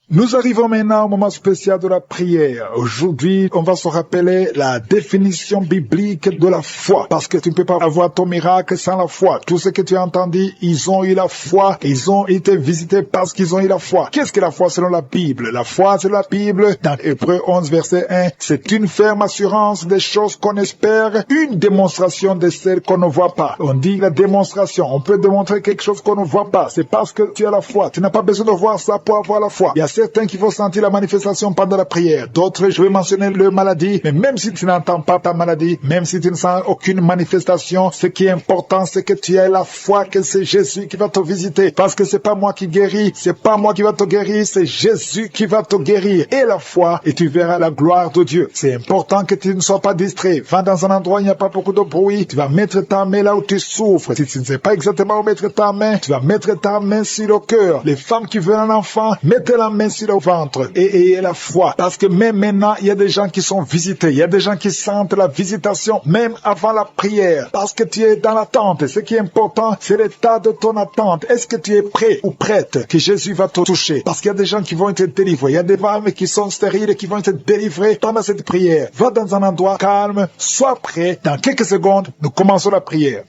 Nous arrivons maintenant au moment spécial de la prière. Aujourd'hui, on va se rappeler la définition biblique de la foi. Parce que tu ne peux pas avoir ton miracle sans la foi. Tout ce que tu as entendu, ils ont eu la foi. Ils ont été visités parce qu'ils ont eu la foi. Qu'est-ce que la foi selon la Bible? La foi selon la Bible, dans Hébreux 11, verset 1, c'est une ferme assurance des choses qu'on espère, une démonstration de celles qu'on ne voit pas. On dit la démonstration. On peut démontrer quelque chose qu'on ne voit pas. C'est parce que tu as la foi. Tu n'as pas besoin de voir ça pour avoir la foi. Il y a certains qui vont sentir la manifestation pendant la prière. D'autres, je vais mentionner leur maladie. Mais même si tu n'entends pas ta maladie, même si tu ne sens aucune manifestation, ce qui est important, c'est que tu aies la foi que c'est Jésus qui va te visiter. Parce que c'est pas moi qui guéris, c'est pas moi qui va te guérir, c'est Jésus qui va te guérir. Et la foi, et tu verras la gloire de Dieu. C'est important que tu ne sois pas distrait. Va dans un endroit où il n'y a pas beaucoup de bruit. Tu vas mettre ta main là où tu souffres. Si tu ne sais pas exactement où mettre ta main, tu vas mettre ta main sur le cœur. Les femmes qui veulent un enfant, mettez la main sur le ventre et ayez la foi. Parce que même maintenant, il y a des gens qui sont visités. Il y a des gens qui sentent la visitation même avant la prière. Parce que tu es dans l'attente. Ce qui est important, c'est l'état de ton attente. Est-ce que tu es prêt ou prête que Jésus va te toucher? Parce qu'il y a des gens qui vont être délivrés. Il y a des femmes qui sont stériles et qui vont être délivrées pendant cette prière. Va dans un endroit calme. Sois prêt. Dans quelques secondes, nous commençons la prière.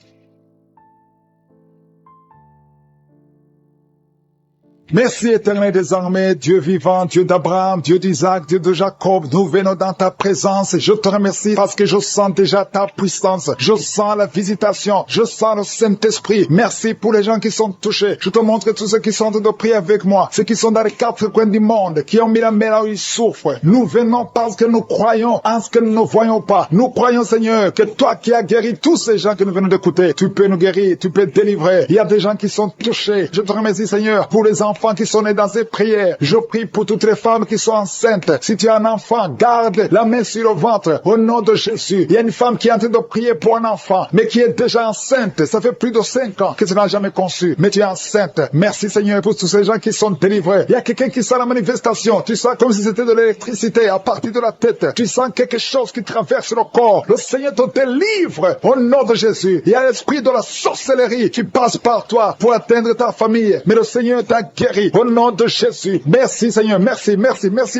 Merci éternel désormais, Dieu vivant, Dieu d'Abraham, Dieu d'Isaac, Dieu de Jacob, nous venons dans ta présence. Je te remercie parce que je sens déjà ta puissance. Je sens la visitation. Je sens le Saint-Esprit. Merci pour les gens qui sont touchés. Je te montre tous ceux qui sont de prier avec moi. Ceux qui sont dans les quatre coins du monde, qui ont mis la main là où ils souffrent. Nous venons parce que nous croyons en ce que nous ne voyons pas. Nous croyons, Seigneur, que toi qui as guéri tous ces gens que nous venons d'écouter, tu peux nous guérir, tu peux délivrer. Il y a des gens qui sont touchés. Je te remercie, Seigneur, pour les enfants qui sont nés dans ces prières. Je prie pour toutes les femmes qui sont enceintes. Si tu as un enfant, garde la main sur le ventre au nom de Jésus. Il y a une femme qui est en train de prier pour un enfant, mais qui est déjà enceinte. Ça fait plus de 5 ans que tu n'as jamais conçu, mais tu es enceinte. Merci Seigneur pour tous ces gens qui sont délivrés. Il y a quelqu'un qui sent la manifestation. Tu sens comme si c'était de l'électricité à partir de la tête. Tu sens quelque chose qui traverse le corps. Le Seigneur te délivre au nom de Jésus. Il y a l'esprit de la sorcellerie qui passe par toi pour atteindre ta famille, mais le Seigneur t'a guéri. Au nom de Jésus. Merci Seigneur. Merci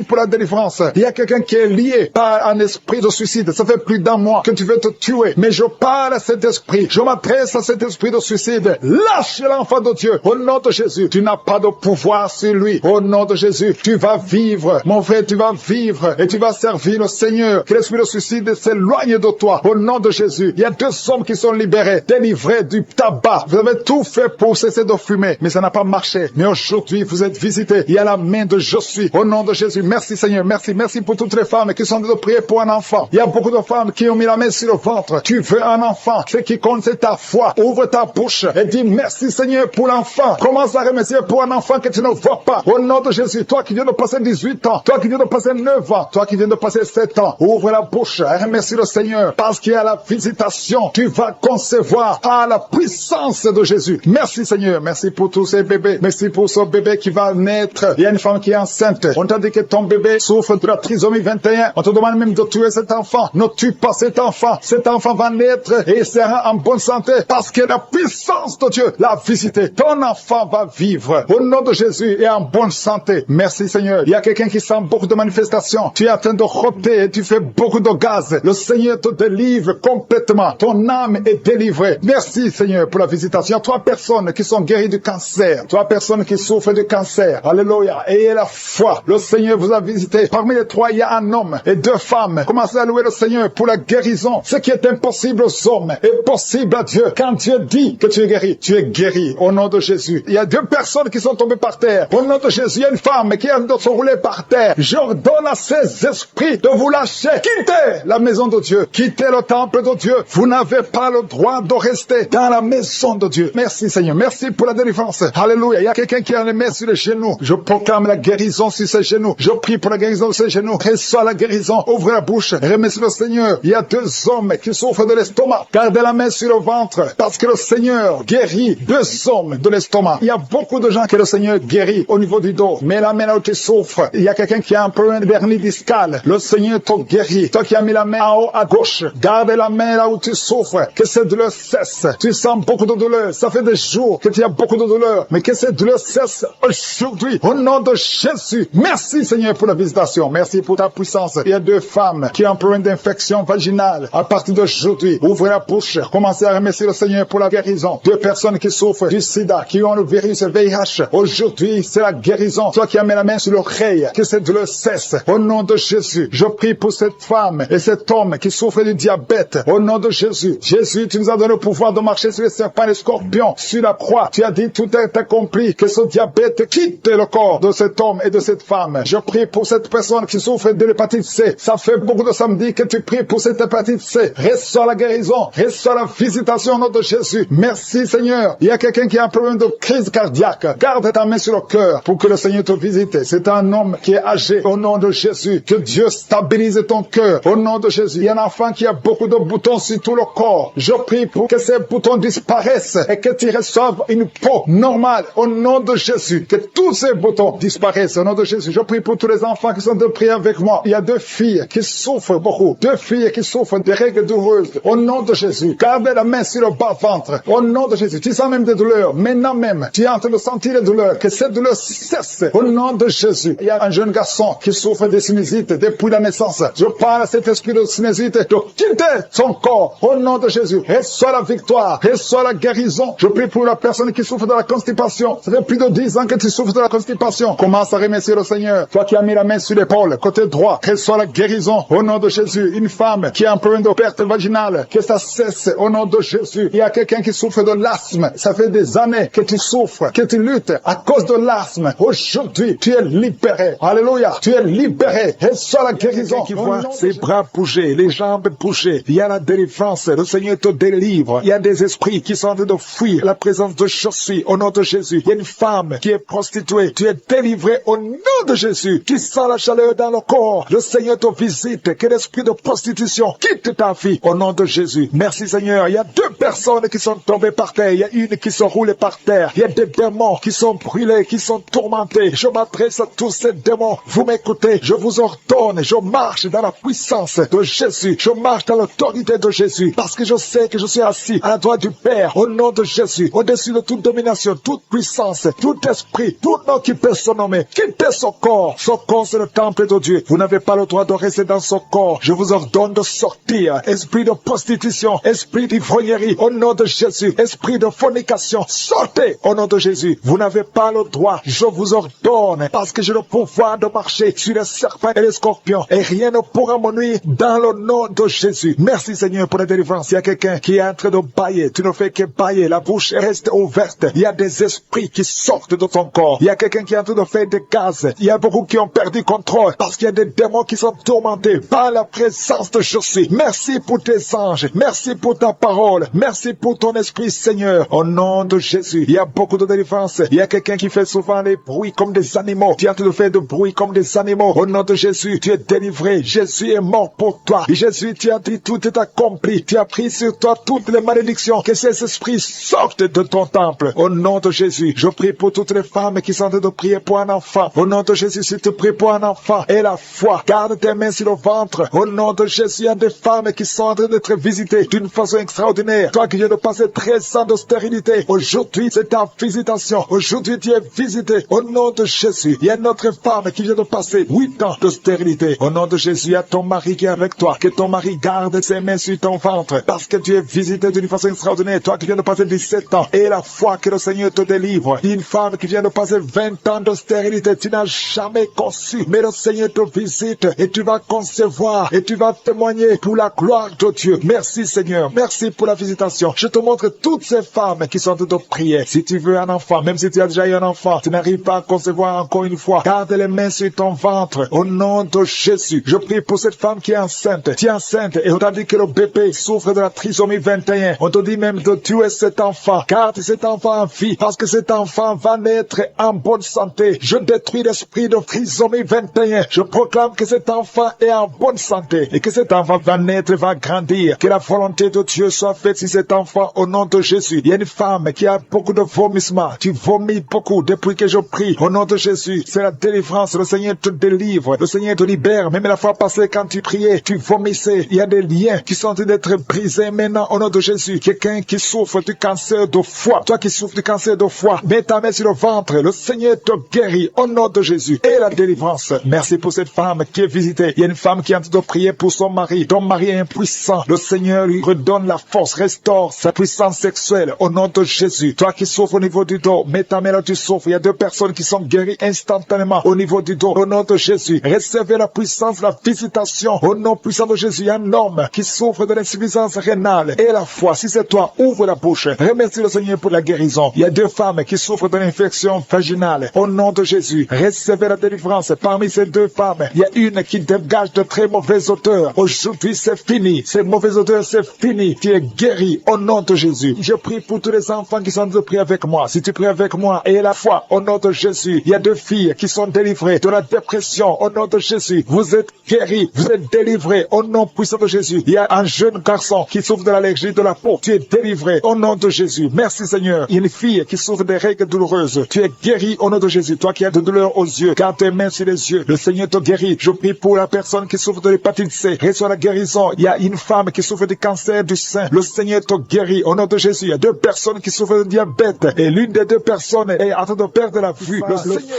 pour la délivrance. Il y a quelqu'un qui est lié par un esprit de suicide. Ça fait plus d'un mois que tu veux te tuer. Mais je parle à cet esprit. Je m'adresse à cet esprit de suicide. Lâche l'enfant de Dieu. Au nom de Jésus. Tu n'as pas de pouvoir sur lui. Au nom de Jésus. Tu vas vivre. Mon frère, tu vas vivre. Et tu vas servir le Seigneur. Que l'esprit de suicide s'éloigne de toi. Au nom de Jésus. Il y a 2 hommes qui sont libérés. Délivrés du tabac. Vous avez tout fait pour cesser de fumer. Mais ça n'a pas marché. Mais aujourd'hui, vous êtes visités. Il y a la main de je suis. Au nom de Jésus. Merci Seigneur. Merci pour toutes les femmes qui sont de prier pour un enfant. Il y a beaucoup de femmes qui ont mis la main sur le ventre. Tu veux un enfant. Ce qui compte, c'est ta foi. Ouvre ta bouche et dis merci Seigneur pour l'enfant. Commence à remercier pour un enfant que tu ne vois pas. Au nom de Jésus. Toi qui viens de passer 18 ans. Toi qui viens de passer 9 ans. Toi qui viens de passer 7 ans. Ouvre la bouche et remercie le Seigneur. Parce qu'il y a la visitation. Tu vas concevoir à la puissance de Jésus. Merci Seigneur. Merci pour tous ces bébés. Merci pour ce bébé qui va naître. Il y a une femme qui est enceinte. On t'a dit que ton bébé souffre de la trisomie 21. On te demande même de tuer cet enfant. Ne tue pas cet enfant. Cet enfant va naître et il sera en bonne santé parce que la puissance de Dieu l'a visité. Ton enfant va vivre au nom de Jésus et en bonne santé. Merci Seigneur. Il y a quelqu'un qui sent beaucoup de manifestations. Tu es en train de rôter et tu fais beaucoup de gaz. Le Seigneur te délivre complètement. Ton âme est délivrée. Merci Seigneur pour la visitation. Il y a 3 personnes qui sont guéries du cancer. 3 personnes qui souffrent de cancer. Alléluia. Ayez la foi. Le Seigneur vous a visité. Parmi les 3, il y a un homme et 2 femmes. Commencez à louer le Seigneur pour la guérison. Ce qui est impossible aux hommes est possible à Dieu. Quand Dieu dit que tu es guéri au nom de Jésus. Il y a 2 personnes qui sont tombées par terre. Au nom de Jésus, il y a une femme qui a de se rouler par terre. J'ordonne à ces esprits de vous lâcher. Quittez la maison de Dieu. Quittez le temple de Dieu. Vous n'avez pas le droit de rester dans la maison de Dieu. Merci Seigneur. Merci pour la délivrance. Alléluia. Il y a quelqu'un qui a les mains sur les genoux. Je proclame la guérison sur ses genoux. Je prie pour la guérison de ses genoux. Reçois la guérison. Ouvre la bouche. Remercie le Seigneur. Il y a 2 hommes qui souffrent de l'estomac. Gardez la main sur le ventre. Parce que le Seigneur guérit 2 hommes de l'estomac. Il y a beaucoup de gens que le Seigneur guérit au niveau du dos. Mais la main là où tu souffres. Il y a quelqu'un qui a un problème de vernis discal. Le Seigneur te guérit. Toi qui as mis la main en haut à gauche. Garde la main là où tu souffres. Que cette douleur cesse. Tu sens beaucoup de douleur. Ça fait des jours que tu as beaucoup de douleur. Mais que cette douleur cesse cesse aujourd'hui. Au nom de Jésus. Merci Seigneur pour la visitation. Merci pour ta puissance. Il y a 2 femmes qui ont un problème d'infection vaginale. À partir d'aujourd'hui, ouvrez la bouche. Commencez à remercier le Seigneur pour la guérison. 2 personnes qui souffrent du sida, qui ont le virus VIH. Aujourd'hui, c'est la guérison. Toi qui as mis la main sur l'oreille, que cette douleur cesse. Au nom de Jésus, je prie pour cette femme et cet homme qui souffre du diabète. Au nom de Jésus. Jésus, tu nous as donné le pouvoir de marcher sur les serpents et les scorpions. Sur la croix, tu as dit tout est accompli. Que ce diabète quitte le corps de cet homme et de cette femme. Je prie pour cette personne qui souffre de l'hépatite C. Ça fait beaucoup de samedis que tu pries pour cette hépatite C. Reçois la guérison. Reçois la visitation au nom de Jésus. Merci Seigneur. Il y a quelqu'un qui a un problème de crise cardiaque. Garde ta main sur le cœur pour que le Seigneur te visite. C'est un homme qui est âgé. Au nom de Jésus. Que Dieu stabilise ton cœur. Au nom de Jésus. Il y a un enfant qui a beaucoup de boutons sur tout le corps. Je prie pour que ces boutons disparaissent et que tu reçoives une peau normale. Au nom de Jésus. Que tous ces boutons disparaissent. Au nom de Jésus. Je prie pour tous les enfants qui sont de prier avec moi. Il y a 2 filles qui souffrent beaucoup. 2 filles qui souffrent des règles douloureuses. Au nom de Jésus. Gardez la main sur le bas-ventre. Au nom de Jésus. Tu sens même des douleurs. Maintenant même, tu es en train de sentir les douleurs. Que cette douleur cesse. Au nom de Jésus. Il y a un jeune garçon qui souffre de sinusite depuis la naissance. Je parle à cet esprit de sinusite de quitter son corps. Au nom de Jésus. Reçois la victoire. Reçois la guérison. Je prie pour la personne qui souffre de la constipation. Ça fait plus de 10 ans que tu souffres de la constipation. Commence à remercier le Seigneur. Toi qui as mis la main sur l'épaule, côté droit, reçois la guérison. Au nom de Jésus. Une femme qui a un problème de perte vaginale, que ça cesse. Au nom de Jésus. Il y a quelqu'un qui souffre de l'asthme. Ça fait des années que tu souffres, que tu luttes à cause de l'asthme. Aujourd'hui, tu es libéré. Alléluia. Tu es libéré. Reçois la guérison. Qui voit ses bras bouger, les jambes bouger. Il y a la délivrance. Le Seigneur te délivre. Il y a des esprits qui sont en train de fuir la présence de Jésus. Au nom de Jésus. Il y a une femme qui est prostituée. Tu es délivré au nom de Jésus. Tu sens la chaleur dans le corps. Le Seigneur te visite. Que l'esprit de prostitution quitte ta vie. Au nom de Jésus. Merci Seigneur. Il y a 2 personnes qui sont tombées par terre. Il y a une qui se roule par terre. Il y a des démons qui sont brûlés, qui sont tourmentés. Je m'adresse à tous ces démons. Vous m'écoutez. Je vous ordonne. Je marche dans la puissance de Jésus. Je marche dans l'autorité de Jésus. Parce que je sais que je suis assis à la droite du Père. Au nom de Jésus. Au-dessus de toute domination, toute puissance, tout esprit, tout nom qui peut se nommer. Quittez son corps. Son corps, c'est le temple de Dieu. Vous n'avez pas le droit de rester dans son corps. Je vous ordonne de sortir. Esprit de prostitution, esprit d'ivrognerie, au nom de Jésus. Esprit de fornication, sortez au nom de Jésus. Vous n'avez pas le droit. Je vous ordonne, parce que j'ai le pouvoir de marcher sur les serpents et les scorpions. Et rien ne pourra me nuire dans le nom de Jésus. Merci Seigneur pour la délivrance. Il y a quelqu'un qui est en train de bailler. Tu ne fais que bailler. La bouche reste ouverte. Il y a des esprits qui sortent de ton corps. Il y a quelqu'un qui est en train de faire des gaz. Il y a beaucoup qui ont perdu contrôle parce qu'il y a des démons qui sont tourmentés par la présence de Jésus. Merci pour tes anges. Merci pour ta parole. Merci pour ton esprit Seigneur. Au nom de Jésus. Il y a beaucoup de délivrance. Il y a quelqu'un qui fait souvent des bruits comme des animaux. Tu es en train de faire de bruit comme des animaux. Au nom de Jésus, tu es délivré. Jésus est mort pour toi. Et Jésus, tu as dit tout est accompli. Tu as pris sur toi toutes les malédictions. Que ces esprits sortent de ton temple. Au nom de Jésus, je prie pour toutes les femmes qui sont en train de prier pour un enfant. Au nom de Jésus, si tu pries pour un enfant et la foi, garde tes mains sur le ventre. Au nom de Jésus, il y a des femmes qui sont en train d'être visitées d'une façon extraordinaire. Toi qui viens de passer 13 ans de stérilité, aujourd'hui c'est ta visitation. Aujourd'hui tu es visité. Au nom de Jésus, il y a une autre femme qui vient de passer 8 ans de stérilité. Au nom de Jésus, il y a ton mari qui est avec toi. Que ton mari garde ses mains sur ton ventre parce que tu es visité d'une façon extraordinaire. Toi qui viens de passer 17 ans et la foi que le Seigneur te délivre. Une femme qui vient de passer 20 ans de stérilité, tu n'as jamais conçu, mais le Seigneur te visite et tu vas concevoir et tu vas témoigner pour la gloire de Dieu. Merci Seigneur, merci pour la visitation. Je te montre toutes ces femmes qui sont en train de prier. Si tu veux un enfant, même si tu as déjà eu un enfant, tu n'arrives pas à concevoir encore une fois, garde les mains sur ton ventre. Au nom de Jésus, je prie pour cette femme qui est enceinte. Tu es enceinte et on t'a dit que le bébé souffre de la trisomie 21. On te dit même de tuer cet enfant. Garde cet enfant en vie parce que cet enfant va naître en bonne santé. Je détruis l'esprit de trisomie 21. Je proclame que cet enfant est en bonne santé et que cet enfant va naître, va grandir. Que la volonté de Dieu soit faite sur cet enfant au nom de Jésus. Il y a une femme qui a beaucoup de vomissements. Tu vomis beaucoup depuis que je prie. Au nom de Jésus, c'est la délivrance. Le Seigneur te délivre. Le Seigneur te libère. Même la fois passée quand tu priais, tu vomissais. Il y a des liens qui sont en train d'être brisés maintenant au nom de Jésus. Quelqu'un qui souffre du cancer de foie. Toi qui souffres du cancer de foie, mets ta main sur sur le ventre. Le Seigneur te guérit au nom de Jésus. Et la délivrance. Merci pour cette femme qui est visitée. Il y a une femme qui est en train de prier pour son mari. Ton mari est impuissant. Le Seigneur lui redonne la force, restaure sa puissance sexuelle au nom de Jésus. Toi qui souffres au niveau du dos, mets ta main là, tu souffres. Il y a 2 personnes qui sont guéries instantanément au niveau du dos. Au nom de Jésus, recevez la puissance, la visitation. Au nom puissant de Jésus, il y a un homme qui souffre de l'insuffisance rénale et la foi. Si c'est toi, ouvre la bouche. Remercie le Seigneur pour la guérison. Il y a 2 femmes qui souffrent de l'infection vaginale. Au nom de Jésus, recevez la délivrance. Parmi ces 2 femmes, il y a une qui dégage de très mauvaises odeurs. Aujourd'hui, c'est fini. Ces mauvaises odeurs, c'est fini. Tu es guéri au nom de Jésus. Je prie pour tous les enfants qui sont de prier avec moi. Si tu pries avec moi et la foi, au nom de Jésus, il y a 2 filles qui sont délivrées de la dépression. Au nom de Jésus, vous êtes guéris, vous êtes délivrés au nom puissant de Jésus. Il y a un jeune garçon qui souffre de l'allergie de la peau. Tu es délivré au nom de Jésus. Merci Seigneur. Il y a une fille qui souffre des règles douloureuses. Tu es guéri au nom de Jésus. Toi qui as de douleurs aux yeux, garde tes mains sur les yeux. Le Seigneur te guérit. Je prie pour la personne qui souffre de l'hépatite C. Reçois la guérison. Il y a une femme qui souffre du cancer du sein. Le Seigneur te guérit au nom de Jésus. Il y a 2 personnes qui souffrent de diabète et l'une des 2 personnes est en train de perdre la vue.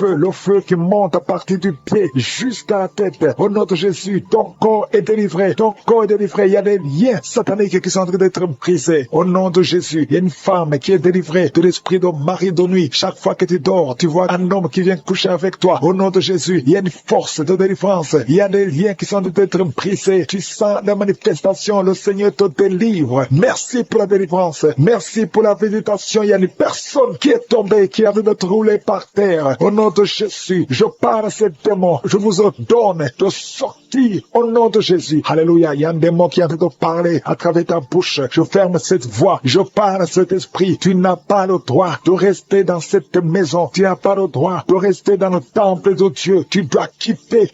Le feu qui monte à partir du pied jusqu'à la tête. Au nom de Jésus, ton corps est délivré. Ton corps est délivré. Il y a des liens sataniques qui sont en train d'être brisés. Au nom de Jésus, il y a une femme qui est délivrée de l'esprit de mari de nuit. Chaque fois que tu dors, tu vois un homme qui vient coucher avec toi. Au nom de Jésus, il y a une force de délivrance. Il y a des liens qui sont en train d'être brisés. Tu sens la manifestation. Le Seigneur te délivre. Merci pour la délivrance. Merci pour la visitation. Il y a une personne qui est tombée, qui a de rouler par terre. Au nom de Jésus, je parle à ces démons. Je vous ordonne de sortir au nom de Jésus. Alléluia. Il y a un démon qui est en train de parler à travers ta bouche. Je ferme cette voix. Je parle à cet esprit. Tu n'as pas le droit de rester dans cette maison. Tu n'as pas le droit de rester dans le temple de Dieu. Tu dois quitter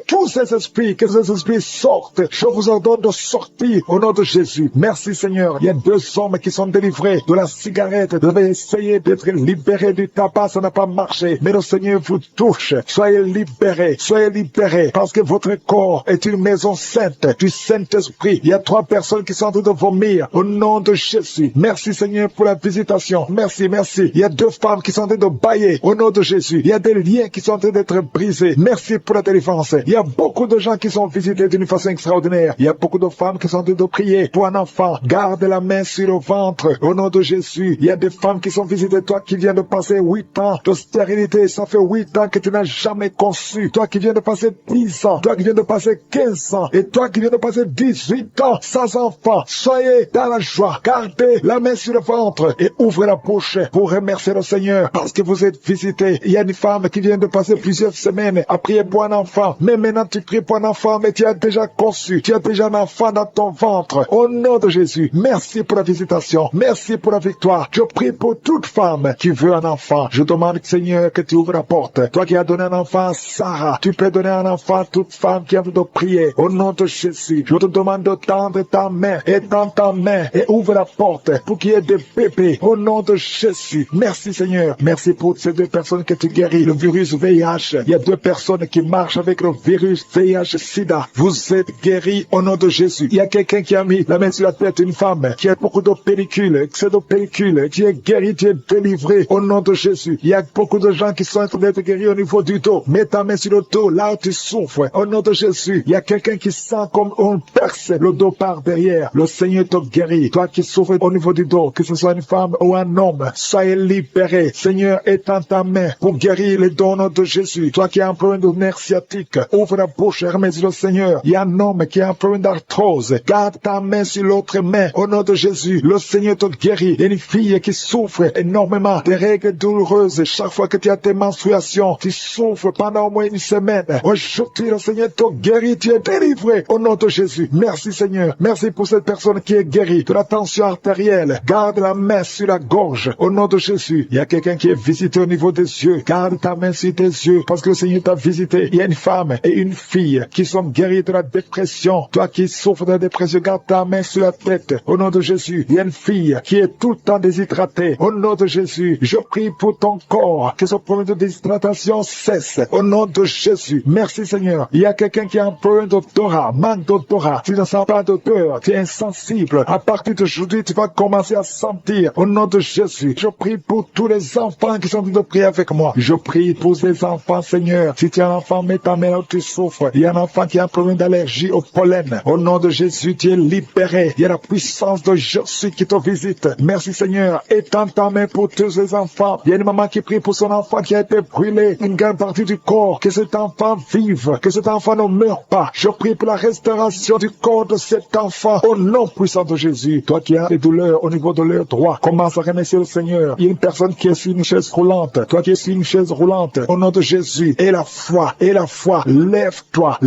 tous ces esprits. Que ces esprits sortent. Je vous ordonne de sortir au nom de Jésus. Merci Seigneur. Il y a 2 hommes qui sont délivrés de la cigarette. Vous avez essayé d'être libérés du tabac. Ça n'a pas marché. Mais le Seigneur vous touche. Soyez libérés. Soyez libérés. Parce que votre corps est une maison sainte du Saint-Esprit. Il y a 3 personnes qui sont en train de vomir au nom de Jésus. Merci Seigneur pour la visitation. Merci, merci. Il y a 2 femmes qui sont en train de bailler au nom de Jésus. Il y a des liens qui sont en train d'être brisés. Merci pour la délivrance. Il y a beaucoup de gens qui sont visités d'une façon extraordinaire. Il y a beaucoup de femmes qui sont en train de prier pour un enfant. Garde la main sur le ventre au nom de Jésus. Il y a des femmes qui sont visitées. Toi qui viens de passer 8 ans de stérilité, ça fait 8 ans que tu n'as jamais conçu. Toi qui viens de passer 10 ans, toi qui viens de passer 15 ans, et toi qui viens de passer 18 ans sans enfant, soyez dans la joie. Gardez la main sur le ventre et ouvrez la bouche pour remercier le Seigneur parce que vous êtes visités. Il y a une femme qui vient de passer plusieurs semaines à prier pour un enfant. Mais maintenant tu pries pour un enfant, mais tu as déjà conçu. Tu as déjà un enfant dans ton ventre. Au nom de Jésus, merci pour la visitation. Merci pour la victoire. Je prie pour toute femme qui veut un enfant. Je demande, Seigneur, que tu ouvres la porte. Toi qui as donné un enfant à Sarah, tu peux donner un enfant à toute femme qui a envie de prier. Au nom de Jésus, je te demande de tendre ta main et tends ta main et ouvre la porte pour qu'il y ait des bébés. Au nom de Jésus. Merci Seigneur. Merci pour ces 2 personnes que tu guéris. Le virus VIH. Il y a 2 personnes qui marchent avec le virus VIH-Sida. Vous êtes guéris au nom de Jésus. Il y a quelqu'un qui a mis la main sur la tête, une femme qui a beaucoup de pellicules, excès de pellicules. Tu es guéri, tu es délivré au nom de Jésus. Il y a beaucoup de gens qui sont en train d'être guéris au niveau du dos. Mets ta main sur le dos, là où tu souffres. Au nom de Jésus. Il y a quelqu'un qui sent comme on perce le dos par derrière. Le Seigneur te guérit. Toi qui souffres au niveau du dos, que ce soit une femme ou un homme, soyez libéré. Seigneur, étends ta main pour guérir les dons de Jésus. Toi qui as un problème de nerf sciatique, ouvre la bouche et remercie le Seigneur. Il y a un homme qui a un problème d'arthrose. Garde ta main sur l'autre main. Au nom de Jésus, le Seigneur te guérit. Il y a une fille qui souffre énormément des règles douloureuses. Chaque fois que tu as tes menstruations, tu souffres pendant au moins une semaine. Aujourd'hui, le Seigneur te guérit. Tu es délivré. Au nom de Jésus. Merci Seigneur. Merci pour cette personne qui est guérie de la tension artérielle. Garde la main sur la gorge. Au nom de Jésus. Il y a quelqu'un qui est visité au niveau des yeux. Garde ta main sur tes yeux parce que le Seigneur t'a visité. Il y a une femme et une fille qui sont guéries de la dépression. Toi qui souffres de la dépression, garde ta main sur la tête. Au nom de Jésus. Il y a une fille qui est tout le temps déshydratée. Au nom de Jésus. Je prie pour ton corps. Que ce problème de déshydratation cesse. Au nom de Jésus. Merci Seigneur. Il y a quelqu'un qui a un problème d'odorat, manque d'odorat. Tu ne sens pas d'odeur. Tu es insensible. À partir d'aujourd'hui, tu vas commencer à sentir. Au nom de Jésus. Je prie pour tous les les enfants qui sont en train de prier avec moi. Je prie pour ces enfants, Seigneur. Si tu as un enfant, mets ta main là où tu souffres. Il y a un enfant qui a un problème d'allergie au pollen. Au nom de Jésus, tu es libéré. Il y a la puissance de Jésus qui te visite. Merci, Seigneur. Étends ta main pour tous les enfants. Il y a une maman qui prie pour son enfant qui a été brûlé, une grande partie du corps. Que cet enfant vive, que cet enfant ne meure pas. Je prie pour la restauration du corps de cet enfant. Au nom puissant de Jésus. Toi qui as des douleurs au niveau de leur droit, commence à remercier le Seigneur. Il y a une personne qui est sur une chaise roulante. Toi qui es sur une chaise roulante, au nom de Jésus. Et la foi. Lève-toi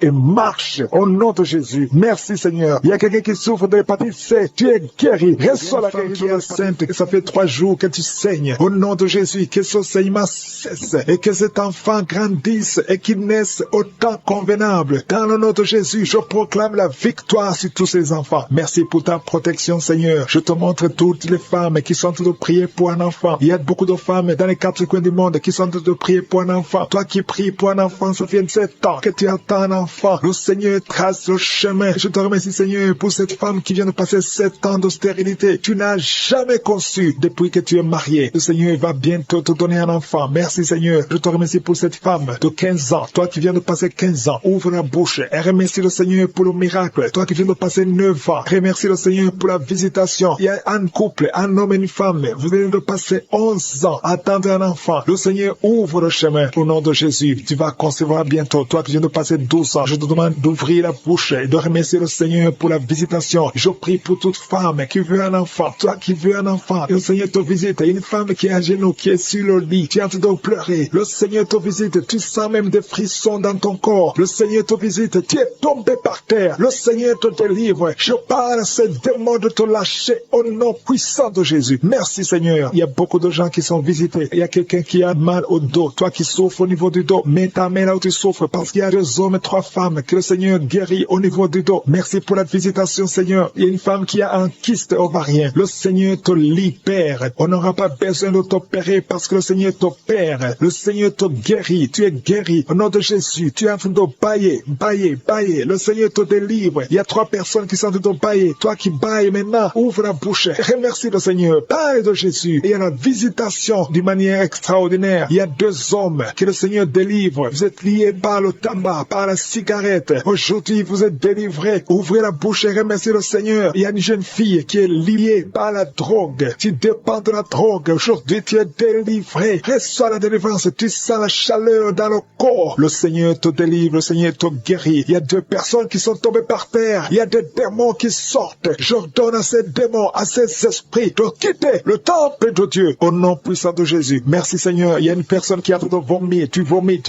et marche. Au nom de Jésus. Merci, Seigneur. Il y a quelqu'un qui souffre de l'hépatite C. Tu es guéri. Reçois la guérison sainte. Ça fait 3 jours que tu saignes. Au nom de Jésus, que ce saignement cesse et que cet enfant grandisse et qu'il naisse au temps convenable. Dans le nom de Jésus, je proclame la victoire sur tous ces enfants. Merci pour ta protection, Seigneur. Je te montre toutes les femmes qui sont en train de prier pour un enfant. Il y a beaucoup de femmes dans les 4 coins du monde qui sont en train de prier pour un enfant. Toi qui pries pour un enfant, ça fait 7 ans que tu attends un enfant. Le Seigneur trace le chemin. Je te remercie, Seigneur, pour cette femme qui vient de passer 7 ans de stérilité. Tu n'as jamais conçu depuis que tu es marié. Le Seigneur va bientôt te donner un enfant. Merci, Seigneur. Je te remercie pour cette femme de 15 ans. Toi qui viens de passer 15 ans, ouvre la bouche et remercie le Seigneur pour le miracle. Toi qui viens de passer 9 ans, remercie le Seigneur pour la visitation. Il y a un couple, un homme et une femme. Vous venez de passer 11 ans à attendre un enfant. Le Seigneur ouvre le chemin. Au nom de Jésus, tu vas concevoir bientôt. Toi qui viens de passer 12 ans, je te demande d'ouvrir la bouche et de remercier le Seigneur pour la visitation. Je prie pour toute femme qui veut un enfant. Toi qui veux un enfant, et le Seigneur te visite. Il y a une femme qui est à genoux, qui est sur le lit. Tu es en train de pleurer. Le Seigneur te visite. Tu sens même des frissons dans ton corps. Le Seigneur te visite. Tu es tombé par terre. Le Seigneur te délivre. Je parle à ces démons de te lâcher au nom puissant de Jésus. Merci, Seigneur. Il y a beaucoup de gens qui sont visités. Il y a quelqu'un qui a mal au dos. Toi qui souffres au niveau du dos, mets ta main là où tu souffres, parce qu'il y a 2 hommes et 3 femmes que le Seigneur guérit au niveau du dos. Merci pour la visitation, Seigneur. Il y a une femme qui a un kyste ovarien. Le Seigneur te libère. On n'aura pas besoin de t'opérer parce que le Seigneur t'opère. Le Seigneur te guérit. Tu es guéri. Au nom de Jésus, tu es en train de bailler. Le Seigneur te délivre. Il y a 3 personnes qui sont en train de bailler. Toi qui bailles maintenant, ouvre la bouche. Remercie le Seigneur. Parle de Jésus. Et il y a la visitation d'une manière extraordinaire. Il y a 2 hommes que le Seigneur délivre. Vous êtes liés par le tabac, par la cigarette. Aujourd'hui, vous êtes délivrés. Ouvrez la bouche et remerciez le Seigneur. Il y a une jeune fille qui est liée par la drogue. Tu dépends de la drogue. Aujourd'hui, tu es délivré. Reçois la délivrance. Tu sens la chaleur dans le corps. Le Seigneur te délivre. Le Seigneur te guérit. Il y a 2 personnes qui sont tombées par terre. Il y a des démons qui sortent. J'ordonne à ces démons, à ces esprits de quitter le temple de Dieu. Au nom puissant de Jésus. Merci, Seigneur. Il y a une personne qui a de vomir. Tu vomis.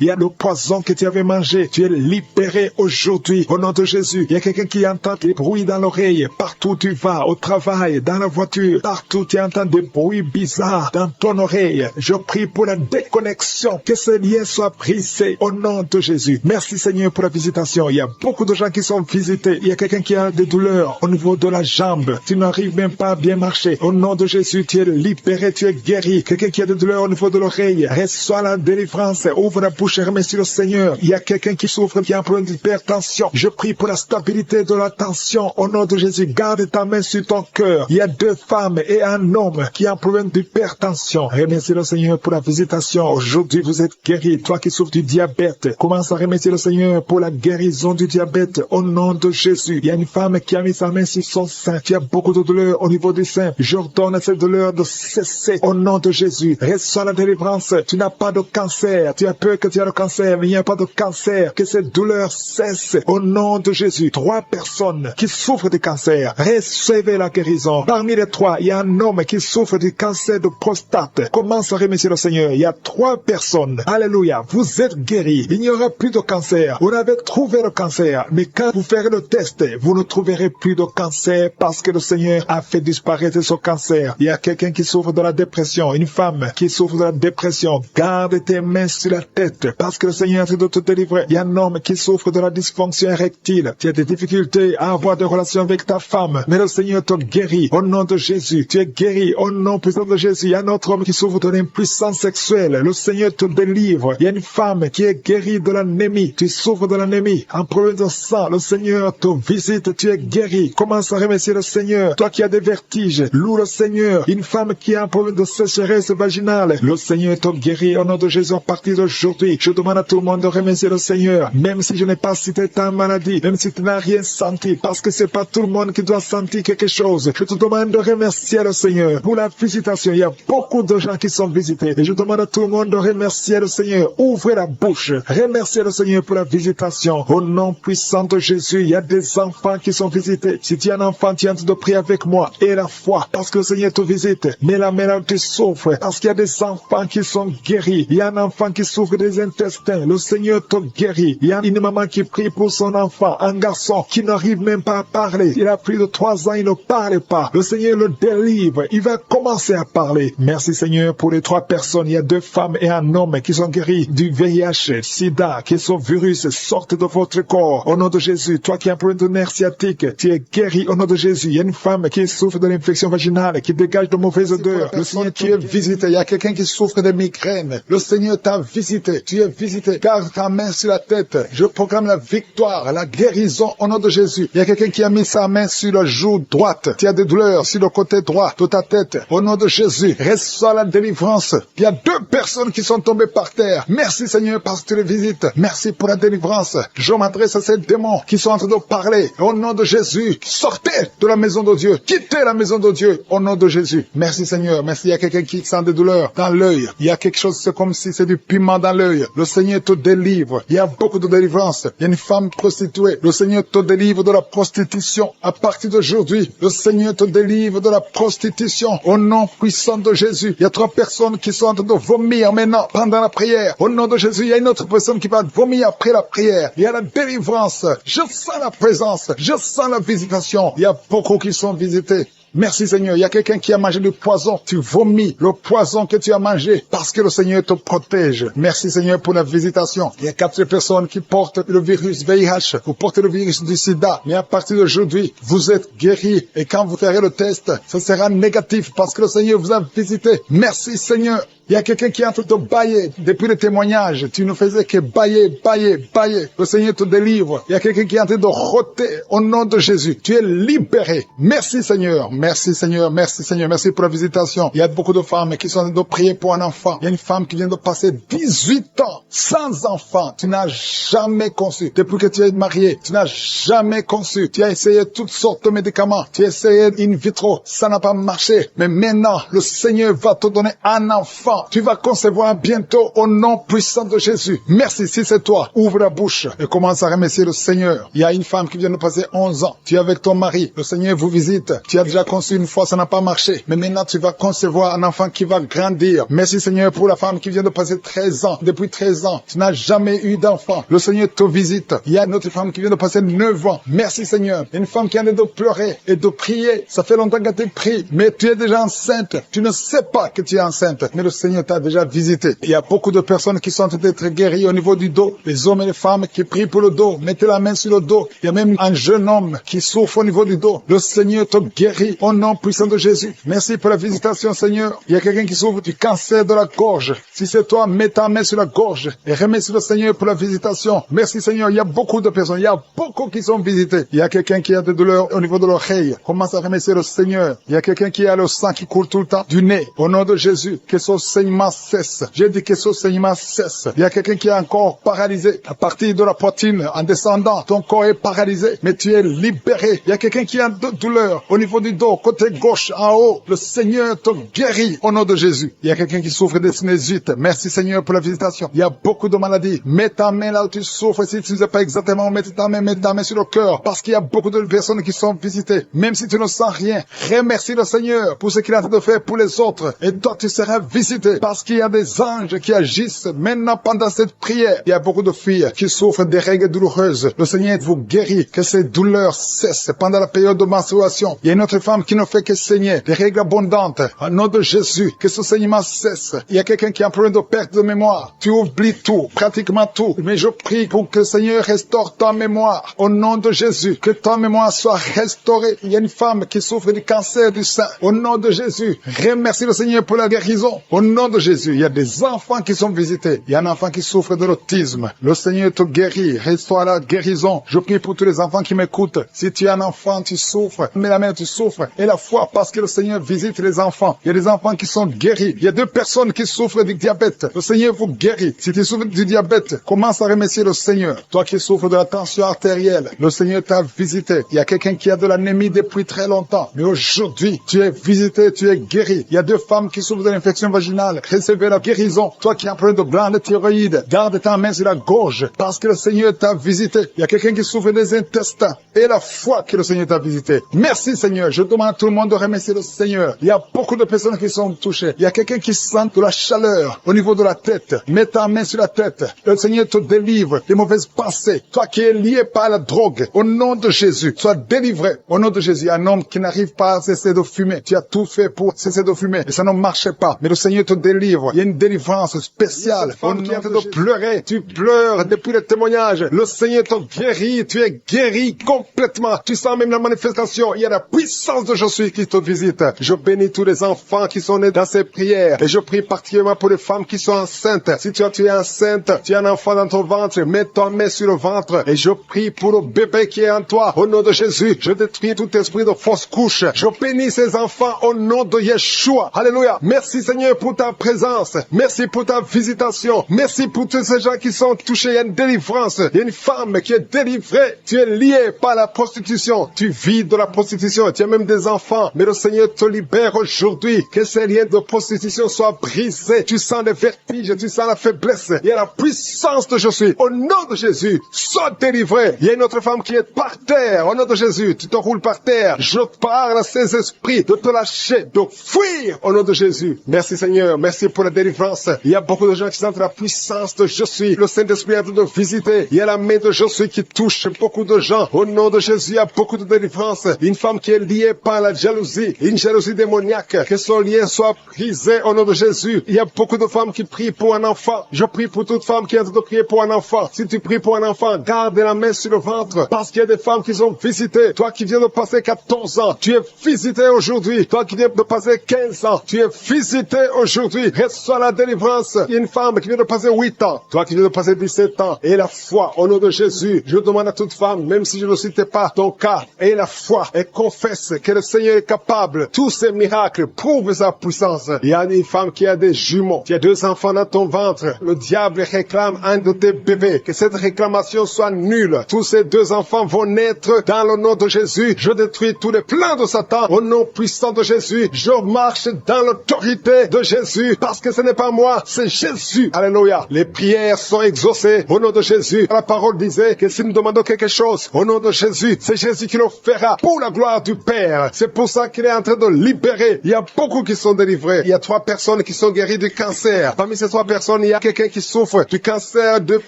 Il y a le poison que tu avais mangé. Tu es libéré aujourd'hui. Au nom de Jésus. Il y a quelqu'un qui entend des bruits dans l'oreille. Partout où tu vas, au travail, dans la voiture, partout tu entends des bruits bizarres dans ton oreille. Je prie pour la déconnexion. Que ce lien soit brisé au nom de Jésus. Merci, Seigneur, pour la visitation. Il y a beaucoup de gens qui sont visités. Il y a quelqu'un qui a des douleurs au niveau de la jambe. Tu n'arrives même pas à bien marcher. Au nom de Jésus, tu es libéré, tu es guéri. Quelqu'un qui a des douleurs au niveau de l'oreille. Reçois la délivrance. Ouvre la bouche et remercie le Seigneur. Il y a quelqu'un qui souffre, qui a un problème d'hypertension. Je prie pour la stabilité de la tension. Au nom de Jésus, garde ta main sur ton cœur. Il y a 2 femmes et un homme qui a un problème d'hypertension. Remercie le Seigneur pour la visitation. Aujourd'hui, vous êtes guéri. Toi qui souffres du diabète, commence à remercier le Seigneur pour la guérison du diabète. Au nom de Jésus, il y a une femme qui a mis sa main sur son sein. Tu as beaucoup de douleurs au niveau du sein. J'ordonne à cette douleur de cesser. Au nom de Jésus, reçois la délivrance. Tu n'as pas de cancer. Tu as peur que tu as le cancer, mais il n'y a pas de cancer. Que cette douleur cesse. Au nom de Jésus, 3 personnes qui souffrent de cancer, recevez la guérison. Parmi les 3, il y a un homme qui souffre du cancer de prostate. Commence à remercier le Seigneur. Il y a 3 personnes. Alléluia. Vous êtes guéris. Il n'y aura plus de cancer. Vous avez trouvé le cancer. Mais quand vous ferez le test, vous ne trouverez plus de cancer parce que le Seigneur a fait disparaître ce cancer. Il y a quelqu'un qui souffre de la dépression. Une femme qui souffre de la dépression. Garde tes mains sur la tête parce que le Seigneur est en train de te délivrer. Il y a un homme qui souffre de la dysfonction érectile. Tu as des difficultés à avoir des relations avec ta femme. Mais le Seigneur te guérit. Au nom de Jésus, tu es guéri. Au nom puissant de Jésus, il y a un autre homme qui souffre de l'impuissance sexuelle. Le Seigneur te délivre. Il y a une femme qui est guérie de l'anémie. Tu souffres de l'anémie. Un problème de sang. Le Seigneur te visite. Tu es guéri. Commence à remercier le Seigneur. Toi qui as des vertiges, loue le Seigneur. Une femme qui qui a un problème de sécheresse vaginale, le Seigneur te guérit au nom de Jésus à partir d'aujourd'hui. Je demande à tout le monde de remercier le Seigneur, même si je n'ai pas cité ta maladie, même si tu n'as rien senti, parce que c'est pas tout le monde qui doit sentir quelque chose. Je te demande de remercier le Seigneur pour la visitation. Il y a beaucoup de gens qui sont visités et je demande à tout le monde de remercier le Seigneur. Ouvrez la bouche, remerciez le Seigneur pour la visitation. Au nom puissant de Jésus, il y a des enfants qui sont visités. Si tu es un enfant, tu es en train de prier avec moi et la foi, parce que le Seigneur te visite. Mais la mère tu souffres, parce qu'il y a des enfants qui sont guéris. Il y a un enfant qui souffre des intestins. Le Seigneur te guérit. Il y a une maman qui prie pour son enfant, un garçon qui n'arrive même pas à parler. Il a plus de 3 ans, il ne parle pas. Le Seigneur le délivre. Il va commencer à parler. Merci Seigneur pour les 3 personnes. Il y a 2 femmes et un homme qui sont guéris du VIH, SIDA, que ce virus sorte de votre corps. Au nom de Jésus, toi qui as un problème de nerf sciatique, tu es guéri au nom de Jésus. Il y a une femme qui souffre de l'infection vaginale, qui dégage de mauvaises odeurs. Le Seigneur, tu es visité. Il y a quelqu'un qui souffre de migraine. Le Seigneur t'a visité. Tu es visité. Garde ta main sur la tête. Je proclame la victoire, la guérison au nom de Jésus. Il y a quelqu'un qui a mis sa main sur la joue droite. Tu as des douleurs sur le côté droit de ta tête. Au nom de Jésus, reçois la délivrance. Il y a 2 personnes qui sont tombées par terre. Merci Seigneur parce que tu les visites. Merci pour la délivrance. Je m'adresse à ces démons qui sont en train de parler. Au nom de Jésus, sortez de la maison de Dieu. Quittez la maison de Dieu au nom de Jésus. Merci Seigneur. Merci. Il y a quelqu'un qui sent des douleurs dans l'œil. Il y a quelque chose, c'est comme si c'est du piment dans l'œil. Le Seigneur te délivre. Il y a beaucoup de délivrance. Il y a une femme prostituée. Le Seigneur te délivre de la prostitution. À partir d'aujourd'hui, le Seigneur te délivre de la prostitution. Au nom puissant de Jésus. Il y a 3 personnes qui sont en train de vomir maintenant pendant la prière. Au nom de Jésus, il y a une autre personne qui va vomir après la prière. Il y a la délivrance. Je sens la présence. Je sens la visitation. Il y a beaucoup qui sont visités. Merci Seigneur. Il y a quelqu'un qui a mangé du poison. Tu vomis le poison que tu as mangé parce que le Seigneur te protège. Merci Seigneur pour la visitation. Il y a 4 personnes qui portent le virus VIH. Vous portez le virus du sida. Mais à partir d'aujourd'hui, vous êtes guéris. Et quand vous ferez le test, ce sera négatif parce que le Seigneur vous a visité. Merci Seigneur. Il y a quelqu'un qui est en train de bailler depuis le témoignage. Tu ne faisais que bailler, bailler, bailler. Le Seigneur te délivre. Il y a quelqu'un qui est en train de roter au nom de Jésus. Tu es libéré. Merci Seigneur. Merci Seigneur. Merci Seigneur. Merci pour la visitation. Il y a beaucoup de femmes qui sont en train de prier pour un enfant. Il y a une femme qui vient de passer 18 ans sans enfant. Tu n'as jamais conçu. Depuis que tu es marié, tu n'as jamais conçu. Tu as essayé toutes sortes de médicaments. Tu as essayé in vitro. Ça n'a pas marché. Mais maintenant, le Seigneur va te donner un enfant. Tu vas concevoir bientôt au nom puissant de Jésus. Merci, si c'est toi, ouvre la bouche et commence à remercier le Seigneur. Il y a une femme qui vient de passer 11 ans. Tu es avec ton mari. Le Seigneur vous visite. Tu as déjà conçu une fois, ça n'a pas marché. Mais maintenant, tu vas concevoir un enfant qui va grandir. Merci Seigneur pour la femme qui vient de passer 13 ans. Depuis 13 ans, tu n'as jamais eu d'enfant. Le Seigneur te visite. Il y a une autre femme qui vient de passer 9 ans. Merci Seigneur. Une femme qui a de pleurer et de prier. Ça fait longtemps que tu pries, mais tu es déjà enceinte. Tu ne sais pas que tu es enceinte. Mais le Seigneur t'a déjà visité. Il y a beaucoup de personnes qui sont en train d'être guéries au niveau du dos. Les hommes et les femmes qui prient pour le dos. Mettez la main sur le dos. Il y a même un jeune homme qui souffre au niveau du dos. Le Seigneur te guérit au nom puissant de Jésus. Merci pour la visitation, Seigneur. Il y a quelqu'un qui souffre du cancer de la gorge. Si c'est toi, mets ta main sur la gorge et remercie le Seigneur pour la visitation. Merci, Seigneur. Il y a beaucoup de personnes. Il y a beaucoup qui sont visitées. Il y a quelqu'un qui a des douleurs au niveau de l'oreille. Commence à remercier le Seigneur. Il y a quelqu'un qui a le sang qui coule tout le temps du nez. Au nom de Jésus, que ce saignement cesse. J'ai dit que ce saignement cesse. Il y a quelqu'un qui est encore paralysé à partir de la poitrine en descendant. Ton corps est paralysé, mais tu es libéré. Il y a quelqu'un qui a de douleur au niveau du dos, côté gauche, en haut. Le Seigneur te guérit au nom de Jésus. Il y a quelqu'un qui souffre de sinusite. Merci Seigneur pour la visitation. Il y a beaucoup de maladies. Mets ta main là où tu souffres. Si tu ne sais pas exactement où mettre ta main, mets ta main sur le cœur. Parce qu'il y a beaucoup de personnes qui sont visitées. Même si tu ne sens rien, remercie le Seigneur pour ce qu'il a en train de faire pour les autres. Et toi, tu seras visité. Parce qu'il y a des anges qui agissent maintenant pendant cette prière. Il y a beaucoup de filles qui souffrent des règles douloureuses. Le Seigneur vous guérit. Que ces douleurs cessent pendant la période de menstruation. Il y a une autre femme qui ne fait que saigner. Des règles abondantes. Au nom de Jésus, que ce saignement cesse. Il y a quelqu'un qui a un problème de perte de mémoire. Tu oublies tout, pratiquement tout. Mais je prie pour que le Seigneur restaure ta mémoire. Au nom de Jésus, que ta mémoire soit restaurée. Il y a une femme qui souffre du cancer du sein. Au nom de Jésus, remercie le Seigneur pour la guérison. Au nom de Jésus, il y a des enfants qui sont visités. Il y a un enfant qui souffre de l'autisme. Le Seigneur te guérit. Reçois la guérison. Je prie pour tous les enfants qui m'écoutent. Si tu es un enfant, tu souffres. Mais la mère, tu souffres. Et la foi, parce que le Seigneur visite les enfants. Il y a des enfants qui sont guéris. Il y a 2 personnes qui souffrent du diabète. Le Seigneur vous guérit. Si tu souffres du diabète, commence à remercier le Seigneur. Toi qui souffres de la tension artérielle, le Seigneur t'a visité. Il y a quelqu'un qui a de l'anémie depuis très longtemps. Mais aujourd'hui, tu es visité, tu es guéri. Il y a 2 femmes qui souffrent de l'infection vaginale. Recevez la guérison. Toi qui as un problème de glande thyroïde, garde ta main sur la gorge parce que le Seigneur t'a visité. Il y a quelqu'un qui souffre des intestins et la foi que le Seigneur t'a visité. Merci Seigneur. Je demande à tout le monde de remercier le Seigneur. Il y a beaucoup de personnes qui sont touchées. Il y a quelqu'un qui sent de la chaleur au niveau de la tête. Mets ta main sur la tête. Le Seigneur te délivre des mauvaises pensées. Toi qui es lié par la drogue, au nom de Jésus, sois délivré. Au nom de Jésus, il y a un homme qui n'arrive pas à cesser de fumer. Tu as tout fait pour cesser de fumer et ça ne marchait pas. Mais le Seigneur te délivre. Il y a une délivrance spéciale. Femme qui est en train de pleurer. Tu pleures depuis le témoignage. Le Seigneur te guérit. Tu es guéri complètement. Tu sens même la manifestation. Il y a la puissance de Jésus qui te visite. Je bénis tous les enfants qui sont nés dans ces prières. Et je prie particulièrement pour les femmes qui sont enceintes. Si tu es enceinte, tu as un enfant dans ton ventre, mets ta main sur le ventre. Et je prie pour le bébé qui est en toi. Au nom de Jésus, je détruis tout esprit de fausse couche. Je bénis ces enfants au nom de Yeshua. Alléluia. Merci Seigneur pour ta présence. Merci pour ta visitation. Merci pour tous ces gens qui sont touchés. Il y a une délivrance. Il y a une femme qui est délivrée. Tu es lié par la prostitution. Tu vis de la prostitution. Tu as même des enfants. Mais le Seigneur te libère aujourd'hui. Que ces liens de prostitution soient brisés. Tu sens le vertige. Tu sens la faiblesse. Il y a la puissance de Jésus. Au nom de Jésus, sois délivré. Il y a une autre femme qui est par terre. Au nom de Jésus, tu te roules par terre. Je parle à ces esprits de te lâcher, de fuir au nom de Jésus. Merci Seigneur. Merci pour la délivrance. Il y a beaucoup de gens qui sentent la puissance de Je suis. Le Saint-Esprit est en train de visiter. Il y a la main de Je suis qui touche beaucoup de gens. Au nom de Jésus, il y a beaucoup de délivrance. Une femme qui est liée par la jalousie, une jalousie démoniaque, que son lien soit brisé au nom de Jésus. Il y a beaucoup de femmes qui prient pour un enfant. Je prie pour toute femme qui est en train de prier pour un enfant. Si tu pries pour un enfant, garde la main sur le ventre parce qu'il y a des femmes qui sont visitées. Toi qui viens de passer 14 ans, tu es visité aujourd'hui. Toi qui viens de passer 15 ans, tu es visité aujourd'hui. Reçois la délivrance. Il y a une femme qui vient de passer 8 ans. Toi qui viens de passer 17 ans. Et la foi au nom de Jésus. Je demande à toute femme, même si je ne citais pas ton cas, et la foi et confesse que le Seigneur est capable. Tous ces miracles prouvent sa puissance. Il y a une femme qui a des jumeaux. Tu as 2 enfants dans ton ventre. Le diable réclame un de tes bébés. Que cette réclamation soit nulle. Tous ces 2 enfants vont naître dans le nom de Jésus. Je détruis tous les plans de Satan au nom puissant de Jésus. Je marche dans l'autorité de Jésus parce que ce n'est pas moi, c'est Jésus. Alléluia. Les prières sont exaucées au nom de Jésus. La parole disait que si nous demandons quelque chose au nom de Jésus, c'est Jésus qui le fera pour la gloire du Père. C'est pour ça qu'il est en train de libérer. Il y a beaucoup qui sont délivrés. Il y a 3 personnes qui sont guéries du cancer. Parmi ces 3 personnes, il y a quelqu'un qui souffre du cancer de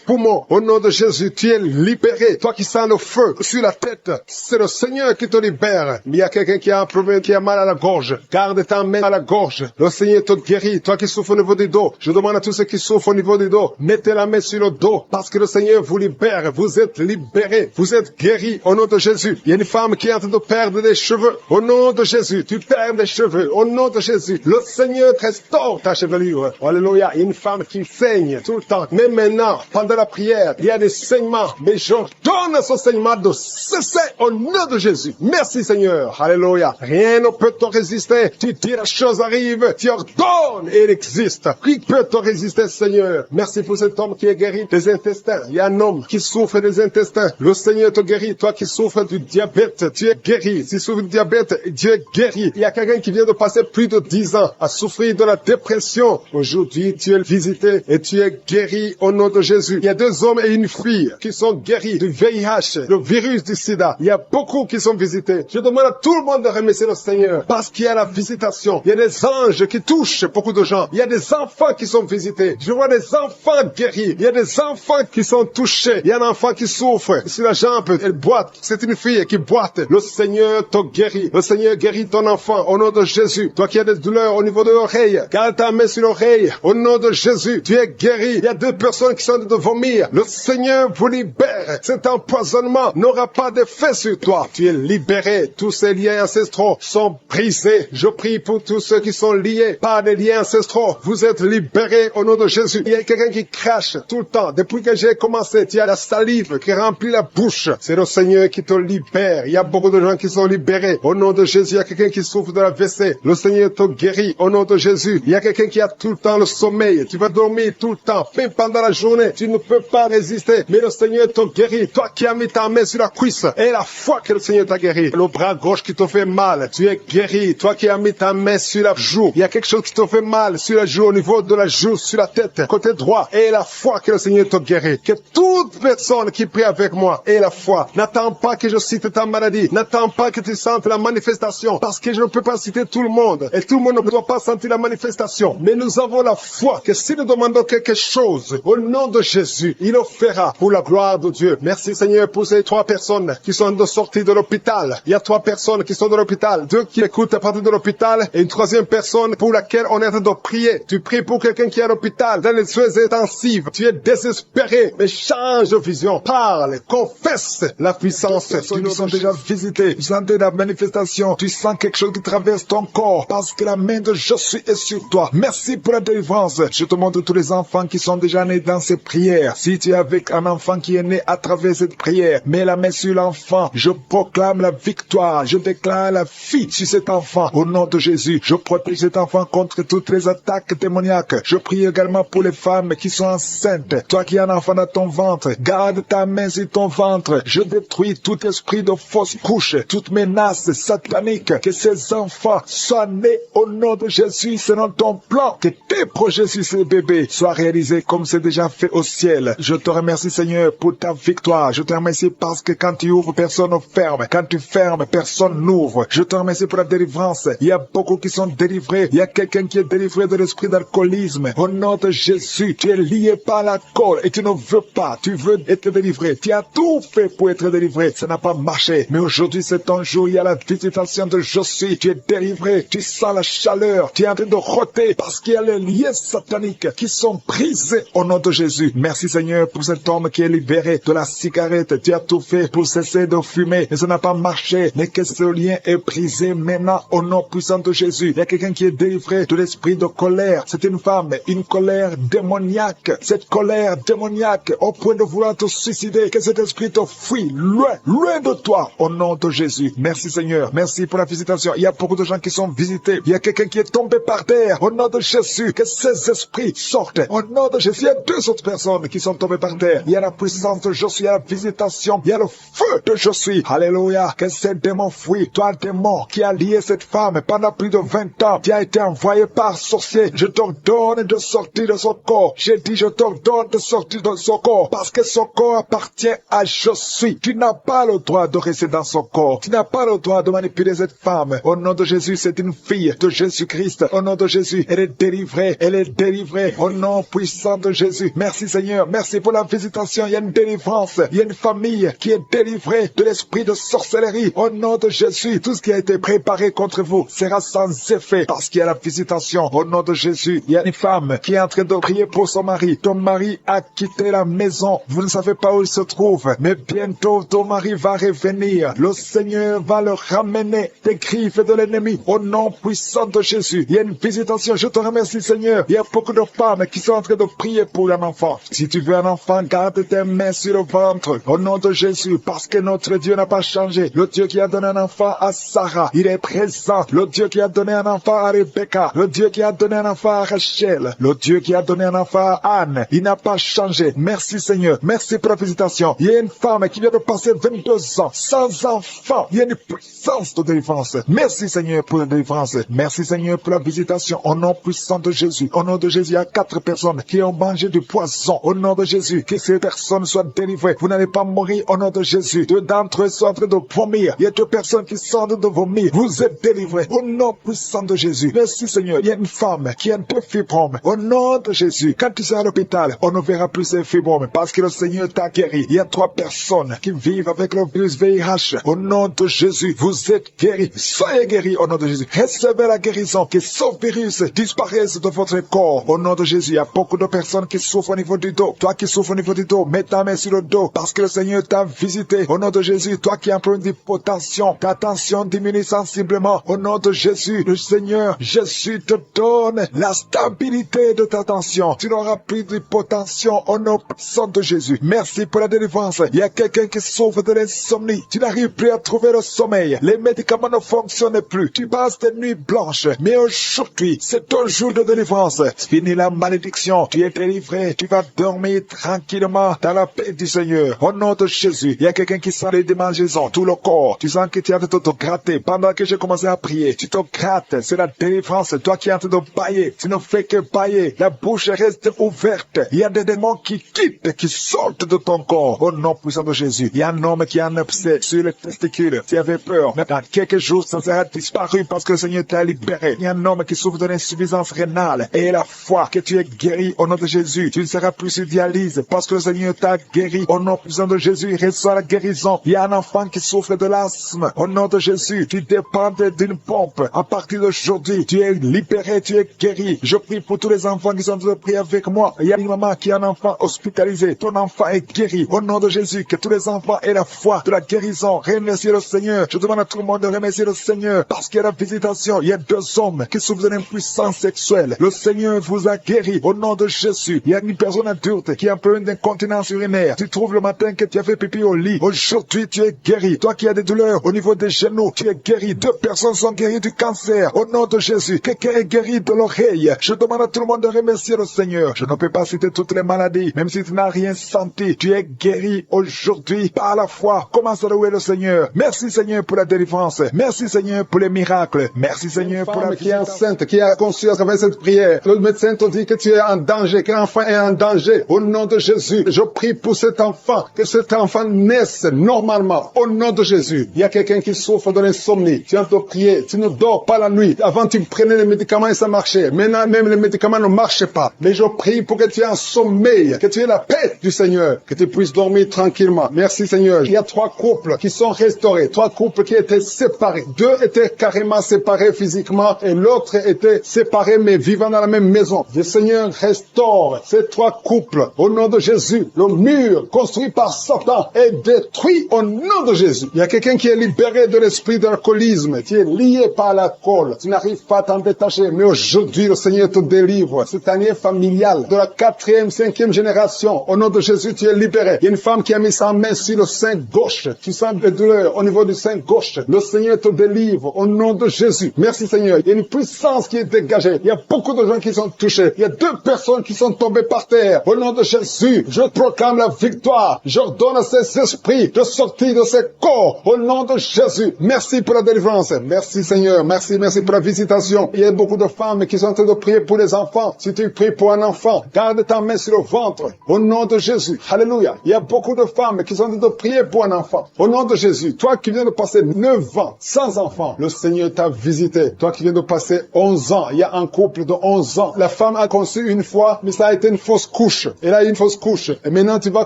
poumon. Au nom de Jésus, tu es libéré. Toi qui sens le feu sur la tête, c'est le Seigneur qui te libère. Mais il y a quelqu'un qui a un problème, qui a mal à la gorge. Garde ta main à la gorge. Le Seigneur te guérit. Toi qui souffres au niveau du dos, je demande à tous ceux qui souffrent au niveau du dos, mettez la main sur le dos parce que le Seigneur vous libère. Vous êtes libérés. Vous êtes guéris au nom de Jésus. Il y a une femme qui est en train de perdre des cheveux. Au nom de Jésus, tu perds des cheveux. Au nom de Jésus, le Seigneur te restaure ta chevelure. Alléluia. Une femme qui saigne tout le temps. Mais maintenant, pendant la prière, il y a des saignements. Mais j'ordonne à ce saignement de cesser au nom de Jésus. Merci Seigneur. Alléluia. Rien ne peut te résister. Tu dis la chose arrive. Tu ordonnes et elle existe. Qui peut te résister Seigneur? Merci pour cet homme qui est guéri des intestins. Il y a un homme qui souffre des intestins. Le Seigneur te guérit. Toi qui souffres du diabète, tu es guéri. Si tu souffres du diabète, tu es guéri. Il y a quelqu'un qui vient de passer plus de 10 ans à souffrir de la dépression. Aujourd'hui, tu es visité et tu es guéri au nom de Jésus. Il y a 2 hommes et une fille qui sont guéris du VIH, le virus du sida. Il y a beaucoup qui sont visités. Je demande à tout le monde de remercier le Seigneur parce qu'il y a la visitation. Il y a des anges qui touchent beaucoup de gens. Il y a des enfants qui sont visités. Je vois des enfants guéris. Il y a des enfants qui sont touchés. Il y a un enfant qui souffre sur la jambe. Elle boite. C'est une fille qui boite. Le Seigneur te guérit. Le Seigneur guérit ton enfant au nom de Jésus. Toi qui as des douleurs au niveau de l'oreille, garde ta main sur l'oreille. Au nom de Jésus, tu es guéri. Il y a 2 personnes qui sont en train de vomir. Le Seigneur vous libère. Cet empoisonnement n'aura pas d'effet sur toi. Tu es libéré. Tous ces liens ancestraux sont brisés. Je prie pour tous ceux qui sont liés par des liens liens ancestraux, vous êtes libérés au nom de Jésus. Il y a quelqu'un qui crache tout le temps. Depuis que j'ai commencé, tu as la salive qui remplit la bouche. C'est le Seigneur qui te libère. Il y a beaucoup de gens qui sont libérés. Au nom de Jésus, il y a quelqu'un qui souffre de la WC. Le Seigneur te guérit. Au nom de Jésus, il y a quelqu'un qui a tout le temps le sommeil. Tu vas dormir tout le temps. Même pendant la journée, tu ne peux pas résister. Mais le Seigneur te guérit. Toi qui as mis ta main sur la cuisse et la foi que le Seigneur t'a guéri. Le bras gauche qui te fait mal, tu es guéri. Toi qui as mis ta main sur la joue, il y a quelque chose qui te fait mal sur la joue, au niveau de la joue, sur la tête, côté droit. Et la foi que le Seigneur te guérit. Que toute personne qui prie avec moi ait la foi. N'attends pas que je cite ta maladie. N'attends pas que tu sentes la manifestation. Parce que je ne peux pas citer tout le monde. Et tout le monde ne doit pas sentir la manifestation. Mais nous avons la foi que si nous demandons quelque chose, au nom de Jésus, il le fera pour la gloire de Dieu. Merci Seigneur pour ces 3 personnes qui sont de sortie de l'hôpital. Il y a 3 personnes qui sont de l'hôpital. 2 qui écoutent à partir de l'hôpital et une 3e personne pour laquelle on est en train de prier. Tu pries pour quelqu'un qui est à l'hôpital, dans les soins intensifs. Tu es désespéré, mais change de vision. Parle, confesse la puissance. Tu nous as déjà visités. Tu sens la manifestation. Tu sens quelque chose qui traverse ton corps parce que la main de Jésus est sur toi. Merci pour la délivrance. Je te montre tous les enfants qui sont déjà nés dans ces prières. Si tu es avec un enfant qui est né à travers cette prière, mets la main sur l'enfant. Je proclame la victoire. Je déclare la vie sur cet enfant. Au nom de Jésus, je protège cet enfant contre toutes les attaques démoniaques. Je prie également pour les femmes qui sont enceintes. Toi qui as un enfant dans ton ventre, garde ta main sur ton ventre. Je détruis tout esprit de fausse couche, toute menace satanique. Que ces enfants soient nés au nom de Jésus selon ton plan. Que tes projets sur ces bébés soient réalisés comme c'est déjà fait au ciel. Je te remercie Seigneur pour ta victoire. Je te remercie parce que quand tu ouvres, personne ne ferme. Quand tu fermes, personne n'ouvre. Je te remercie pour la délivrance. Il y a beaucoup qui sont délivrés. Il y a quelqu'un qui est délivré de l'esprit d'alcoolisme. Au nom de Jésus, tu es lié par l'alcool et tu ne veux pas. Tu veux être délivré. Tu as tout fait pour être délivré. Ça n'a pas marché. Mais aujourd'hui, c'est ton jour. Il y a la visitation de Jésus. Tu es délivré. Tu sens la chaleur. Tu es en train de roter parce qu'il y a les liens sataniques qui sont brisés au nom de Jésus. Merci Seigneur pour cet homme qui est libéré de la cigarette. Tu as tout fait pour cesser de fumer. Mais ça n'a pas marché. Mais que ce lien est brisé maintenant au nom puissant de Jésus. Il y a quelqu'un qui est délivré de l'esprit de colère. C'est une femme, une colère démoniaque. Cette colère démoniaque au point de vouloir te suicider. Que cet esprit te fuit loin, loin de toi au nom de Jésus. Merci Seigneur. Merci pour la visitation. Il y a beaucoup de gens qui sont visités. Il y a quelqu'un qui est tombé par terre au nom de Jésus. Que ces esprits sortent au nom de Jésus. Il y a 2 autres personnes qui sont tombées par terre. Il y a la puissance de Jésus. Il y a la visitation. Il y a le feu de Jésus. Alléluia. Que ces démons fuient. Toi démon qui a lié cette femme pendant plus de 20 ans. Tu as été envoyé par sorcier. Je t'ordonne de sortir de son corps. J'ai dit je t'ordonne de sortir de son corps. Parce que son corps appartient à Jésus. Tu n'as pas le droit de rester dans son corps. Tu n'as pas le droit de manipuler cette femme. Au nom de Jésus, c'est une fille de Jésus-Christ. Au nom de Jésus, elle est délivrée. Elle est délivrée. Au nom puissant de Jésus. Merci Seigneur. Merci pour la visitation. Il y a une délivrance. Il y a une famille qui est délivrée de l'esprit de sorcellerie. Au nom de Jésus, tout ce qui a été préparé contre vous sera sans effet parce qu'il y a la visitation. Au nom de Jésus, il y a une femme qui est en train de prier pour son mari. Ton mari a quitté la maison. Vous ne savez pas où il se trouve, mais bientôt ton mari va revenir. Le Seigneur va le ramener des griffes de l'ennemi. Au nom puissant de Jésus, il y a une visitation. Je te remercie Seigneur. Il y a beaucoup de femmes qui sont en train de prier pour un enfant. Si tu veux un enfant, garde tes mains sur le ventre. Au nom de Jésus, parce que notre Dieu n'a pas changé. Le Dieu qui a donné un enfant à Sarah, il est présent. Le Dieu qui a donné un enfant à Rebecca, le Dieu qui a donné un enfant à Rachel, le Dieu qui a donné un enfant à Anne, il n'a pas changé. Merci Seigneur. Merci pour la visitation. Il y a une femme qui vient de passer 22 ans sans enfant. Il y a une puissance de délivrance. Merci Seigneur pour la délivrance. Merci Seigneur pour la visitation. Au nom puissant de Jésus. Au nom de Jésus, il y a 4 personnes qui ont mangé du poison. Au nom de Jésus, que ces personnes soient délivrées. Vous n'allez pas mourir au nom de Jésus. 2 d'entre eux sont en train de vomir. Il y a 2 personnes qui sont en train de vomir. Vous êtes délivrés. Au nom puissant de Jésus. Merci Seigneur. Il y a une femme qui a 2 fibromes. Au nom de Jésus. Quand tu seras à l'hôpital, on ne verra plus ces fibromes parce que le Seigneur t'a guéri. Il y a 3 personnes qui vivent avec le virus VIH. Au nom de Jésus, vous êtes guéris. Soyez guéris au nom de Jésus. Recevez la guérison. Que ce virus disparaisse de votre corps. Au nom de Jésus, il y a beaucoup de personnes qui souffrent au niveau du dos. Toi qui souffres au niveau du dos, mets ta main sur le dos parce que le Seigneur t'a visité. Au nom de Jésus, toi qui as un problème d'hypotension, ta tension diminue sensiblement. Au nom de Jésus, le Seigneur, Jésus te donne la stabilité de ta tension. Tu n'auras plus d'hypotension au nom puissant de Jésus. Merci pour la délivrance. Il y a quelqu'un qui souffre de l'insomnie. Tu n'arrives plus à trouver le sommeil. Les médicaments ne fonctionnent plus. Tu passes des nuits blanches. Mais aujourd'hui, c'est ton jour de délivrance. Fini la malédiction. Tu es délivré. Tu vas dormir tranquillement dans la paix du Seigneur. Au nom de Jésus, il y a quelqu'un qui sent les démangeaisons, tout le corps. Tu sens que tu es en train de te gratter. Pendant que j'ai commencé à prier, tu te grattes. C'est la délivrance. Toi qui es en train de bailler, tu ne fais que bailler. La bouche reste ouverte. Il y a des démons qui quittent, qui sortent de ton corps. Au nom puissant de Jésus. Il y a un homme qui a un abcès sur les testicules. Tu avais peur. Mais dans quelques jours, ça sera disparu parce que le Seigneur t'a libéré. Il y a un homme qui souffre de l'insuffisance rénale. Et la foi que tu es guéri au nom de Jésus. Tu ne seras plus sur dialyse parce que le Seigneur t'a guéri. Au nom puissant de Jésus, il reçoit la guérison. Il y a un enfant qui souffre de l'asthme. Au nom de Jésus, tu dépends d'une pompe. À partir d'aujourd'hui, tu es libéré, tu es guéri. Je prie pour tous les enfants qui sont en train de prier avec moi. Il y a une maman qui a un enfant hospitalisé. Ton enfant est guéri. Au nom de Jésus, que tous les enfants aient la foi de la guérison. Remerciez le Seigneur. Je demande à tout le monde de remercier le Seigneur parce qu'il y a la visitation. Il y a 2 hommes qui souffrent de l'impuissance sexuelle. Le Seigneur vous a guéri. Au nom de Jésus, il y a une personne adulte qui a un peu d'incontinence urinaire. Tu trouves le matin que tu as fait pipi au lit. Aujourd'hui, tu es guéri. Toi qui as des douleurs au niveau des genoux, tu es guéri. 2 personnes sont guéries du cancer. Au nom de Jésus, quelqu'un est guéri de l'oreille. Je demande à tout le monde de remercier le Seigneur. Je ne peux pas citer toutes les maladies, même si tu n'as rien senti. Tu es guéri aujourd'hui par la foi. Commence à louer le Seigneur. Merci Seigneur pour la délivrance. Merci Seigneur pour les miracles. Merci Seigneur pour la qui est enceinte, qui a conçu à travers cette prière. Le médecin te dit que tu es en danger, que l'enfant est en danger. Au nom de Jésus, je prie pour cet enfant, que cet enfant naisse normalement. Au nom de Jésus, il y a quelqu'un qui souffre de l'insomnie. Tu as de prier, tu ne dors pas la nuit. Avant, tu prenais les médicaments et ça marchait. Maintenant, même les médicaments ne marchent pas. Mais je prie pour que tu aies un sommeil, que tu aies la paix du Seigneur, que tu puisses dormir tranquillement. Merci Seigneur. Il y a 3 couples qui sont restaurés, 3 couples qui étaient séparés. 2 étaient carrément séparés physiquement et l'autre était séparé mais vivant dans la même maison. Le Seigneur restaure ces 3 couples. Au nom de Jésus, le mur construit par Satan est détruit au nom de Jésus. Il y a quelqu'un qui est libéré de l'esprit d'alcoolisme. Tu es lié par l'alcool. Tu n'arrives pas à t'en détacher. Mais aujourd'hui, le Seigneur te délivre. Cette année familiale de la 4e, 5e génération. Au nom de Jésus, tu es libéré. Il y a une femme qui a mis sa main sur le sein gauche. Tu sens des douleurs au niveau du sein gauche. Le Seigneur te délivre au nom de Jésus. Merci Seigneur. Il y a une puissance qui est dégagée. Il y a beaucoup de gens qui sont touchés. Il y a 2 personnes qui sont tombées par terre. Au nom de Jésus, je proclame la victoire. J'ordonne à ces esprits de sortir de ces corps. Au nom de Jésus. Merci pour la délivrance. Merci Seigneur. Merci pour la visitation. Il y a beaucoup de femmes qui sont en train de prier pour les enfants. Si tu pries pour un enfant, garde ta main sur le ventre. Au nom de Jésus. Alléluia. Il y a beaucoup de femmes qui sont en train de prier pour un enfant. Au nom de Jésus. Toi qui viens de passer 9 ans sans enfant, le Seigneur t'a visité. Toi qui viens de passer 11 ans, il y a un couple de 11 ans. La femme a conçu une fois, mais ça a été une fausse couche. Elle a eu une fausse couche. Et maintenant tu vas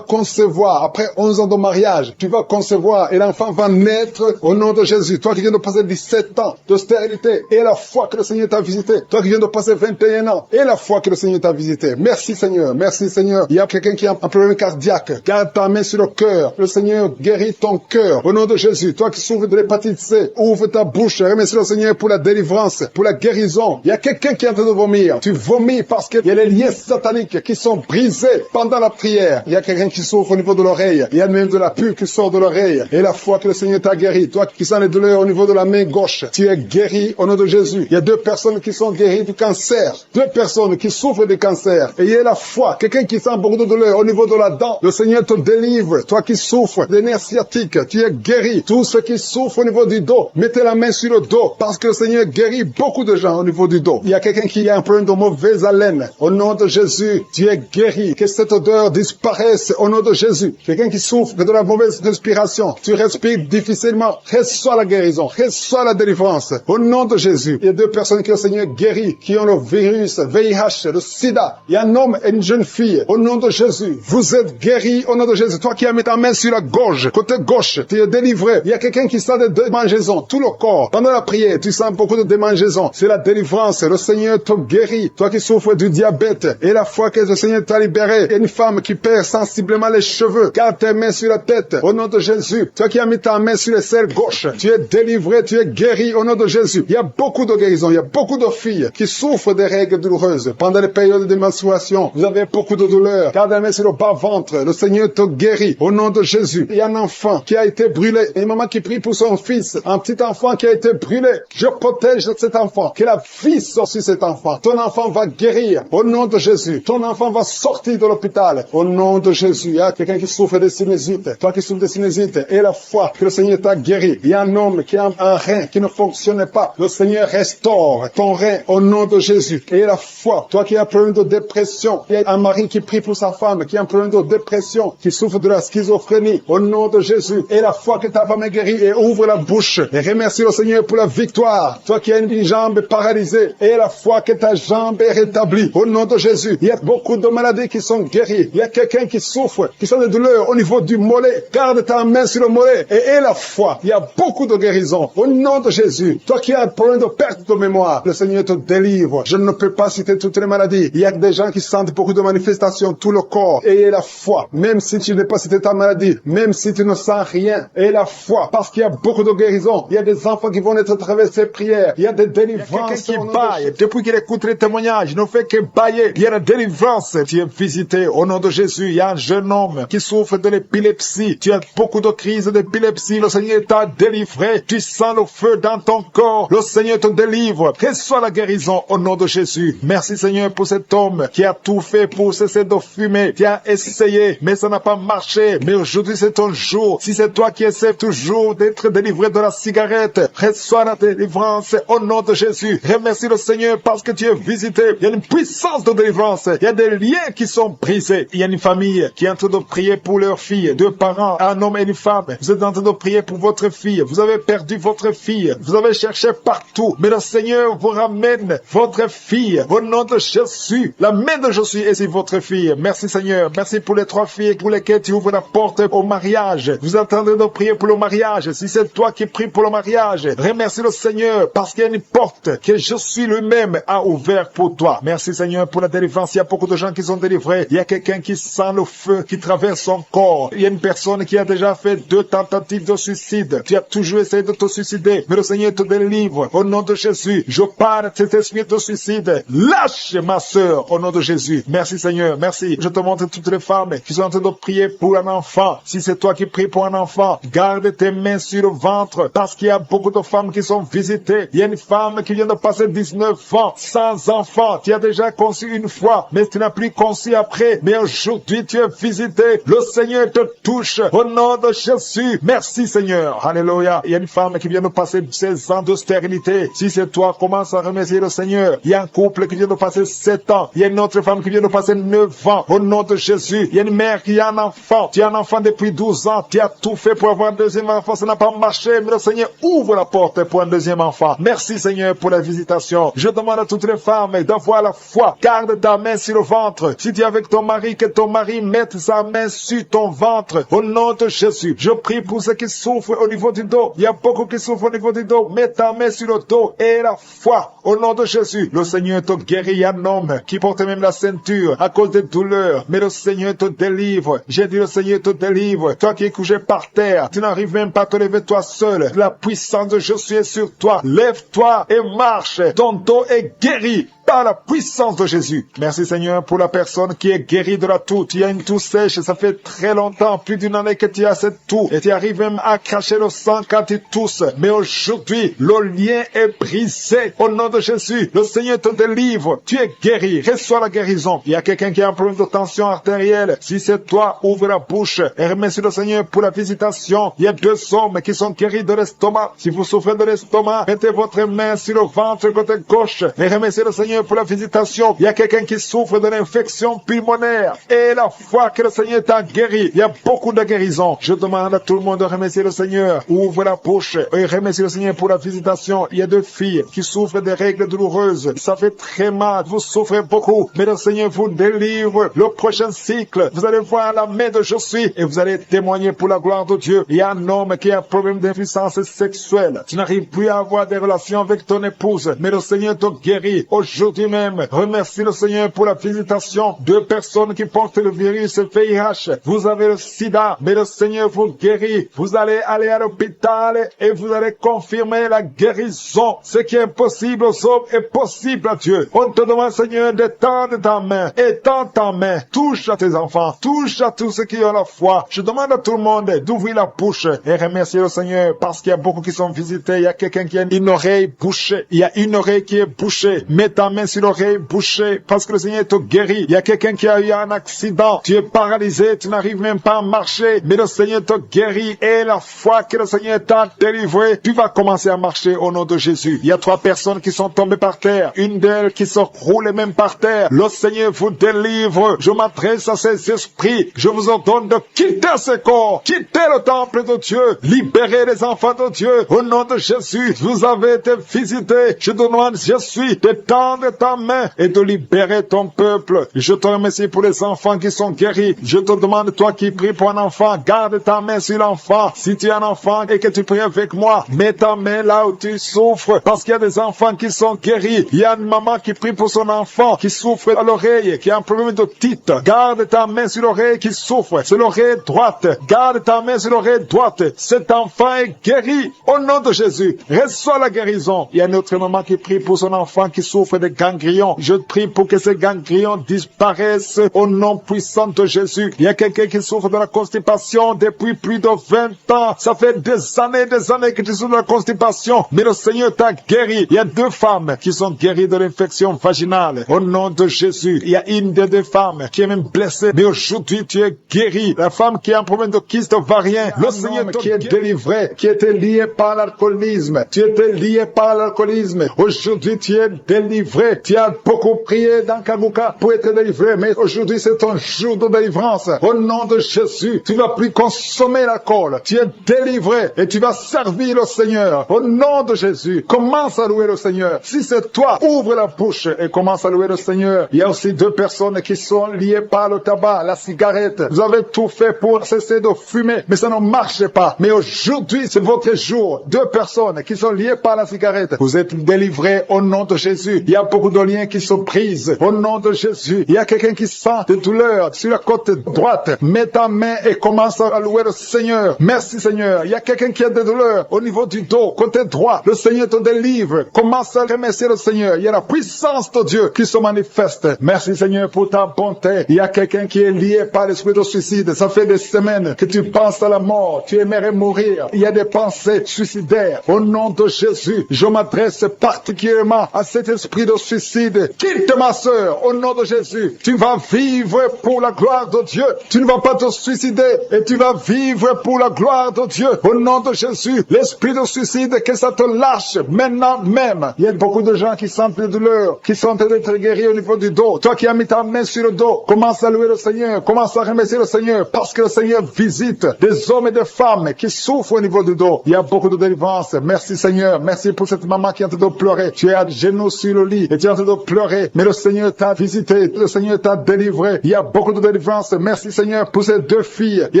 concevoir. Après 11 ans de mariage, tu vas concevoir et l'enfant va naître au nom de Jésus. Toi qui viens de passer 17 ans de stérilité et la foi que le Seigneur t'a visité. Toi qui viens de passer 21 ans et la foi que le Seigneur t'a visité. Merci Seigneur. Merci Seigneur. Il y a quelqu'un qui a un problème cardiaque. Garde ta main sur le cœur. Le Seigneur guérit ton cœur. Au nom de Jésus. Toi qui souffres de l'hépatite C, ouvre ta bouche. Remercie le Seigneur pour la délivrance, pour la guérison. Il y a quelqu'un qui est en train de vomir. Tu vomis parce qu'il y a les liens sataniques qui sont brisés pendant la prière. Il y a quelqu'un qui souffre au niveau de l'oreille. Il y a même de la pus qui sort de l'oreille. Et la foi que le Seigneur t'a guéri. Toi qui sens les douleurs au niveau de la main gauche, tu es guéri au nom de Jésus. Il y a 2 personnes qui sont guéries du cancer. 2 personnes qui souffrent du cancer. Et il y a la foi. Quelqu'un qui sent beaucoup de douleur au niveau de la dent. Le Seigneur te délivre. Toi qui souffres des nerfs sciatiques, tu es guéri. Tous ceux qui souffrent au niveau du dos, mettez la main sur le dos parce que le Seigneur guérit beaucoup de gens au niveau du dos. Il y a quelqu'un qui a un problème de mauvaise haleine. Au nom de Jésus, tu es guéri. Que cette odeur disparaisse au nom de Jésus. Quelqu'un qui souffre de la mauvaise respiration, tu respires difficilement, reçois la guérison, reçois la délivrance. Au nom de Jésus, il y a 2 personnes que le Seigneur guérit, qui ont le virus, VIH, le sida. Il y a un homme et une jeune fille. Au nom de Jésus, vous êtes guéris au nom de Jésus. Toi qui as mis ta main sur la gorge, côté gauche, tu es délivré. Il y a quelqu'un qui sent des démangeaisons, tout le corps. Pendant la prière, tu sens beaucoup de démangeaisons. C'est la délivrance. Le Seigneur te guérit. Toi qui souffres du diabète, et la fois que le Seigneur t'a libéré, il y a une femme qui perd sensiblement les cheveux. Garde tes mains sur la tête. Au nom de Jésus. Toi qui as mis ta main sur l'aisselle gauche, tu es délivré, tu es guéri au nom de Jésus. Il y a beaucoup de guérisons. Il y a beaucoup de de filles qui souffrent des règles douloureuses pendant les périodes de menstruation. Vous avez beaucoup de douleurs. Garde la main sur le bas-ventre. Le Seigneur te guérit. Au nom de Jésus. Il y a un enfant qui a été brûlé. Une maman qui prie pour son fils. Un petit enfant qui a été brûlé. Je protège cet enfant. Que la vie sorte sur cet enfant. Ton enfant va guérir. Au nom de Jésus. Ton enfant va sortir de l'hôpital. Au nom de Jésus. Il y a quelqu'un qui souffre de sinusite. Toi qui souffres de sinusite. Et la foi que le Seigneur t'a guéri. Il y a un homme qui a un rein qui ne fonctionnait pas. Le Seigneur restaure ton rein au nom de Jésus. Et la foi. Toi qui as un problème de dépression. Il y a un mari qui prie pour sa femme qui a un problème de dépression, qui souffre de la schizophrénie. Au nom de Jésus. Et la foi que ta femme est guérie. Et ouvre la bouche. Et remercie le Seigneur pour la victoire. Toi qui as une jambe paralysée. Et la foi que ta jambe est rétablie. Au nom de Jésus. Il y a beaucoup de maladies qui sont guéries. Il y a quelqu'un qui souffre, qui sent des douleurs au niveau du mollet. Garde ta main sur le mollet. Et la foi. Il y a beaucoup de guérisons. Au nom de Jésus. Toi qui as un problème de perte de mémoire. Le Seigneur te délivre. Je ne peux pas citer toutes les maladies. Il y a des gens qui sentent beaucoup de manifestations, tout le corps. Et la foi. Même si tu n'as pas cité ta maladie. Même si tu ne sens rien. Et la foi. Parce qu'il y a beaucoup de guérisons. Il y a des enfants qui vont être à travers ces prières. Il y a des délivrances. Il y a quelqu'un qui baille. Depuis qu'il écoute les témoignages, il ne fait que bailler. Il y a la délivrance. Tu es visité au nom de Jésus. Il y a un jeune homme qui souffre de l'épilepsie. Tu as beaucoup de crises d'épilepsie. Le Seigneur t'a délivré. Tu sens le feu dans ton corps. Le Seigneur te délivre. Reçois la guérison au nom de Jésus. Merci Seigneur pour cet homme qui a tout fait pour cesser de fumer. Tu as essayé, mais ça n'a pas marché. Mais aujourd'hui c'est ton jour. Si c'est toi qui essaies toujours d'être délivré de la cigarette, reçois la délivrance au nom de Jésus. Remercie le Seigneur parce que tu es visité. Il y a une puissance de délivrance. Il y a des liens qui sont brisés. Il y a une famille qui est en train de prier pour leur fille. Deux parents, un homme et une femme. Vous êtes en train de prier pour votre fille. Vous avez perdu votre fille. Vous avez cherché partout. Mais le Seigneur vous ramène votre fille. Au nom de Jésus. La main de Jésus est sur votre fille. Merci Seigneur. Merci pour les 3 filles pour lesquelles tu ouvres la porte au mariage. Vous êtes en train de prier pour le mariage. Si c'est toi qui pries pour le mariage, remercie le Seigneur parce qu'il y a une porte que Jésus lui-même a ouverte pour toi. Merci Seigneur pour la délivrance. Il y a beaucoup de gens qui sont délivrés. Il y a quelqu'un qui sent le feu qui traverse son corps. Il y a une personne qui a déjà fait 2 tentatives de suicide. Tu as toujours essayé de te suicider, mais le Seigneur te délivre. Au nom de Jésus, je parle cet esprit de suicide. Lâche ma sœur au nom de Jésus. Merci Seigneur, merci. Je te montre toutes les femmes qui sont en train de prier pour un enfant. Si c'est toi qui pries pour un enfant, garde tes mains sur le ventre parce qu'il y a beaucoup de femmes qui sont visitées. Il y a une femme qui vient de passer 19 ans sans enfant. Tu as déjà conçu une fois, mais tu n'as plus conçu après. Mais aujourd'hui, tu es visité. Le Seigneur te touche au nom de Jésus. Merci Seigneur. Alléluia. Il y a une femme qui vient de passer 16 ans de stérilité. Si c'est toi, commence à remercier le Seigneur. Il y a un couple qui vient de passer 7 ans. Il y a une autre femme qui vient de passer 9 ans. Au nom de Jésus. Il y a une mère qui a un enfant. Tu as un enfant depuis 12 ans. Tu as tout fait pour avoir un deuxième enfant. Ça n'a pas marché. Mais le Seigneur ouvre la porte pour un deuxième enfant. Merci Seigneur pour la visitation. Je demande à toutes les femmes d'avoir la foi. Garde ta main sur le ventre. Si tu es avec ton mari, que ton mari mette sa main sur ton ventre. Au nom de Jésus. Je prie pour ceux qui souffrent au niveau du dos. Il y a beaucoup qui souffrent au niveau du dos. Mets ta main sur le dos et la foi. Au nom de Jésus. Le Seigneur te guérit. Il y a un homme qui porte même la ceinture à cause des douleurs. Mais le Seigneur te délivre. J'ai dit le Seigneur te délivre. Toi qui es couché par terre. Tu n'arrives même pas à te lever toi seul. La puissance de Jésus est sur toi. Lève-toi et marche. Ton dos est guéri par la puissance de Jésus. Merci Seigneur pour la personne qui est guérie de la toux. Tu as une toux sèche, ça fait très longtemps, plus d'une année que tu as cette toux. Et tu arrives même à cracher le sang quand tu tousses. Mais aujourd'hui, le lien est brisé. Au nom de Jésus, le Seigneur te délivre. Tu es guéri. Reçois la guérison. Il y a quelqu'un qui a un problème de tension artérielle. Si c'est toi, ouvre la bouche et remercie le Seigneur pour la visitation. Il y a 2 hommes qui sont guéris de l'estomac. Si vous souffrez de l'estomac, mettez votre main sur le ventre côté gauche et remerciez le Seigneur pour la visitation. Il y a quelqu'un qui souffre de l'infection pulmonaire et la foi que le Seigneur t'a guéri. Il y a beaucoup de guérisons. Je demande à tout le monde de remercier le Seigneur. Ouvre la bouche et remercie le Seigneur pour la visitation. Il y a 2 filles qui souffrent des règles douloureuses. Ça fait très mal. Vous souffrez beaucoup. Mais le Seigneur vous délivre. Le prochain cycle, vous allez voir la main de Jésus et vous allez témoigner pour la gloire de Dieu. Il y a un homme qui a un problème d'impuissance sexuelle. Tu n'arrives plus à avoir des relations avec ton épouse. Mais le Seigneur te guérit. Aujourd'hui, aujourd'hui même. Remercie le Seigneur pour la visitation de personnes qui portent le virus VIH. Vous avez le sida, mais le Seigneur vous guérit. Vous allez aller à l'hôpital et vous allez confirmer la guérison. Ce qui est impossible aux hommes est possible à Dieu. On te demande, Seigneur, d'étendre ta main. Étends ta main. Touche à tes enfants. Touche à tous ceux qui ont la foi. Je demande à tout le monde d'ouvrir la bouche et remercier le Seigneur parce qu'il y a beaucoup qui sont visités. Il y a quelqu'un qui a une oreille bouchée. Il y a une oreille qui est bouchée. Mets ta main sur l'oreille bouchée parce que le Seigneur te guérit. Il y a quelqu'un qui a eu un accident. Tu es paralysé. Tu n'arrives même pas à marcher. Mais le Seigneur te guérit. Et la foi que le Seigneur t'a délivré, tu vas commencer à marcher au nom de Jésus. Il y a 3 personnes qui sont tombées par terre. Une d'elles qui se roule même par terre. Le Seigneur vous délivre. Je m'adresse à ces esprits. Je vous ordonne de quitter ce corps. Quittez le temple de Dieu. Libérez les enfants de Dieu. Au nom de Jésus, vous avez été visités. Je te demande, Jésus, d'étendre ta main et de libérer ton peuple. Je te remercie pour les enfants qui sont guéris. Je te demande, toi qui pries pour un enfant, garde ta main sur l'enfant. Si tu es un enfant et que tu pries avec moi, mets ta main là où tu souffres, parce qu'il y a des enfants qui sont guéris. Il y a une maman qui prie pour son enfant, qui souffre à l'oreille, qui a un problème d'otite. Garde ta main sur l'oreille qui souffre. C'est l'oreille droite. Garde ta main sur l'oreille droite. Cet enfant est guéri. Au nom de Jésus, reçois la guérison. Il y a une autre maman qui prie pour son enfant qui souffre de ganglions. Je prie pour que ces ganglions disparaissent au nom puissant de Jésus. Il y a quelqu'un qui souffre de la constipation depuis plus de 20 ans. Ça fait des années que tu souffres de la constipation. Mais le Seigneur t'a guéri. Il y a 2 femmes qui sont guéries de l'infection vaginale. Au nom de Jésus. Il y a une des 2 femmes qui est même blessée. Mais aujourd'hui, tu es guéri. La femme qui a un problème de kyste ovarien. Le Seigneur qui est délivré, qui était lié par l'alcoolisme. Tu étais lié par l'alcoolisme. Aujourd'hui, tu es délivré. Tu as beaucoup prié dans Kabuka pour être délivré. Mais aujourd'hui, c'est ton jour de délivrance. Au nom de Jésus, tu ne vas plus consommer l'alcool. Tu es délivré et tu vas servir le Seigneur. Au nom de Jésus, commence à louer le Seigneur. Si c'est toi, ouvre la bouche et commence à louer le Seigneur. Il y a aussi 2 personnes qui sont liées par le tabac, la cigarette. Vous avez tout fait pour cesser de fumer, mais ça ne marche pas. Mais aujourd'hui, c'est votre jour. 2 personnes qui sont liées par la cigarette. Vous êtes délivrés au nom de Jésus. Il y a beaucoup de liens qui se brisent au nom de Jésus. Il y a quelqu'un qui sent des douleurs sur la côte droite. Mets ta main et commence à louer le Seigneur. Merci Seigneur. Il y a quelqu'un qui a des douleurs au niveau du dos, côté droit. Le Seigneur te délivre. Commence à remercier le Seigneur. Il y a la puissance de Dieu qui se manifeste. Merci Seigneur pour ta bonté. Il y a quelqu'un qui est lié par l'esprit de suicide. Ça fait des semaines que tu penses à la mort. Tu aimerais mourir. Il y a des pensées suicidaires. Au nom de Jésus, je m'adresse particulièrement à cet esprit de suicide. Quitte ma sœur, au nom de Jésus. Tu vas vivre pour la gloire de Dieu. Tu ne vas pas te suicider et tu vas vivre pour la gloire de Dieu. Au nom de Jésus, l'esprit de suicide, que ça te lâche maintenant même. Il y a beaucoup de gens qui sentent des douleurs, qui sont en train d'être guéris au niveau du dos. Toi qui as mis ta main sur le dos, commence à louer le Seigneur, commence à remercier le Seigneur, parce que le Seigneur visite des hommes et des femmes qui souffrent au niveau du dos. Il y a beaucoup de délivrance. Merci Seigneur, merci pour cette maman qui est en train de pleurer. Tu es à genoux sur le lit et tu es en train de pleurer, mais le Seigneur t'a visité, le Seigneur t'a délivré. Il y a beaucoup de délivrance. Merci Seigneur pour ces 2 filles. Il y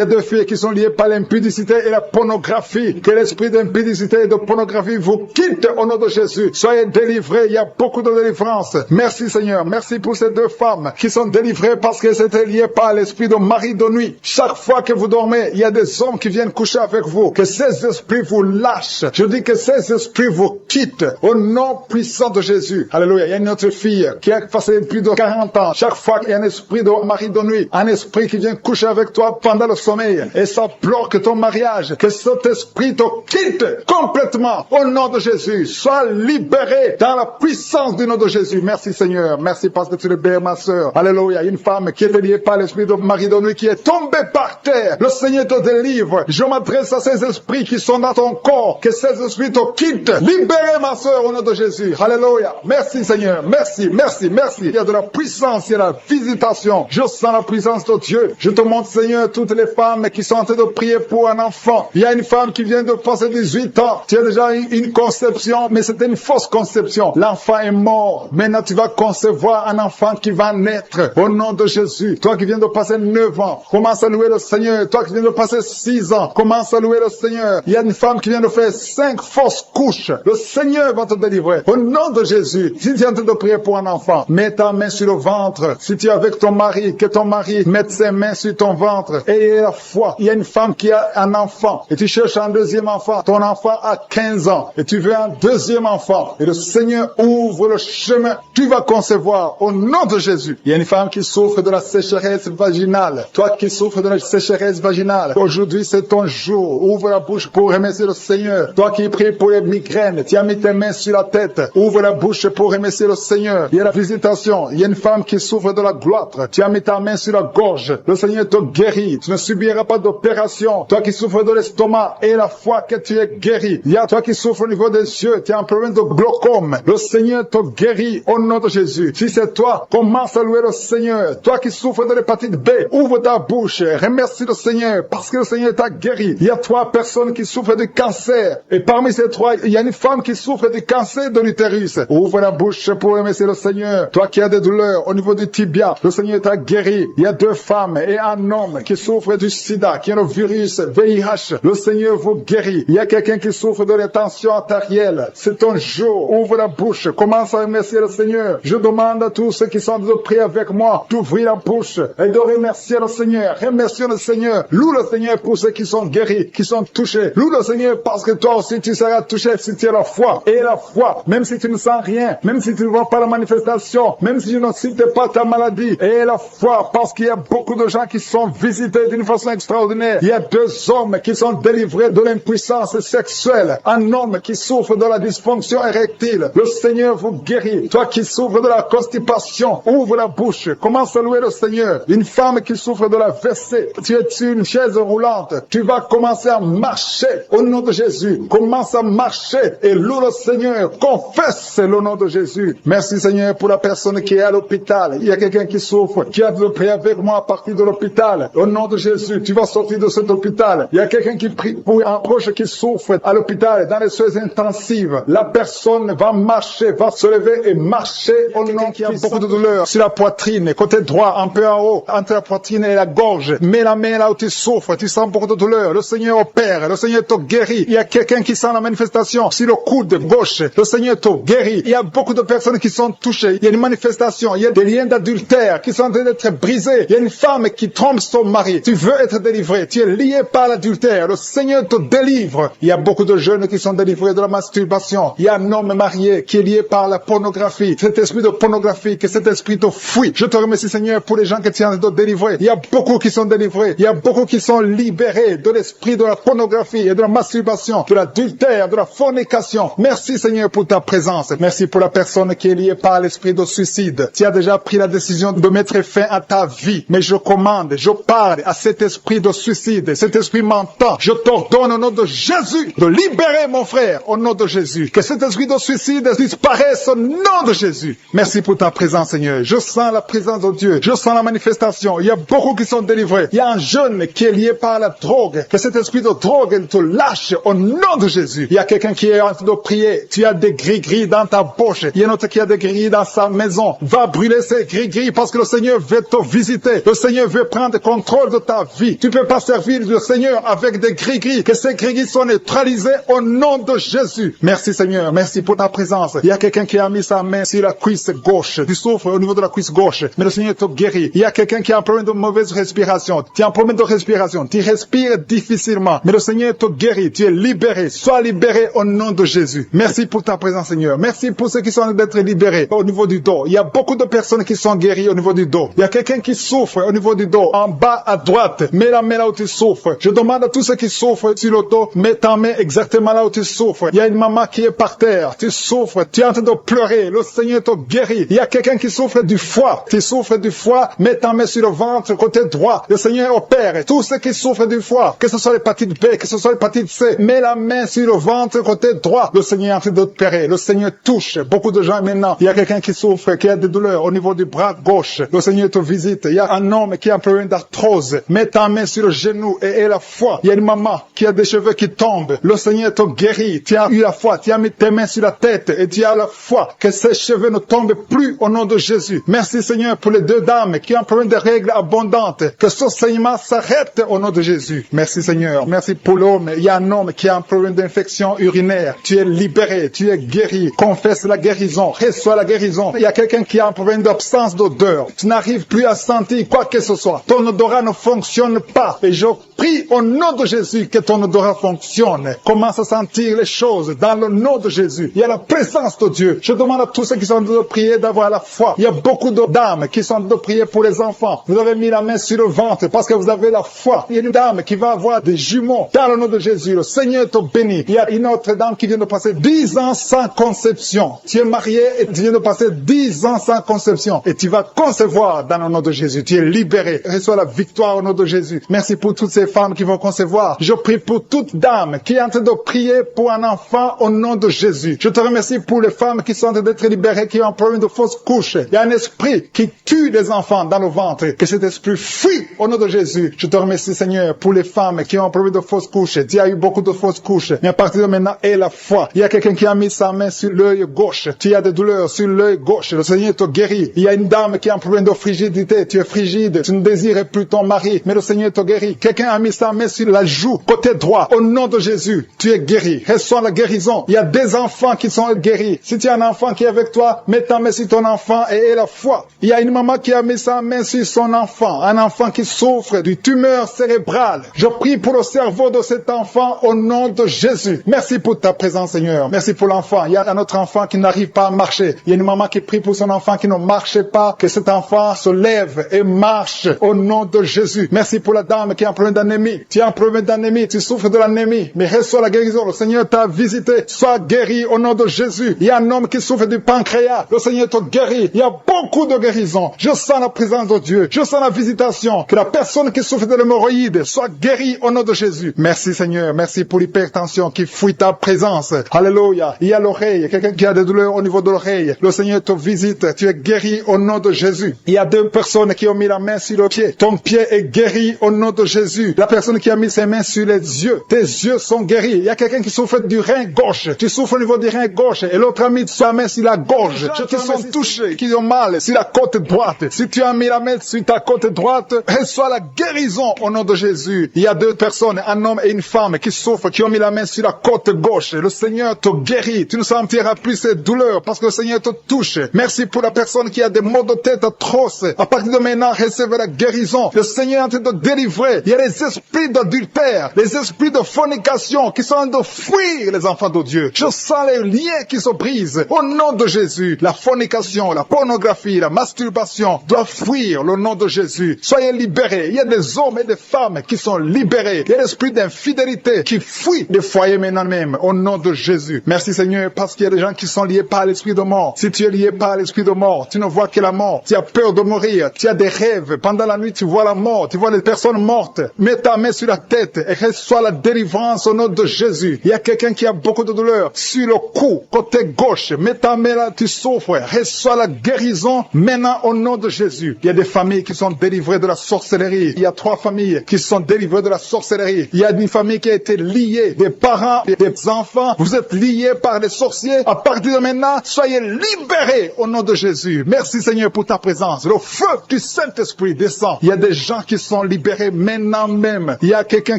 a 2 filles qui sont liées par l'impudicité et la pornographie. Que l'esprit d'impudicité et de pornographie vous quitte au nom de Jésus. Soyez délivrés. Il y a beaucoup de délivrance. Merci Seigneur. Merci pour ces 2 femmes qui sont délivrées parce qu'elles étaient liées par l'esprit de mari de nuit. Chaque fois que vous dormez, il y a des hommes qui viennent coucher avec vous. Que ces esprits vous lâchent. Je dis que ces esprits vous quittent au nom puissant de Jésus. Alléluia. Il y a une autre fille qui a passé plus de 40 ans. Chaque fois qu'il y a un esprit de mari de nuit, un esprit qui vient coucher avec toi pendant le sommeil et ça bloque ton mariage, que cet esprit te quitte complètement au nom de Jésus. Sois libéré dans la puissance du nom de Jésus. Merci Seigneur. Merci parce que tu libères ma sœur. Alléluia. Il y a une femme qui est liée par l'esprit de mari de nuit qui est tombée par terre. Le Seigneur te délivre. Je m'adresse à ces esprits qui sont dans ton corps. Que ces esprits te quittent. Libérez ma sœur au nom de Jésus. Alléluia. Merci Seigneur. Merci, merci, merci. Il y a de la puissance, il y a la visitation. Je sens la puissance de Dieu. Je te montre Seigneur toutes les femmes qui sont en train de prier pour un enfant. Il y a une femme qui vient de passer 18 ans. Tu as déjà eu une conception, mais c'était une fausse conception. L'enfant est mort. Maintenant tu vas concevoir un enfant qui va naître au nom de Jésus. Toi qui viens de passer 9 ans, commence à louer le Seigneur. Toi qui viens de passer 6 ans, commence à louer le Seigneur. Il y a une femme qui vient de faire 5 fausses couches. Le Seigneur va te délivrer. Au nom de Jésus, si tu es en train de prier pour un enfant, mets ta main sur le ventre. Si tu es avec ton mari, que ton mari mette ses mains sur ton ventre. Et la foi. Il y a une femme qui a un enfant et tu cherches un deuxième enfant. Ton enfant a 15 ans et tu veux un deuxième enfant. Et le Seigneur ouvre le chemin. Tu vas concevoir au nom de Jésus. Il y a une femme qui souffre de la sécheresse vaginale. Toi qui souffres de la sécheresse vaginale, aujourd'hui c'est ton jour. Ouvre la bouche pour remercier le Seigneur. Toi qui pries pour les migraines, tu as mis tes mains sur la tête. Ouvre la bouche pour remercier le Seigneur. Il y a la visitation. Il y a une femme qui souffre de la gloître. Tu as mis ta main sur la gorge. Le Seigneur te guérit. Tu ne subiras pas d'opération. Toi qui souffres de l'estomac et la foi que tu es guéri. Il y a toi qui souffres au niveau des yeux. Tu as un problème de glaucome. Le Seigneur te guérit au nom de Jésus. Si c'est toi, commence à louer le Seigneur. Toi qui souffres de l'hépatite B, ouvre ta bouche. Remercie le Seigneur parce que le Seigneur t'a guéri. Il y a 3 personnes qui souffrent de cancer. Et parmi ces 3, il y a une femme qui souffre du cancer de l'utérus. Ouvre la bouche pour remercier le Seigneur. Toi qui as des douleurs au niveau du tibia, le Seigneur t'a guéri. Il y a 2 femmes et un homme qui souffrent du sida, qui ont le virus VIH. Le Seigneur vous guérit. Il y a quelqu'un qui souffre de la tension artérielle. C'est ton jour. Ouvre la bouche. Commence à remercier le Seigneur. Je demande à tous ceux qui sont de prier avec moi d'ouvrir la bouche et de remercier le Seigneur. Remercie le Seigneur. Loue le Seigneur pour ceux qui sont guéris, qui sont touchés. Loue le Seigneur parce que toi aussi tu seras touché si tu as la foi. Et la foi, même si tu ne sens rien, même si tu ne vois pas la manifestation, même si tu ne cites pas ta maladie. Et la foi, parce qu'il y a beaucoup de gens qui sont visités d'une façon extraordinaire. Il y a 2 hommes qui sont délivrés de l'impuissance sexuelle. Un homme qui souffre de la dysfonction érectile. Le Seigneur vous guérit. Toi qui souffres de la constipation, ouvre la bouche. Commence à louer le Seigneur. Une femme qui souffre de la WC, tu es sur une chaise roulante. Tu vas commencer à marcher au nom de Jésus. Commence à marcher et loue le Seigneur. Confesse le nom de Jésus. Merci Seigneur pour la personne qui est à l'hôpital. Il y a quelqu'un qui souffre, qui a de prier avec moi à partir de l'hôpital. Au nom de Jésus, tu vas sortir de cet hôpital. Il y a quelqu'un qui prie pour un proche qui souffre à l'hôpital, dans les soins intensives. La personne va marcher, va se lever et marcher au nom qui a beaucoup de douleur. Sur la poitrine, côté droit, un peu en haut, entre la poitrine et la gorge. Mets la main là où tu souffres, tu sens beaucoup de douleur. Le Seigneur opère, le Seigneur te guérit. Il y a quelqu'un qui sent la manifestation sur le coude gauche. Le Seigneur te guérit. Il y a beaucoup de personnes qui sont touchées. Il y a une manifestation. Il y a des liens d'adultère qui sont en train d'être brisés. Il y a une femme qui trompe son mari. Tu veux être délivré. Tu es lié par l'adultère. Le Seigneur te délivre. Il y a beaucoup de jeunes qui sont délivrés de la masturbation. Il y a un homme marié qui est lié par la pornographie. Cet esprit de pornographie, que cet esprit te fuit. Je te remercie Seigneur pour les gens que tu es en train de délivrer. Il y a beaucoup qui sont délivrés. Il y a beaucoup qui sont libérés de l'esprit de la pornographie et de la masturbation, de l'adultère, de la fornication. Merci Seigneur pour ta présence. Merci pour la personne qui est liée par l'esprit de suicide. Tu as déjà pris la décision de mettre fin à ta vie. Mais je commande, je parle à cet esprit de suicide, cet esprit mentant. Je t'ordonne au nom de Jésus de libérer mon frère au nom de Jésus. Que cet esprit de suicide disparaisse au nom de Jésus. Merci pour ta présence Seigneur. Je sens la présence de Dieu. Je sens la manifestation. Il y a beaucoup qui sont délivrés. Il y a un jeune qui est lié par la drogue. Que cet esprit de drogue te lâche au nom de Jésus. Il y a quelqu'un qui est en train de prier. Tu as des gris-gris dans ta poche. Il y a un autre qui a des gris dans sa maison. Va brûler ces gris-gris parce que le Seigneur veut te visiter. Le Seigneur veut prendre contrôle de ta vie. Tu ne peux pas servir le Seigneur avec des gris-gris. Que ces gris-gris soient neutralisés au nom de Jésus. Merci Seigneur. Merci pour ta présence. Il y a quelqu'un qui a mis sa main sur la cuisse gauche. Tu souffres au niveau de la cuisse gauche. Mais le Seigneur te guérit. Il y a quelqu'un qui a un problème de mauvaise respiration. Tu as un problème de respiration. Tu respires difficilement. Mais le Seigneur te guérit. Tu es libéré. Sois libéré au nom de Jésus. Merci pour ta présence Seigneur. Merci pour ceux qui sont en train d'être libérés au niveau du dos. Il y a beaucoup de personnes qui sont guéries au niveau du dos. Il y a quelqu'un qui souffre au niveau du dos. En bas à droite. Mets la main là où tu souffres. Je demande à tous ceux qui souffrent sur le dos. Mets ta main exactement là où tu souffres. Il y a une maman qui est par terre. Tu souffres. Tu es en train de pleurer. Le Seigneur te guérit. Il y a quelqu'un qui souffre du foie. Tu souffres du foie. Mets ta main sur le ventre côté droit. Le Seigneur opère. Tous ceux qui souffrent du foie, que ce soit l'hépatite B, que ce soit l'hépatite C, mets la main sur le ventre côté droit. Le Seigneur est en train d'opérer. Le Seigneur touche beaucoup de gens maintenant. Il y a quelqu'un qui souffre, qui a des douleurs au niveau du bras gauche. Le Seigneur te visite. Il y a un homme qui a un problème d'arthrose. Mets ta main sur le genou et la foi. Il y a une maman qui a des cheveux qui tombent. Le Seigneur te guérit. Tu as eu la foi. Tu as mis tes mains sur la tête et tu as la foi que ces cheveux ne tombent plus au nom de Jésus. Merci Seigneur pour les 2 dames qui ont un problème de règles abondantes. Que ce saignement s'arrête au nom de Jésus. Merci Seigneur. Merci pour l'homme. Il y a un homme qui a un problème d'infection urinaire. Tu tu es libéré, tu es guéri. Confesse la guérison, reçois la guérison. Il y a quelqu'un qui a un problème d'absence d'odeur. Tu n'arrives plus à sentir quoi que ce soit. Ton odorat ne fonctionne pas. Et je prie au nom de Jésus que ton odorat fonctionne. Commence à sentir les choses dans le nom de Jésus. Il y a la présence de Dieu. Je demande à tous ceux qui sont en train de prier d'avoir la foi. Il y a beaucoup de dames qui sont en train de prier pour les enfants. Vous avez mis la main sur le ventre parce que vous avez la foi. Il y a une dame qui va avoir des jumeaux dans le nom de Jésus. Le Seigneur te bénit. Il y a une autre dame qui vient de passer 10 ans sans conception. Tu es marié et tu viens de passer 10 ans sans conception. Et tu vas concevoir dans le nom de Jésus. Tu es libéré. Reçois la victoire au nom de Jésus. Merci pour toutes ces femmes qui vont concevoir. Je prie pour toute dame qui est en train de prier pour un enfant au nom de Jésus. Je te remercie pour les femmes qui sont en train d'être libérées, qui ont un problème de fausse couche. Il y a un esprit qui tue les enfants dans le ventre. Que cet esprit fuit au nom de Jésus. Je te remercie, Seigneur, pour les femmes qui ont un problème de fausse couche. Tu as eu beaucoup de fausses couches. Mais à partir de maintenant, aie la foi. Il y a quelqu'un qui a mis sa main sur l'œil gauche. Tu as des douleurs sur l'œil gauche. Le Seigneur te guérit. Il y a une dame qui a un problème de frigidité. Tu es frigide. Tu ne désires plus ton mari. Mais le Seigneur te guérit. Quelqu'un a mis sa main sur la joue, côté droit. Au nom de Jésus, tu es guéri. Reçois la guérison. Il y a des enfants qui sont guéris. Si tu as un enfant qui est avec toi, mets ta main sur ton enfant et aie la foi. Il y a une maman qui a mis sa main sur son enfant. Un enfant qui souffre d'une tumeur cérébrale. Je prie pour le cerveau de cet enfant au nom de Jésus. Merci pour ta présence, Seigneur. Merci pour l'enfant. Il y a un autre enfant qui n'arrive pas à marcher. Il y a une maman qui prie pour son enfant qui ne marche pas. Que cet enfant se lève et marche au nom de Jésus. Merci pour la dame qui a un problème d'anémie. Tu as un problème d'anémie. Tu souffres de l'anémie. Mais reçois la guérison. Le Seigneur t'a visité. Sois guéri au nom de Jésus. Il y a un homme qui souffre du pancréas. Le Seigneur te guérit. Il y a beaucoup de guérisons. Je sens la présence de Dieu. Je sens la visitation. Que la personne qui souffre de l'hémorroïde soit guérie au nom de Jésus. Merci Seigneur. Merci pour l'hypertension qui fuit ta présence. Alléluia. Il y a l'oreille. Quelqu'un qui a des douleurs au niveau de l'oreille. Le Seigneur te visite. Tu es guéri au nom de Jésus. Il y a 2 personnes qui ont mis la main sur le pied. Ton pied est guéri au nom de Jésus. La personne qui a mis ses mains sur les yeux. Tes yeux sont guéris. Il y a quelqu'un qui souffre du rein gauche. Tu souffres au niveau du rein gauche. Et l'autre a mis sa main sur la gorge. Qui sont touchés, qui ont mal sur la côte droite. Si tu as mis la main sur ta côte droite, reçois la guérison au nom de Jésus. Il y a 2 personnes, un homme et une femme qui souffrent, qui ont mis la main sur la côte gauche. Le Seigneur te guérit. Tu ne sentiras plus ces douleurs parce que le Seigneur te touche. Merci pour la personne qui a des maux de tête atroces. À partir de maintenant, recevez la guérison. Le Seigneur est en train de délivrer. Il y a les esprits d'adultère, les esprits de fornication qui sont en train de fuir les enfants de Dieu. Je sens les liens qui se brisent au nom de Jésus. La fornication, la pornographie, la masturbation doivent fuir le nom de Jésus. Soyez libérés. Il y a des hommes et des femmes qui sont libérés. Il y a l'esprit d'infidélité qui fuit des foyers maintenant même au nom de Jésus. Merci Seigneur parce qu'il y a des gens qui sont liés par l'esprit de mort. Si tu es lié par l'esprit de mort, tu ne vois que la mort. Tu as peur de mourir. Tu as des rêves. Pendant la nuit, tu vois la mort. Tu vois les personnes mortes. Mets ta main sur la tête et reçois la délivrance au nom de Jésus. Il y a quelqu'un qui a beaucoup de douleur sur le cou, côté gauche. Mets ta main là, tu souffres. Reçois la guérison maintenant au nom de Jésus. Il y a des familles qui sont délivrées de la sorcellerie. Il y a 3 familles qui sont délivrées de la sorcellerie. Il y a une famille qui a été liée, des parents et des enfants. Vous êtes liés par les sorciers. À partir de maintenant, soyez libérés au nom de Jésus. Merci Seigneur pour ta présence. Le feu du Saint-Esprit descend. Il y a des gens qui sont libérés maintenant même. Il y a quelqu'un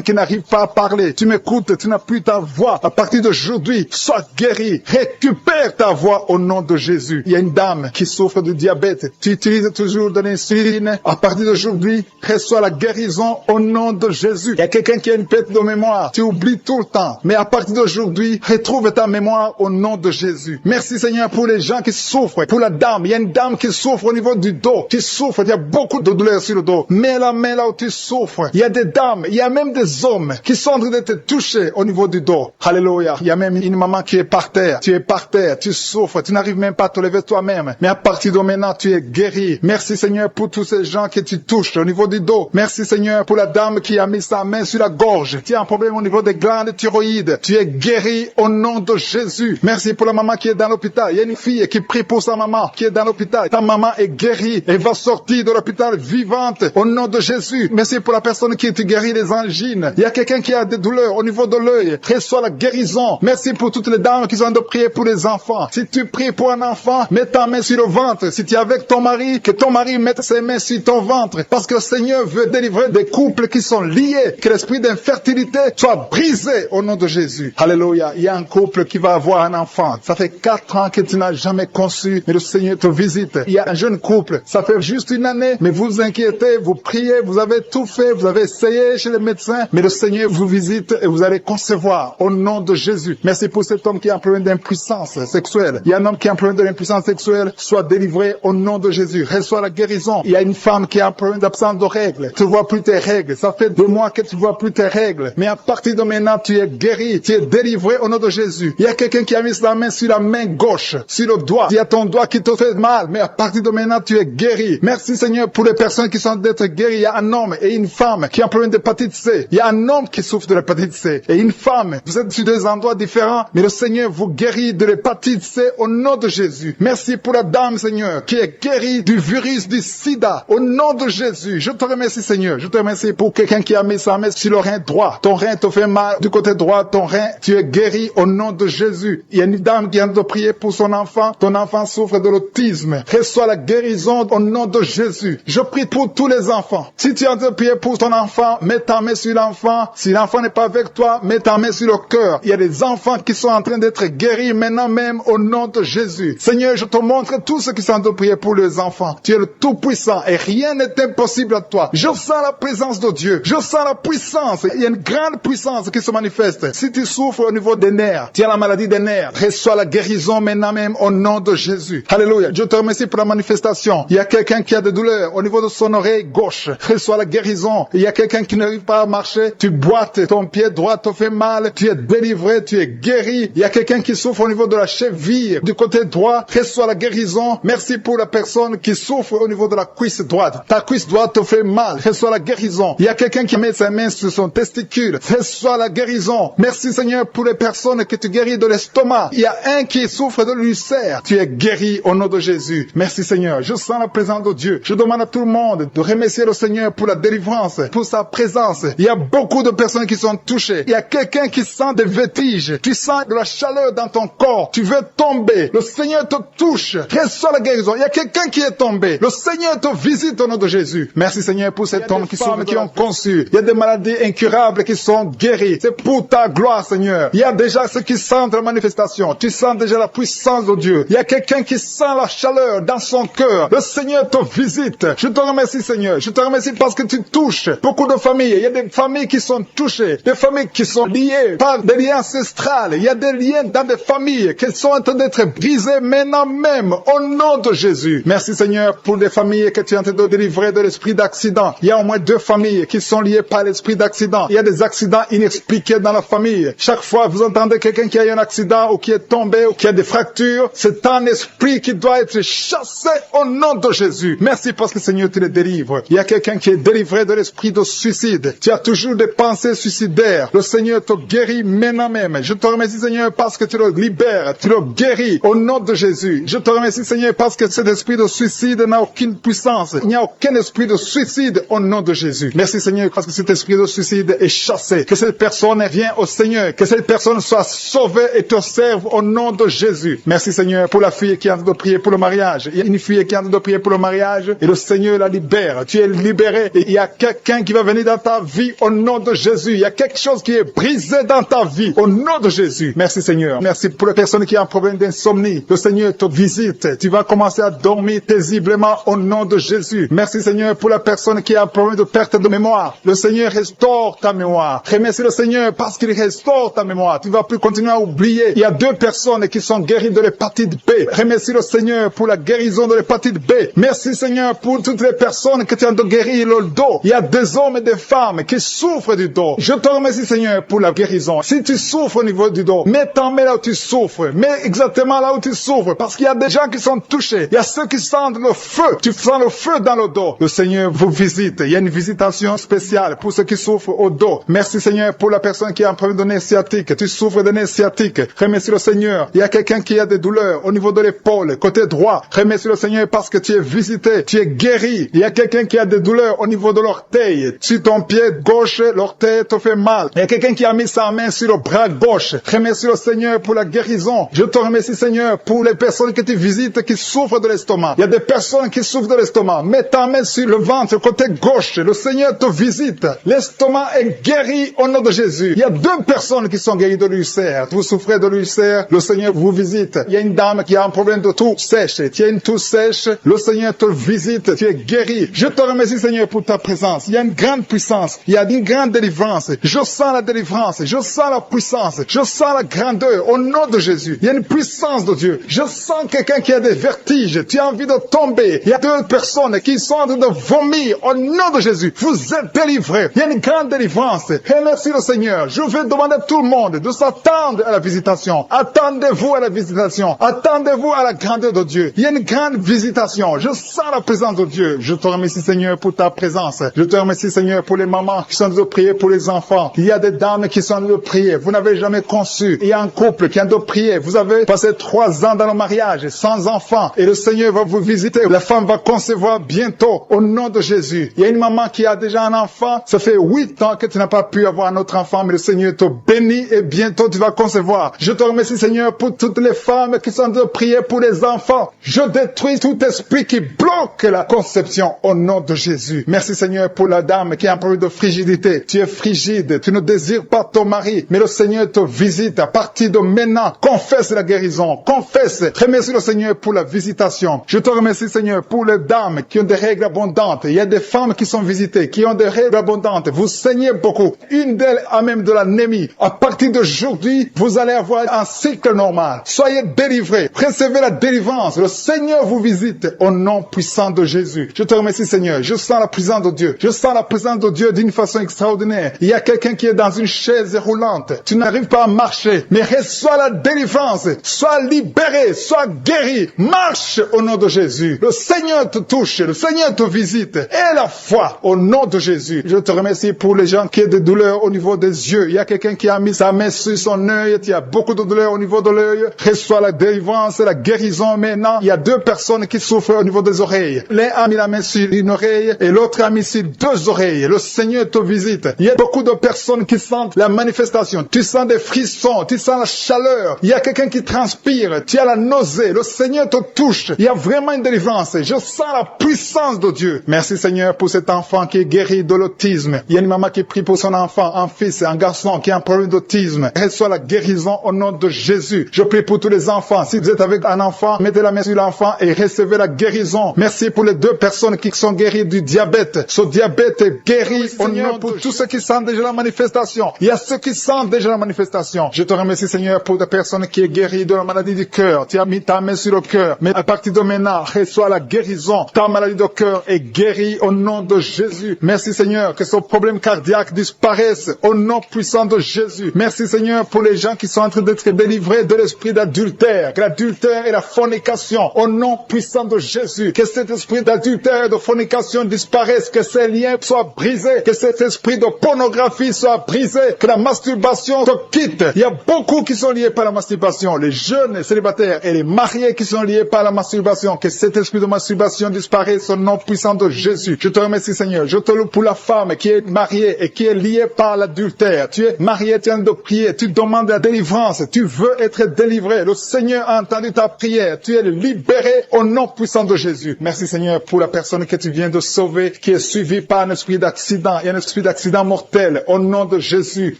qui n'arrive pas à parler. Tu m'écoutes, tu n'as plus ta voix. À partir d'aujourd'hui, sois guéri. Récupère ta voix au nom de Jésus. Il y a une dame qui souffre de diabète. Tu utilises toujours de l'insuline. À partir d'aujourd'hui, reçois la guérison au nom de Jésus. Il y a quelqu'un qui a une perte de mémoire. Tu oublies tout le temps. Mais à partir d'aujourd'hui, retrouve ta mémoire au nom de Jésus. Merci Seigneur pour les gens qui souffrent. Pour la dame, il y a une dame qui souffre au niveau du dos. Qui souffre, il y a beaucoup de douleurs sur le dos. Mets la main là où tu souffres. Il y a des dames, il y a même des hommes qui sont en train de te toucher au niveau du dos. Alléluia. Il y a même une maman qui est par terre. Tu es par terre, tu souffres, tu n'arrives même pas à te lever toi-même. Mais à partir de maintenant, tu es guéri. Merci Seigneur pour tous ces gens que tu touches au niveau du dos. Merci Seigneur pour la dame qui a mis sa main sur la gorge. Tu as un problème au niveau des glandes thyroïdes. Tu es guéri au nom de Jésus. Merci pour la maman qui est dans l'hôpital. Il y a une fille qui prie pour sa maman qui est dans l'hôpital. Ta maman est guérie et va sortir de l'hôpital vivante au nom de Jésus. Merci pour la personne qui te guérit des angines. Il y a quelqu'un qui a des douleurs au niveau de l'œil. Reçois la guérison. Merci pour toutes les dames qui sont de prier pour les enfants. Si tu pries pour un enfant, mets ta main sur le ventre. Si tu es avec ton mari, que ton mari mette ses mains sur ton ventre. Parce que le Seigneur veut délivrer des couples qui sont liés. Que l'esprit d'infertilité soit brisé au nom de Jésus. Alléluia. Il y y a un couple qui va avoir un enfant. Ça fait 4 ans que tu n'as jamais conçu, mais le Seigneur te visite. Il y a un jeune couple, ça fait juste 1 année, mais vous vous inquiétez, vous priez, vous avez tout fait, vous avez essayé chez les médecins, mais le Seigneur vous visite et vous allez concevoir au nom de Jésus. Merci pour cet homme qui a un problème d'impuissance sexuelle. Il y a un homme qui a un problème de l'impuissance sexuelle, soit délivré au nom de Jésus. Reçois la guérison. Il y a une femme qui a un problème d'absence de règles. Tu vois plus tes règles. Ça fait 2 mois que tu vois plus tes règles. Mais à partir de maintenant, tu es guéri. Tu es délivré au nom de Jésus. Il y a quelqu'un qui a mis la main sur la main gauche, sur le doigt. Il y a ton doigt qui te fait mal. Mais à partir de maintenant, tu es guéri. Merci Seigneur pour les personnes qui sont d'être guéries. Il y a un homme et une femme qui ont un problème d'hépatite C. Il y a un homme qui souffre de l'hépatite C et une femme. Vous êtes sur 2 endroits différents, mais le Seigneur vous guérit de l'hépatite C au nom de Jésus. Merci pour la dame, Seigneur, qui est guérie du virus du sida au nom de Jésus. Je te remercie, Seigneur. Je te remercie pour quelqu'un qui a mis sa main sur le rein droit. Ton rein te fait mal du côté droit, ton rein, tu es guéri au nom de Jésus. Il y a une dame qui vient de prier pour son enfant. Ton enfant souffre de l'autisme. Reçois la guérison au nom de Jésus. Je prie pour tous les enfants. Si tu es en train de prier pour ton enfant, mets ta main sur l'enfant. Si l'enfant n'est pas avec toi, mets ta main sur le cœur. Il y a des enfants qui sont en train d'être guéris maintenant même au nom de Jésus. Seigneur, je te montre tous ceux qui sont en train de prier pour les enfants. Tu es le Tout-Puissant et rien n'est impossible à toi. Je sens la présence de Dieu. Je sens la puissance. Il y a une grande puissance qui se manifeste. Si tu souffres au niveau des nerfs, tu as la maladie des nerfs, reçois la guérison maintenant même au nom de Jésus. Alléluia. Je te remercie pour la manifestation. Il y a quelqu'un qui a des douleurs au niveau de son oreille gauche. Reçois la guérison. Il y a quelqu'un qui n'arrive pas à marcher. Tu boites, ton pied droit te fait mal. Tu es délivré, tu es guéri. Il y a quelqu'un qui souffre au niveau de la cheville du côté droit. Reçois la guérison. Merci pour la personne qui souffre au niveau de la cuisse droite. Ta cuisse droite te fait mal. Reçois la guérison. Il y a quelqu'un qui met sa main sur son testicule. Reçois la guérison. Merci Seigneur pour les personnes que tu guéris de l'estomac. Il y a un qui souffre de l'ulcère. Tu es guéri au nom de Jésus. Merci Seigneur. Je sens la présence de Dieu. Je demande à tout le monde de remercier le Seigneur pour la délivrance, pour sa présence. Il y a beaucoup de personnes qui sont touchées. Il y a quelqu'un qui sent des vertiges. Tu sens de la chaleur dans ton corps. Tu veux tomber. Le Seigneur te touche. Reçois la guérison. Il y a quelqu'un qui est tombé. Le Seigneur te visite au nom de Jésus. Merci Seigneur pour cet homme qui sont qui ont conçu. Il y a des maladies incurables qui sont guéries. C'est pour ta gloire Seigneur. Il y a déjà ceux qui sentent la manifestation. Tu sens déjà la puissance de Dieu. Il y a quelqu'un qui sent la chaleur dans son cœur. Le Seigneur te visite. Je te remercie Seigneur. Je te remercie parce que tu touches beaucoup de familles. Il y a des familles qui sont touchées. Des familles qui sont liées par des liens ancestrales. Il y a des liens dans des familles qui sont en train d'être brisés maintenant même au nom de Jésus. Merci Seigneur pour des familles que tu es en train de délivrer de l'esprit d'accident. Il y a au moins 2 familles qui sont liées par l'esprit d'accident. Il y a des accidents inexpliqués dans la famille. Chaque fois vous entendez quelqu'un qui a eu un accident ou qui est tombé ou qui a des fractures, c'est un esprit qui doit être chassé au nom de Jésus. Merci parce que Seigneur tu les délivres. Il y a quelqu'un qui est délivré de l'esprit de suicide. Tu as toujours des pensées suicidaires. Le Seigneur te guérit maintenant même. Je te remercie Seigneur parce que tu le libères, tu le guéris au nom de Jésus. Je te remercie Seigneur parce que cet esprit de suicide n'a aucune puissance. Il n'y a aucun esprit de suicide au nom de Jésus. Merci Seigneur parce que cet esprit de suicide est chassé. Que cette personne vienne au Seigneur. Que cette personne soit sauvée et te serve au nom de Jésus. Merci Seigneur pour la fille qui est en train de prier pour le mariage. Il y a une fille qui est en train de prier pour le mariage et le Seigneur la libère. Tu es libéré et il y a quelqu'un qui va venir dans ta vie au nom de Jésus. Il y a quelque chose qui est brisé dans ta vie au nom de Jésus. Merci Seigneur. Merci pour les personnes qui ont un problème d'insomnie. Le Seigneur te visite. Tu vas commencer à dormir paisiblement au nom de Jésus. Merci Seigneur pour la personne qui a un problème de perte de mémoire. Le Seigneur restaure ta mémoire. Remercie le Seigneur parce qu'il restaure ta mémoire. Tu ne vas plus continuer à oublier. Il y a 2 personnes qui sont guéries de l'hépatite B. Remercie le Seigneur pour la guérison de l'hépatite B. Merci Seigneur pour toutes les personnes qui ont guéri le dos. Il y a des hommes et des femmes qui souffrent du dos. Je te remercie Seigneur pour la guérison. Si tu souffres au niveau du dos, mets ta main là où tu souffres. Mets exactement là où tu souffres parce qu'il y a des gens qui sont touchés. Il y a ceux qui sentent le feu. Tu sens le feu dans le dos. Le Seigneur vous visite. Il y a une visitation spéciale pour ceux qui souffrent au dos. Merci Seigneur pour la personne qui a un problème de nez sciatique. Tu souffres de nez sciatique. Remercie le Seigneur. Il y a quelqu'un qui a des douleurs au niveau de l'épaule, côté droit. Remercie le Seigneur parce que tu es visité. Tu es guéri. Il y a quelqu'un qui a des douleurs au niveau de l'orteil. Sur ton pied gauche, l'orteil te fait mal. Il y a quelqu'un qui a mis sa main sur le bras gauche. Remercie le Seigneur pour la guérison. Je te remercie Seigneur pour les personnes que tu visites qui souffrent de l'estomac. Il y a des personnes qui souffrent de l'estomac. Mets ta main sur le ventre, côté gauche. Le Seigneur te visite. L'estomac est guéri au nom de Jésus. Il y a 2 personnes qui sont guéries de l'ulcère. Vous souffrez de l'ulcère, le Seigneur vous visite. Il y a une dame qui a un problème de toux sèche. Tu as une toux sèche, le Seigneur te visite, tu es guéri. Je te remercie, Seigneur, pour ta présence. Il y a une grande puissance, il y a une grande délivrance. Je sens la délivrance, je sens la puissance, je sens la grandeur au nom de Jésus. Il y a une puissance de Dieu. Je sens quelqu'un qui a des vertiges, tu as envie de tomber. Il y a deux personnes qui sont en train de vomir au nom de Jésus. Vous êtes délivrés. Il y a une grande délivrance. Et merci le Seigneur. Je vais demander à tout le monde de s'attendre à la visitation. Attendez-vous à la visitation. Attendez-vous à la grandeur de Dieu. Il y a une grande visitation. Je sens la présence de Dieu. Je te remercie, Seigneur, pour ta présence. Je te remercie, Seigneur, pour les mamans qui sont en train de prier pour les enfants. Il y a des dames qui sont en train de prier. Vous n'avez jamais conçu. Il y a un couple qui est en train de prier. Vous avez passé 3 ans dans le mariage sans enfant. Et le Seigneur va vous visiter. La femme va concevoir bientôt au nom de Jésus. Il y a une maman qui a déjà un enfant. Ça fait 8 ans que tu n'as pas pu avoir un autre enfant, mais le Seigneur te bénit et bientôt tu vas concevoir. Je te remercie, Seigneur, pour toutes les femmes qui sont en train de prier pour les enfants. Je détruis tout esprit qui bloque la conception au nom de Jésus. Merci, Seigneur, pour la dame qui a un problème de frigidité. Tu es frigide, tu ne désires pas ton mari, mais le Seigneur te visite à partir de maintenant. Confesse la guérison, confesse. Remercie le Seigneur pour la visitation. Je te remercie, Seigneur, pour les dames qui ont des règles abondantes. Il y a des femmes qui sont visitées, qui ont des règles abondantes. Vous saignez beaucoup. Une d'elles a même de l'anémie. À partir d'aujourd'hui, vous allez avoir un cycle normal. Soyez délivrés. Recevez la délivrance. Le Seigneur vous visite au nom puissant de Jésus. Je te remercie, Seigneur. Je sens la présence de Dieu. Je sens la présence de Dieu d'une façon extraordinaire. Il y a quelqu'un qui est dans une chaise roulante. Tu n'arrives pas à marcher, mais reçois la délivrance. Sois libéré, sois guéri. Marche au nom de Jésus. Le Seigneur te touche. Le Seigneur te visite. Et la foi au nom de Jésus. Je te remercie pour les gens qui ont des douleurs au niveau des yeux. Il y a quelqu'un qui a mis sa main sur son œil. Il y a beaucoup de douleurs au niveau de l'œil. Reçois la délivrance, la guérison maintenant. Il y a 2 personnes qui souffrent au niveau des oreilles. L'un a mis la main sur une oreille et l'autre a mis sur 2 oreilles. Le Seigneur te visite. Il y a beaucoup de personnes qui sentent la manifestation. Tu sens des frissons. Tu sens la chaleur. Il y a quelqu'un qui transpire. Tu as la nausée. Le Seigneur te touche. Il y a vraiment une délivrance. Je sens la puissance de Dieu. Merci, Seigneur, pour cet enfant qui est guéri de l'autisme. Il y a une maman qui prie pour son enfant, un fils, un garçon qui a un problème d'autisme. Reçois la guérison au nom de Jésus. Je prie pour tous les enfants. Si vous êtes avec un enfant, mettez la main sur l'enfant et recevez la guérison. Merci pour les 2 personnes qui sont guéries du diabète. Ce diabète est guéri au nom pour tous ceux qui sentent déjà la manifestation. Il y a ceux qui sentent déjà la manifestation. Je te remercie, Seigneur, pour des personnes qui est guérie de la maladie du cœur. Tu as mis ta main sur le cœur. Mais à partir de maintenant, reçois la guérison. Ta maladie de cœur est guérie au nom de Jésus. Merci, Seigneur, que ce problème cardiaque disparaisse au nom puissant de Jésus. Merci, Seigneur, pour les gens qui sont en train d'être délivrés de l'esprit d'adultère. Que l'adultère et la fornication au nom puissant de Jésus. Que cet esprit d'adultère et de fornication disparaisse. Que ces liens soient brisés. Que cet esprit de pornographie soit brisé. Que la masturbation te quitte. Il y a beaucoup qui sont liés par la masturbation. Les jeunes célibataires et les mariés qui sont liés par la masturbation. Que cet esprit de masturbation disparaisse au nom puissant de Jésus. Je te remercie, Seigneur. Je te loue pour la femme qui est mariée et qui est liée par l'adultère. Tu es marié, tu es en train de prier. Tu demandes la délivrance. Tu veux être délivré. Le Seigneur a entendu ta prière. Tu es libéré au nom puissant de Jésus. Merci, Seigneur, pour la personne que tu viens de sauver, qui est suivie par un esprit d'accident. Il y a un esprit d'accident mortel au nom de Jésus.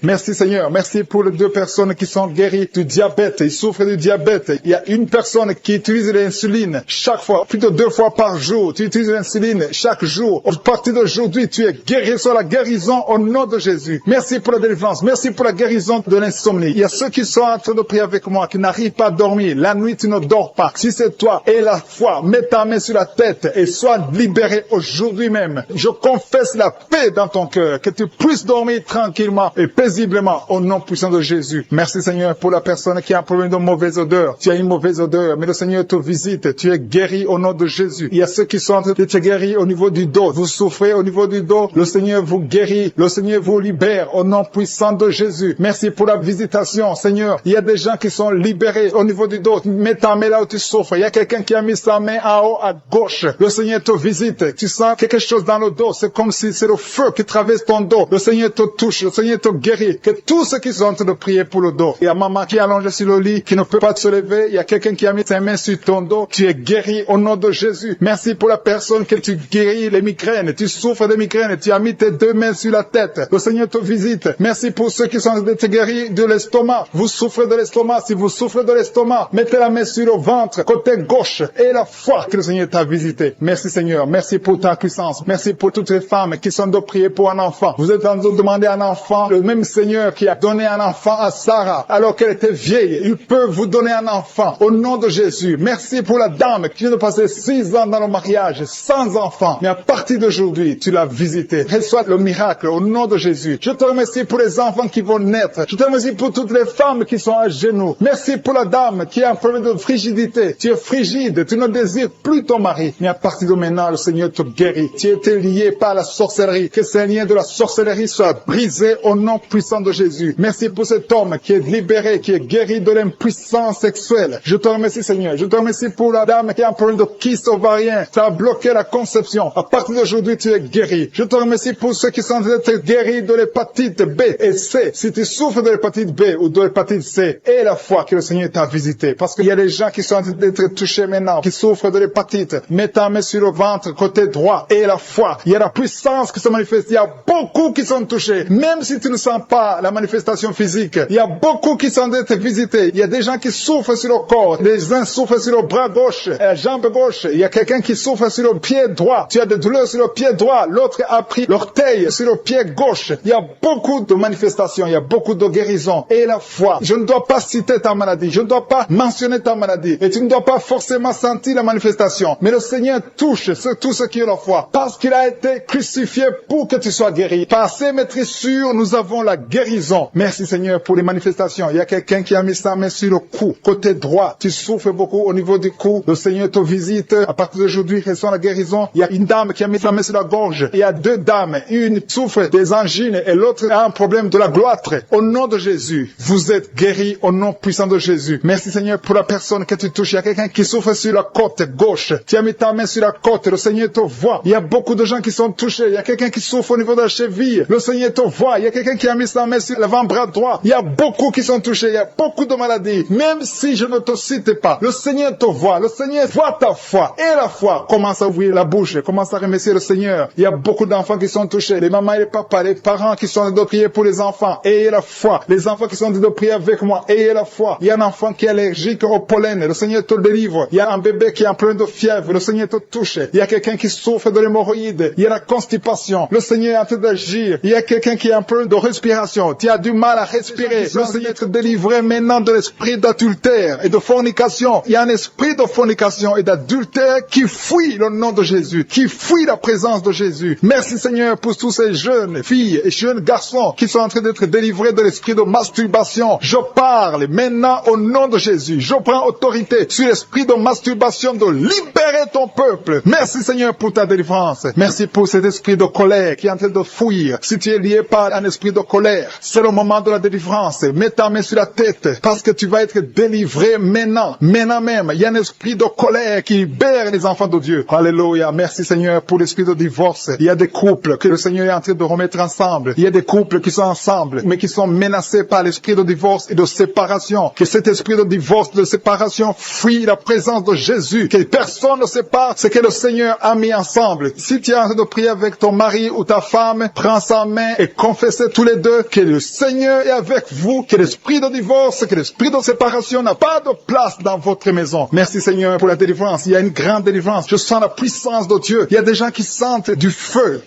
Merci, Seigneur. Merci pour les 2 personnes qui sont guéries du diabète. Ils souffrent du diabète. Il y a une personne qui utilise l'insuline chaque fois, plus de 2 fois par jour. Tu utilises l'insuline chaque jour. À partir d'aujourd'hui, tu es guéri sur la guérison au nom de Jésus. Merci pour la délivrance. Merci pour la guérison de l'insomnie. Il y a ceux qui sont en train de prier avec moi, qui n'arrivent pas à dormir. La nuit, tu ne dors pas. Si c'est toi, et la foi, mets ta main sur la tête et sois libéré aujourd'hui même. Je confesse la paix dans ton cœur, que tu puisses dormir tranquillement et paisiblement au nom puissant de Jésus. Merci, Seigneur, pour la personne qui a un problème de mauvaise odeur. Tu as une mauvaise odeur, mais le Seigneur te visite. Tu es guéri au nom de Jésus. Il y a ceux qui sont en train de te guérir au niveau du dos. Vous souffrez au niveau du dos. Le Seigneur vous guérit. Le Seigneur vous libère au nom puissant de Jésus. Merci pour la visitation, Seigneur. Il y a des gens qui sont libérés au niveau du dos. Mets ta main là où tu souffres. Il y a quelqu'un qui a mis sa main en haut à gauche. Le Seigneur te visite. Tu sens quelque chose dans le dos. C'est comme si c'est le feu qui traverse ton dos. Le Seigneur te touche. Le Seigneur te guérit. Que tous ceux qui sont en train de prier pour le dos. Il y a maman qui est allongée sur le lit, qui ne peut pas se lever. Il y a quelqu'un qui a mis sa main sur ton dos. Tu es guéri au nom de Jésus. Merci pour la personne que tu guéris les migraines. Tu souffres de migraines. Tu as mis tes 2 mains sur la tête. Le Seigneur te visite. Merci pour ceux qui sont en train de te guérir guéri de l'estomac. Vous souffrez de l'estomac. Si vous souffrez de l'estomac, mettez la main sur le ventre, côté gauche, et la foi que le Seigneur t'a visité. Merci Seigneur. Merci pour ta puissance. Merci pour toutes les femmes qui sont de prier pour un enfant. Vous êtes en train de demander un enfant. Le même Seigneur qui a donné un enfant à Sarah alors qu'elle était vieille, il peut vous donner un enfant au nom de Jésus. Merci pour la dame qui vient de passer 6 ans dans le mariage sans enfant. Mais à partir d'aujourd'hui, tu l'as visité. Reçois le miracle au nom de Jésus. Je te remercie pour les enfants qui vont naître. Je te remercie pour toutes les femmes qui sont à genoux. Merci pour la dame qui a un problème de frigidité. Tu es frigide, tu ne désires plus ton mari. Mais à partir de maintenant, le Seigneur te guérit. Tu étais lié par la sorcellerie. Que ces liens de la sorcellerie soient brisés au nom puissant de Jésus. Merci pour cet homme qui est libéré, qui est guéri de l'impuissance sexuelle. Je te remercie Seigneur. Je te remercie pour la dame qui a un problème de kyste ovarien. Ça a bloqué la conception. À partir d'aujourd'hui, tu es guéri. Je te remercie pour ceux qui sont d'être guéris de l'hépatite B et C. Si tu souffres de l'hépatite B ou de l'hépatite C, et la foi que le Seigneur t'a visité. Parce qu'il y a des gens qui sont en train d'être touchés maintenant, qui souffrent de l'hépatite. Mets ta main sur le ventre, côté droit, et la foi. Il y a la puissance qui se manifeste. Il y a beaucoup qui sont touchés. Même si tu ne sens pas la manifestation physique, il y a beaucoup qui sont d'être visités. Il y a des gens qui souffrent sur le corps. Les uns souffrent sur le bras gauche, la jambe gauche. Il y a quelqu'un qui souffre sur le pied droit. Tu as des douleurs sur le pied droit. L'autre a pris l'orteil sur le pied gauche. Il y a beaucoup de manifestations. Il y a beaucoup de guérisons. Et la foi. Je ne dois pas citer ta maladie. Je ne dois pas mentionner ta maladie. Et tu ne dois pas forcément sentir la manifestation. Mais le Seigneur touche tous ceux qui ont la foi. Parce qu'il a été crucifié pour que tu sois guéri. Par ses maîtrissures, nous avons la guérison. Merci Seigneur pour les manifestations. Il y a quelqu'un qui a mis sa main sur le cou, côté droit. Tu souffres beaucoup au niveau du cou. Le Seigneur te visite. À partir d'aujourd'hui, reçois la guérison. Il y a une dame qui a mis sa main sur la gorge. Il y a 2 dames. Une souffre des angines et l'autre a un problème de la gloître. Au nom de Jésus, vous êtes guéris au nom puissant de Jésus. Merci Seigneur pour la personne que tu touches. Il y a quelqu'un qui souffre sur la côte gauche. Tu as mis ta main sur la côte. Le Seigneur te voit. Il y a beaucoup de gens qui sont touchés. Il y a quelqu'un qui souffre au niveau de la cheville. Le Seigneur te voit. Il y a quelqu'un qui a mis sa main sur l'avant-bras droit. Il y a beaucoup qui sont touchés. Il y a beaucoup de maladies. Même si je ne te cite pas, le Seigneur te voit. Le Seigneur voit ta foi. Et la foi commence à ouvrir la bouche. Commence à remercier le Seigneur. Il y a beaucoup d'enfants qui sont touchés. Les mamans et les papas, les parents qui sont en train de prier pour les enfants. Ayez la foi. Les enfants qui sont en train de prier avec moi. Ayez la foi. Il y a un enfant qui est allergique au pollen. Le Seigneur te délivre. Il y a un bébé qui est en plein de fièvre. Le Seigneur te touche. Il y a quelqu'un qui souffre de l'hémorroïde. Il y a la constipation. Le Seigneur est en train d'agir. Il y a quelqu'un qui a un peu de respiration. Tu as du mal à respirer. Le Seigneur te délivre maintenant de l'esprit d'adultère et de fornication. Il y a un esprit de fornication et d'adultère qui fuit le nom de Jésus, qui fuit la présence de Jésus. Merci Seigneur pour tous ces jeunes filles et jeunes garçons qui sont en train d'être délivrés de l'esprit de masturbation. Je parle maintenant au nom de Jésus. Je prends autorité sur l'esprit de masturbation de libérer ton peuple. Merci Seigneur pour ta délivrance. Merci pour cet esprit de colère qui est en train de fuir. Si tu es lié par un esprit de colère, c'est le moment de la délivrance. Mets ta main sur la tête parce que tu vas être délivré maintenant. Maintenant même, il y a un esprit de colère qui libère les enfants de Dieu. Alléluia. Merci Seigneur pour l'esprit de divorce. Il y a des couples que le Seigneur est en train de remettre ensemble. Il y a des couples qui sont ensemble, mais qui sont menacés par l'esprit de divorce et de séparation. Que cet esprit de divorce, de séparation, fuit la présence de Jésus. Que personne ne sépare ce que le Seigneur a mis ensemble. Si tu es en train de prier avec ton mari ou ta femme, prends sa main et confessez tous les deux que le Seigneur est avec vous, que l'esprit de divorce, que l'esprit de séparation n'a pas de place dans votre maison. Merci Seigneur pour la délivrance. Il y a une grande délivrance. Je sens la puissance de Dieu. Il y a des gens qui sentent du feu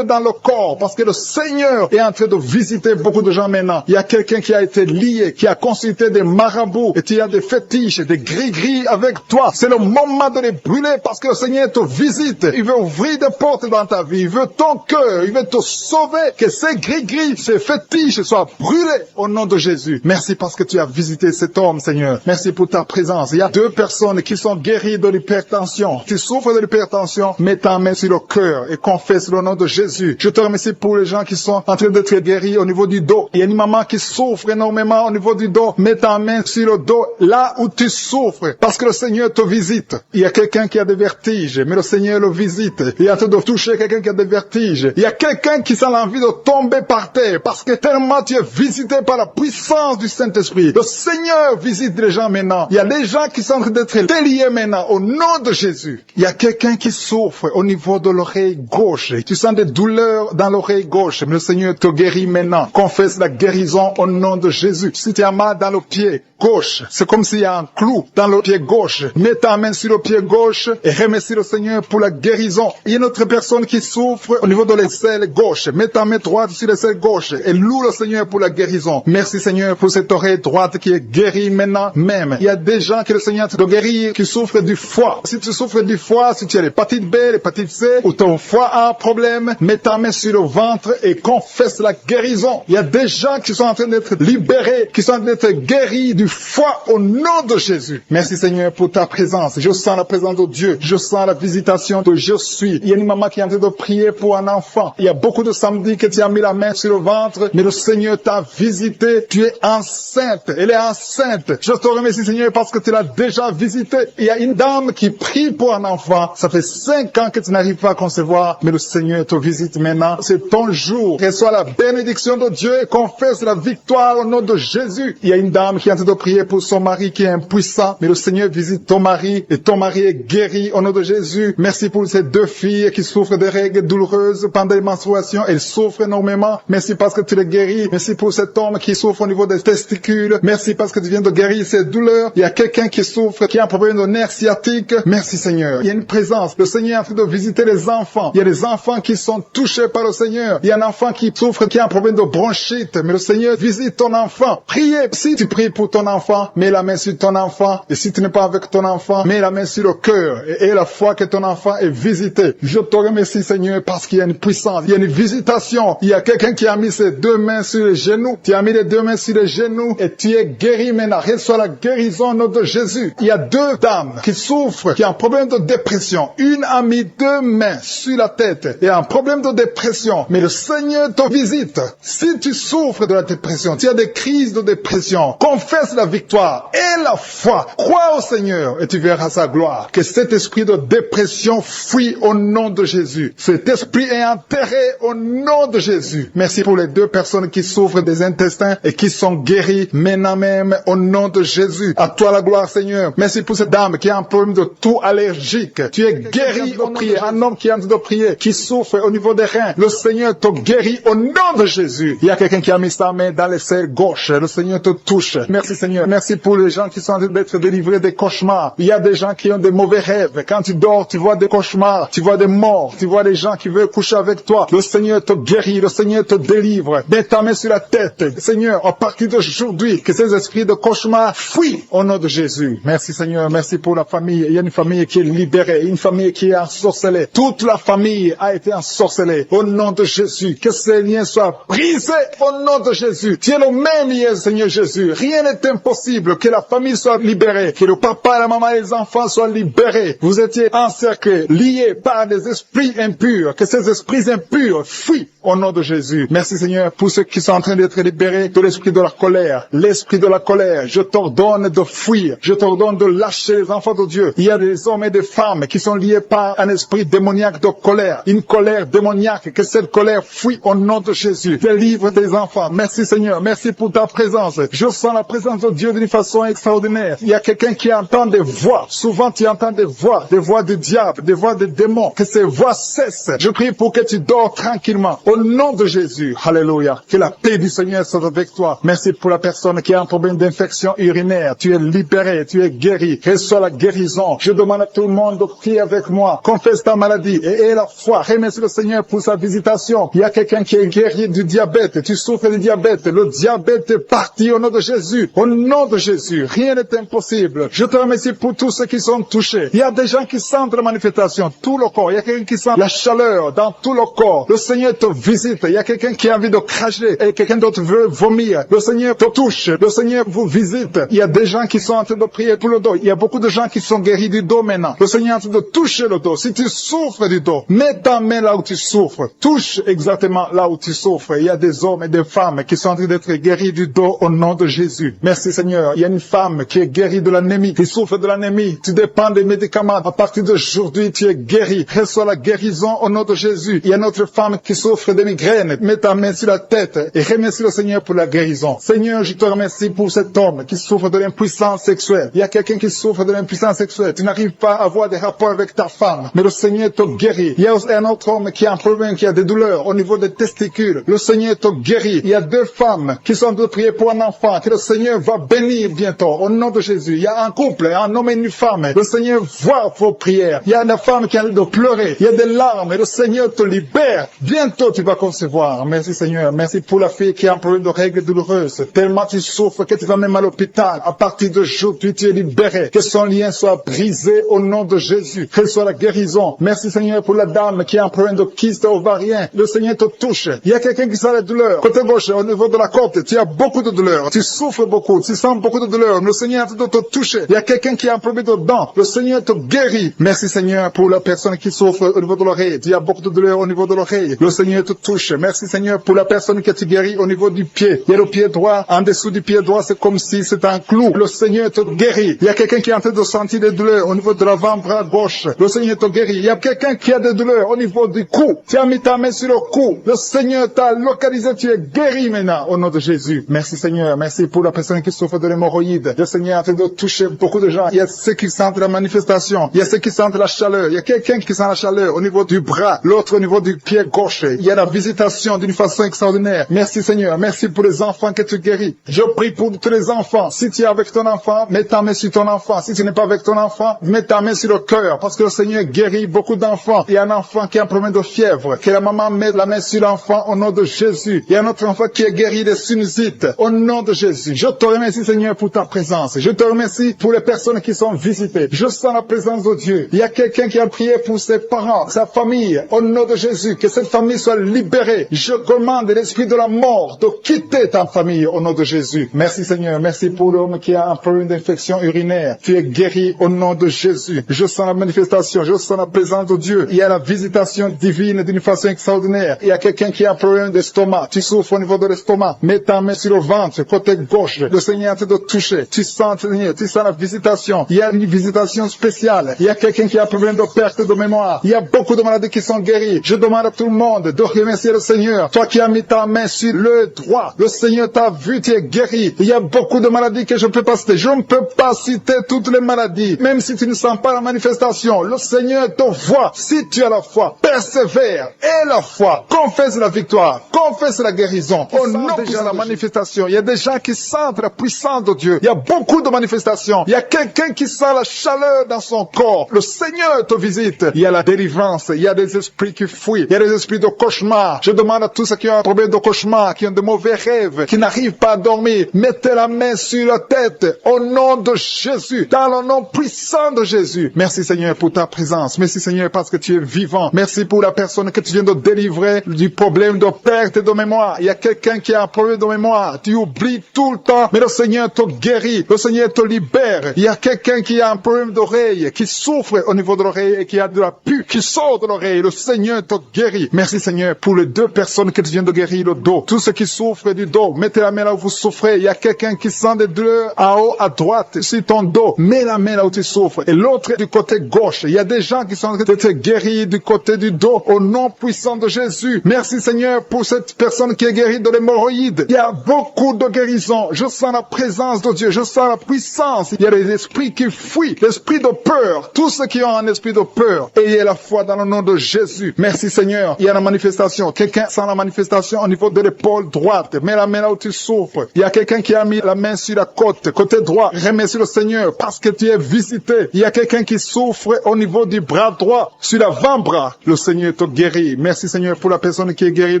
dans le corps parce que le Seigneur est en train de visiter beaucoup de gens maintenant. Il y a quelqu'un qui a été lié, qui a consulté des marabouts et tu as des fétiches, des gris-gris avec toi. C'est le moment de les brûler parce que le Seigneur te visite. Il veut ouvrir des portes dans ta vie. Il veut ton cœur. Il veut te sauver. Que ces gris-gris, ces fétiches soient brûlés au nom de Jésus. Merci parce que tu as visité cet homme, Seigneur. Merci pour ta présence. Il y a 2 personnes qui sont guéries de l'hypertension. Tu souffres de l'hypertension, mets ta main sur le cœur et confesse le nom de Jésus. Je te remercie pour les gens qui sont en train d'être guéris au niveau du dos. Il y a une maman qui souffre énormément au niveau du dos. Mets ta main sur le dos, là où tu souffres, parce que le Seigneur te visite. Il y a quelqu'un qui a des vertiges, mais le Seigneur le visite. Il est en train de toucher quelqu'un qui a des vertiges. Il y a quelqu'un qui sent l'envie de tomber par terre, parce que tellement tu es visité par la puissance du Saint-Esprit. Le Seigneur visite les gens maintenant. Il y a des gens qui sont en train d'être déliés maintenant, au nom de Jésus. Il y a quelqu'un qui souffre au niveau de l'oreille gauche. Tu sens des douleurs dans l'oreille gauche, mais le Seigneur te guérit maintenant. Confesse la guérison guérison au nom de Jésus. Si tu as mal dans le pied gauche, c'est comme s'il y a un clou dans le pied gauche. Mets ta main sur le pied gauche et remercie le Seigneur pour la guérison. Il y a une autre personne qui souffre au niveau de l'aisselle gauche. Mets ta main droite sur l'aisselle gauche et loue le Seigneur pour la guérison. Merci Seigneur pour cette oreille droite qui est guérie maintenant même. Il y a des gens que le Seigneur te guérit qui souffrent du foie. Si tu souffres du foie, si tu as l'hépatite B, l'hépatite C, ou ton foie a un problème, mets ta main sur le ventre et confesse la guérison. Il y a des gens qui sont en train d'être libérés, qui sont en train d'être guéris du foie au nom de Jésus. Merci Seigneur pour ta présence. Je sens la présence de Dieu. Je sens la visitation de je suis. Il y a une maman qui est en train de prier pour un enfant. Il y a beaucoup de samedis que tu as mis la main sur le ventre, mais le Seigneur t'a visité. Tu es enceinte. Elle est enceinte. Je te remercie Seigneur parce que tu l'as déjà visité. Il y a une dame qui prie pour un enfant. Ça fait 5 ans que tu n'arrives pas à concevoir, mais le Seigneur te visite maintenant. C'est ton jour. Reçois la bénédiction de Dieu et confesse la victoire au nom de Jésus. Il y a une dame qui est en train de prier pour son mari qui est impuissant, mais le Seigneur visite ton mari et ton mari est guéri au nom de Jésus. Merci pour ces 2 filles qui souffrent de règles douloureuses pendant les menstruations. Elles souffrent énormément. Merci parce que tu les guéris. Merci pour cet homme qui souffre au niveau des testicules. Merci parce que tu viens de guérir ces douleurs. Il y a quelqu'un qui souffre, qui a un problème de nerf sciatique. Merci Seigneur. Il y a une présence. Le Seigneur est en train de visiter les enfants. Il y a des enfants qui sont touchés par le Seigneur. Il y a un enfant qui souffre, qui a un problème de bronchite. Mais le Seigneur visite ton enfant. Priez. Si tu pries pour ton enfant, mets la main sur ton enfant. Et si tu n'es pas avec ton enfant, mets la main sur le cœur. Et la foi que ton enfant est visité. Je te remercie Seigneur parce qu'il y a une puissance. Il y a une visitation. Il y a quelqu'un qui a mis ses 2 mains sur les genoux. Tu as mis les 2 mains sur les genoux et tu es guéri maintenant. Reçois la guérison au nom de Jésus. Il y a 2 dames qui souffrent, qui ont un problème de dépression. Une a mis 2 mains sur la tête et a un problème de dépression. Mais le Seigneur te visite. Si tu souffres de la dépression, tu as des crises de dépression, confesse la victoire et la foi. Crois au Seigneur et tu verras sa gloire. Que cet esprit de dépression fuit au nom de Jésus. Cet esprit est enterré au nom de Jésus. Merci pour les 2 personnes qui souffrent des intestins et qui sont guéries maintenant même au nom de Jésus. À toi la gloire Seigneur. Merci pour cette dame qui a un problème de toux allergique. Tu es guéri au prier. Un homme qui est en train de prier, qui souffre au niveau des reins. Le Seigneur te guérit au nom de Jésus. Il y a quelqu'un qui a mis sa main dans l'aisselle gauche. Le Seigneur te touche. Merci Seigneur. Merci pour les gens qui sont en train d'être délivrés des cauchemars. Il y a des gens qui ont des mauvais rêves. Quand tu dors, tu vois des cauchemars. Tu vois des morts. Tu vois des gens qui veulent coucher avec toi. Le Seigneur te guérit. Le Seigneur te délivre. Mets ta main sur la tête. Seigneur, à partir d'aujourd'hui, que ces esprits de cauchemar fuient au nom de Jésus. Merci Seigneur. Merci pour la famille. Il y a une famille qui est libérée. Une famille qui est ensorcelée. Toute la famille a été ensorcelée. Au nom de Jésus. Que ces liens soient brisés au nom de Jésus. Tu es le même hier, Seigneur Jésus. Rien n'est impossible. Que la famille soit libérée. Que le papa, la maman et les enfants soient libérés. Vous étiez encerclés, liés par des esprits impurs. Que ces esprits impurs fuient au nom de Jésus. Merci Seigneur pour ceux qui sont en train d'être libérés de l'esprit de la colère. L'esprit de la colère, je t'ordonne de fuir. Je t'ordonne de lâcher les enfants de Dieu. Il y a des hommes et des femmes qui sont liés par un esprit démoniaque de colère. Une colère démoniaque. Que cette colère fuit au nom de Jésus. Délivre tes enfants. Merci Seigneur. Merci pour ta présence. Je sens la présence de Dieu d'une façon extraordinaire. Il y a quelqu'un qui entend des voix. Souvent tu entends des voix du diable, des voix des démons. Que ces voix cessent. Je prie pour que tu dors tranquillement. Au nom de Jésus. Alléluia. Que la paix du Seigneur soit avec toi. Merci pour la personne qui a un problème d'infection urinaire. Tu es libéré, tu es guéri. Reçois la guérison. Je demande à tout le monde de prier avec moi. Confesse ta maladie et aie la foi. Remercie le Seigneur pour sa visitation. Il y a quelqu'un qui est guéri du diabète. Tu souffres du diabète. Le diabète est parti au nom de Jésus. Au nom de Jésus. Rien n'est impossible. Je te remercie pour tous ceux qui sont touchés. Il y a des gens qui sentent la manifestation, tout le corps. Il y a quelqu'un qui sent la chaleur dans tout le corps. Le Seigneur te visite. Il y a quelqu'un qui a envie de cracher et quelqu'un d'autre veut vomir. Le Seigneur te touche. Le Seigneur vous visite. Il y a des gens qui sont en train de prier pour le dos. Il y a beaucoup de gens qui sont guéris du dos maintenant. Le Seigneur est en train de toucher le dos. Si tu souffres du dos, mets ta main là où tu souffres. Touche exactement là où tu souffres. Il y a des hommes et des femmes qui sont en train d'être guéris du dos au nom de Jésus. Merci Seigneur. Il y a une femme qui est guérie de l'anémie, qui souffre de l'anémie. Tu dépends des médicaments. À partir d'aujourd'hui, tu es guéri. Reçois la guérison au nom de Jésus. Il y a une autre femme qui souffre de migraine. Mets ta main sur la tête et remercie le Seigneur pour la guérison. Seigneur, je te remercie pour cet homme qui souffre de l'impuissance sexuelle. Il y a quelqu'un qui souffre de l'impuissance sexuelle. Tu n'arrives pas à avoir des rapports avec ta femme, mais le Seigneur te guérit. Il y a un autre homme qui a un problème, qui a des douleurs au niveau des testicules. Le Seigneur te guérit. Il y a 2 femmes qui sont de prier pour un enfant que le Seigneur va bénir bientôt. Au nom de Jésus. Il y a un couple, un homme et une femme. Le Seigneur voit vos prières. Il y a une femme qui a de pleurer. Il y a des larmes et le Seigneur te libère. Bientôt tu vas concevoir. Merci Seigneur. Merci pour la fille qui a un problème de règles douloureuses. Tellement tu souffres que tu vas même à l'hôpital. À partir d'aujourd'hui, tu es libéré. Que son lien soit brisé au nom de Jésus. Que ce soit la guérison. Merci Seigneur pour la dame qui a un problème de kyste ovarien. Le Seigneur te touche. Il y a quelqu'un qui sent la douleur. Côté gauche, au niveau de la côte, tu as beaucoup de douleur. Tu souffres beaucoup. Tu sens beaucoup de douleur. Le Seigneur te touche. Il y a quelqu'un qui a un problème de dents. Le Seigneur te guérit. Merci Seigneur pour la personne qui souffre au niveau de l'oreille. Il y a beaucoup de douleur au niveau de l'oreille. Le Seigneur te touche. Merci Seigneur pour la personne qui te guérit au niveau du pied. Il y a le pied droit. En dessous du pied droit, c'est comme si c'était un clou. Le Seigneur te guérit. Il y a quelqu'un qui est en train de sentir des douleurs au niveau de l'avant-bras gauche. Le Seigneur te guérit. Il y a quelqu'un qui a des douleurs au niveau du cou. Tu as mis ta main sur le cou. Le Seigneur t'a localisé. Tu es guéri maintenant au nom de Jésus. Merci Seigneur. Merci pour la personne qui souffre de l'hémorroïde. Le Seigneur est en train de toucher beaucoup de gens. Il y a ceux qui sentent la manifestation. Il y a ceux qui sentent la chaleur. Il y a quelqu'un qui sent la chaleur au niveau du bras. L'autre au niveau du pied gauche. Il y a la visitation d'une façon extraordinaire. Merci Seigneur. Merci pour les enfants que tu guéris. Je prie pour tous les enfants. Si tu es avec ton enfant, mets ta main sur ton enfant. Si tu n'es pas avec ton enfant, mets ta main sur le cœur. Parce que le Seigneur guérit beaucoup d'enfants. Il y a un enfant qui a un problème de fièvre. Que la maman mette la main sur l'enfant au nom de Jésus. Il y a un autre enfant qui est guéri des sinusites. Au nom de Jésus. Je te remercie Seigneur pour ta présence. Je te remercie pour les personnes qui sont visitées. Je sens la présence de Dieu. Il y a quelqu'un qui a prié pour ses parents, sa famille. Au nom de Jésus. Que cette famille soit libérée. Je commande l'esprit de la mort de quitter ta famille au nom de Jésus. Merci Seigneur. Merci pour l'homme qui a un problème d'infection urinaire. Tu es guéri au nom de Jésus. Je sens la manifestation. Je sens la présence de Dieu. Il y a la visitation divine d'une façon extraordinaire. Il y a quelqu'un qui a un problème d'estomac. Tu souffres au niveau de l'estomac. Mets ta main sur le ventre, côté gauche. Le Seigneur te toucher. Tu sens, Seigneur, tu sens la visitation. Il y a une visitation spéciale. Il y a quelqu'un qui a un problème de perte de mémoire. Il y a beaucoup de maladies qui sont guéries. Je demande à tout le monde de remercier le Seigneur. Toi qui as mis ta main sur le droit, le Seigneur t'a vu, tu es guéri. Il y a beaucoup de maladies que je ne peux pas citer. Je ne peux pas citer toutes les maladies. Même si tu ne sens pas la manifestation, le Seigneur te voit. Si tu as la foi, persévère. Et la foi, confesse la victoire, confesse la guérison. Au nom de la manifestation, il y a des gens qui sentent la puissance de Dieu. Il y a beaucoup de manifestations. Il y a quelqu'un qui sent la chaleur dans son corps. Le Seigneur te visite. Il y a la délivrance. Il y a des esprits qui fuient. Il y a des esprits de cauchemar. Je demande à tous ceux qui ont un problème de cauchemar, qui ont de mauvais rêves, qui n'arrivent pas à dormir, mettez la main sur la tête au nom de Jésus, dans le nom puissant de Jésus. Merci Seigneur pour ta présence. Merci Seigneur parce que tu es vivant. Merci pour la personne que tu viens de délivrer du problème de perte de mémoire. Il y a quelqu'un qui a un problème de mémoire. Tu oublies tout le temps, mais le Seigneur te guérit. Le Seigneur te libère. Il y a quelqu'un qui a un problème d'oreille, qui souffre au niveau de l'oreille et qui a de la pus qui sort de l'oreille. Le Seigneur te guérit. Merci Seigneur pour les deux personnes que tu viens de guérir le dos. Tous ceux qui souffrent du dos, mettez la main là où vous souffrez. Il y a quelqu'un qui sent des douleurs en haut, à droite, sur ton dos. Mets la main là où tu souffres. Et l'autre du côté gauche. Il y a des gens qui sont en train de te guérir du côté du dos. Au nom puissant de Jésus. Merci Seigneur pour cette personne qui est guérie de l'hémorroïde. Il y a beaucoup de guérisons. Je sens la présence de Dieu. Je sens la puissance. Il y a des esprits qui fuient. L'esprit de peur. Tous ceux qui ont un esprit de peur. Ayez la foi dans le nom de Jésus. Merci Seigneur. Il y a la manifestation. Quelqu'un sent la manifestation au niveau de l'épaule droite. Mets la main là où tu souffres. Il y a quelqu'un qui a mis la main sur la côte. Côté droit. Remercie le Seigneur parce que tu es visité. Il y a quelqu'un qui souffre au niveau du bras droit. Sur l'avant-bras. Le Seigneur te guérit. Merci Seigneur pour la personne qui est guérie